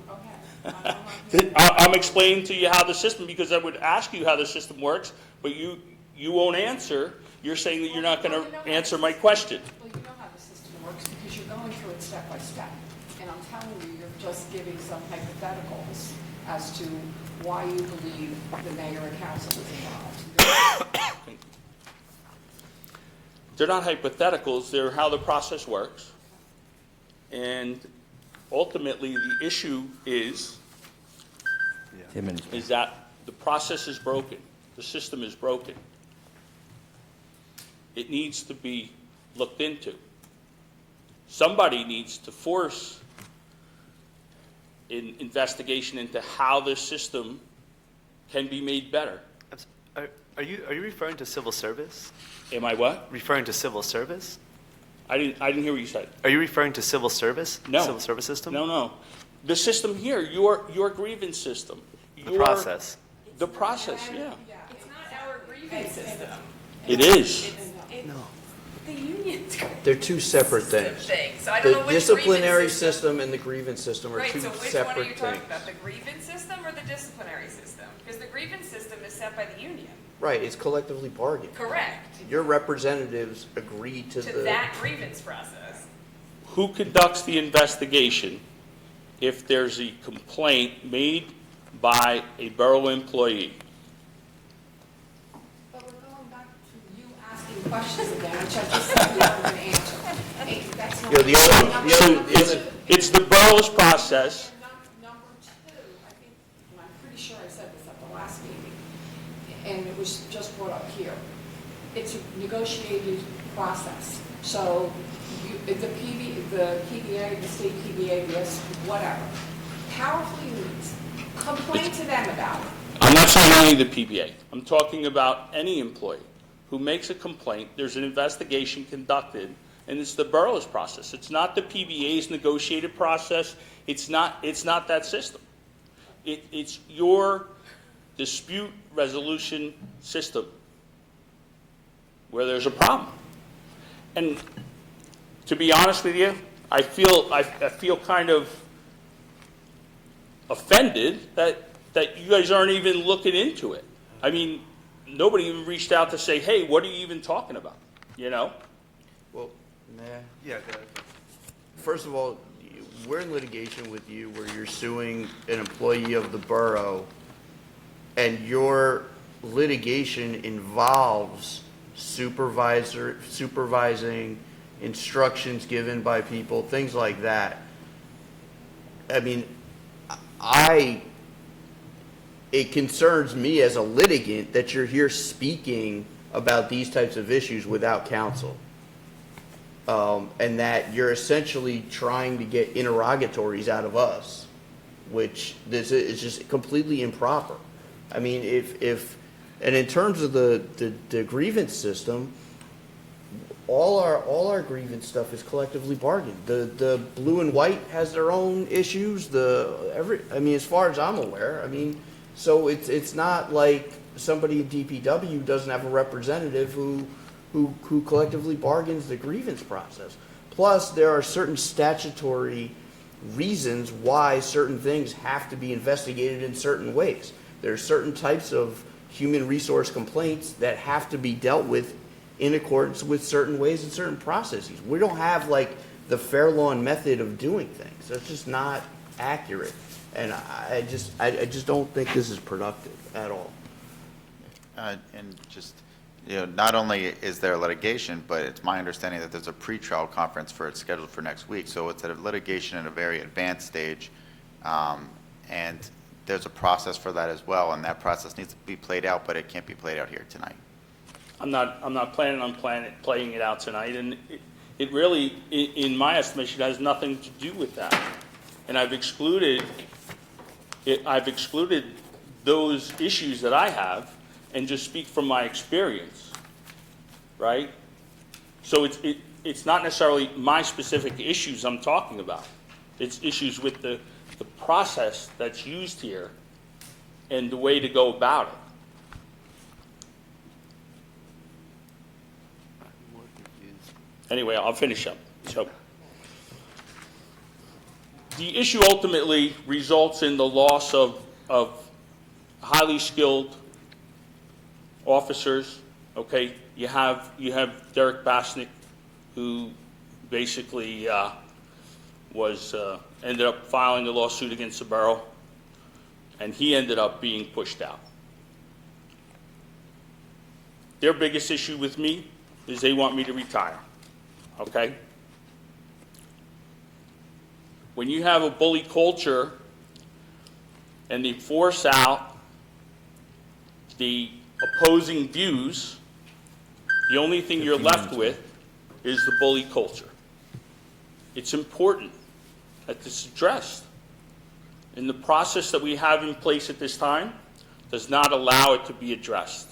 Okay. I'm explaining to you how the system, because I would ask you how the system works, but you won't answer. You're saying that you're not going to answer my question. Well, you know how the system works because you're going through it step by step. And I'm telling you, you're just giving some hypotheticals as to why you believe the mayor and council was involved. They're not hypotheticals. They're how the process works. And ultimately, the issue is that the process is broken. The system is broken. It needs to be looked into. Somebody needs to force an investigation into how this system can be made better. Are you referring to civil service? Am I what? Referring to civil service? I didn't hear what you said. Are you referring to civil service? No. Civil service system? No. The system here, your grievance system. The process. The process, yeah. It's not our grievance system. It is. No. The union's They're two separate things. thing, so I don't know The which disciplinary grievance system and the grievance system are Right, two so which one are separate you talking things. about, the grievance system or the disciplinary system? Because the grievance system is set by the union. Right, it's collectively bargained. Correct. Your representatives agree to To the. that grievance process. Who conducts the investigation if there's a complaint made by a borough employee? But we're going back to you asking questions again, which I just said you weren't going to answer. Hey, that's not. You know, It's the borough's process. Number two, I think, and I'm pretty sure I said this at the last meeting, and it was just brought up here. It's a negotiated process. So the PBA, the state PBA, this, whatever, powerful unions, complain to them about it. I'm not saying only the PBA. I'm talking about any employee who makes a complaint, there's an investigation conducted, and it's the borough's process. It's not the PBA's negotiated process. It's not that system. It's your dispute resolution system where there's a problem. And to be honest with you, I feel kind of offended that you guys aren't even looking into it. I mean, nobody even reached out to say, hey, what are you even talking about? You know? Well, Yeah, go ahead. first of all, we're in litigation with you where you're suing an employee of the borough, and your litigation involves supervising, instructions given by people, things like that. I mean, it concerns me as a litigant that you're here speaking about these types of issues without counsel. And that you're essentially trying to get interrogatories out of us, which this is just completely improper. I mean, and in terms of the grievance system, all our grievance stuff is collectively bargained. The blue and white has their own issues. I mean, as far as I'm aware, I mean, so it's not like somebody in DPW doesn't have a representative who collectively bargains the grievance process. Plus, there are certain statutory reasons why certain things have to be investigated in certain ways. There are certain types of human resource complaints that have to be dealt with in accordance with certain ways and certain processes. We don't have like the fair lawn method of doing things. That's just not accurate. And I just don't think this is productive at all. And just, you know, not only is there litigation, but it's my understanding that there's a pretrial conference it's scheduled for next week. So it's a litigation at a very advanced stage, and there's a process for that as well, and that process needs to be played out, but it can't be played out here tonight. I'm not planning on playing it out tonight, and it really, in my estimation, has nothing to do with that. And I've excluded those issues that I have, and just speak from my experience, right? So it's not necessarily my specific issues I'm talking about. It's issues with the process that's used here and the way to go about it. Anyway, I'll finish up. So, the issue ultimately results in the loss of highly skilled officers. Okay, you have Derek Basnick, who basically ended up filing a lawsuit against the borough, and he ended up being pushed out. Their biggest issue with me is they want me to retire. Okay? When you have a bully culture and they force out the opposing views, the only thing you're left with is the bully culture. It's important that this is addressed. And the process that we have in place at this time does not allow it to be addressed.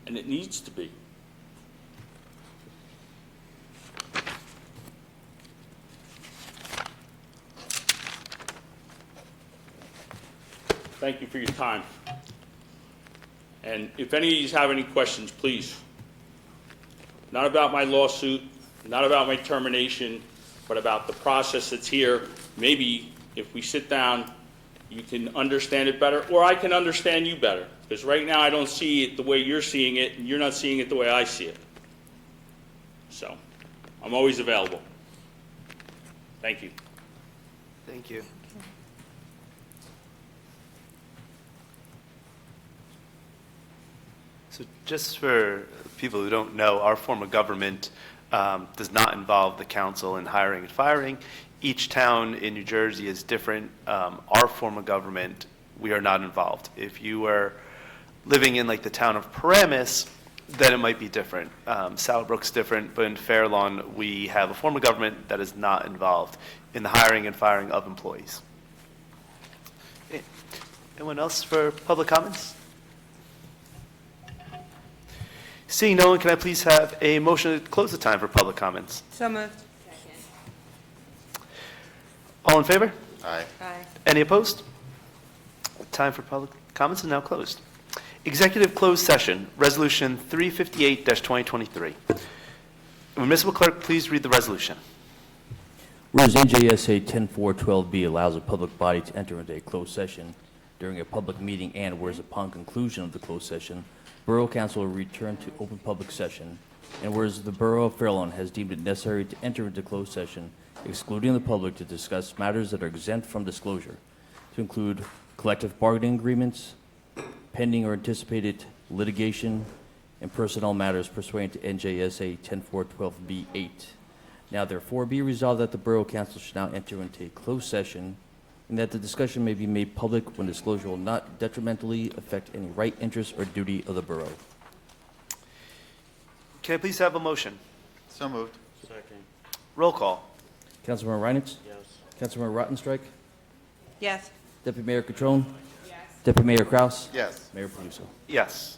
and it needs to be. Thank you for your time. And if any of you have any questions, please, not about my lawsuit, not about my termination, but about the process that's here. Maybe if we sit down, you can understand it better, or I can understand you better. Because right now I don't see it the way you're seeing it, and you're not seeing it the way I see it. So, I'm always available. Thank you. Thank you. So just for people who don't know, our form of government does not involve the council in hiring and firing. Each town in New Jersey is different. Our form of government, we are not involved. If you were living in like the town of Paramus, then it might be different. Salbrook's different, but in Fair Lawn, we have a form of government that is not involved in the hiring and firing of employees. Okay. Anyone else for public comments? Seeing no one, can I please have a motion to close the time for public comments? So moved. All in favor? Aye. Aye. Any opposed? Time for public comments is now closed. Executive closed session, Resolution 358-2023. Municipal Clerk, please read the resolution. Whereas NJSA 10412B allows a public body to enter into a closed session during a public meeting, and whereas upon conclusion of the closed session, Borough Council will return to open public session, and whereas the Borough of Fair Lawn has deemed it necessary to enter into closed session, excluding the public, to discuss matters that are exempt from disclosure, to include collective bargaining agreements, pending or anticipated litigation, and personnel matters pursuant to NJSA 10412B8. Now therefore be resolved that the Borough Council should now enter into a closed session, and that the discussion may be made public when disclosure will not detrimentally affect any right, interest, or duty of the borough. Can I please have a motion? So moved. Second. Roll call. Councilmember Reinitz? Yes. Councilmember Rottenstrike? Yes. Deputy Mayor Catrone? Yes. Deputy Mayor Kraus? Yes. Mayor Paluso? Yes.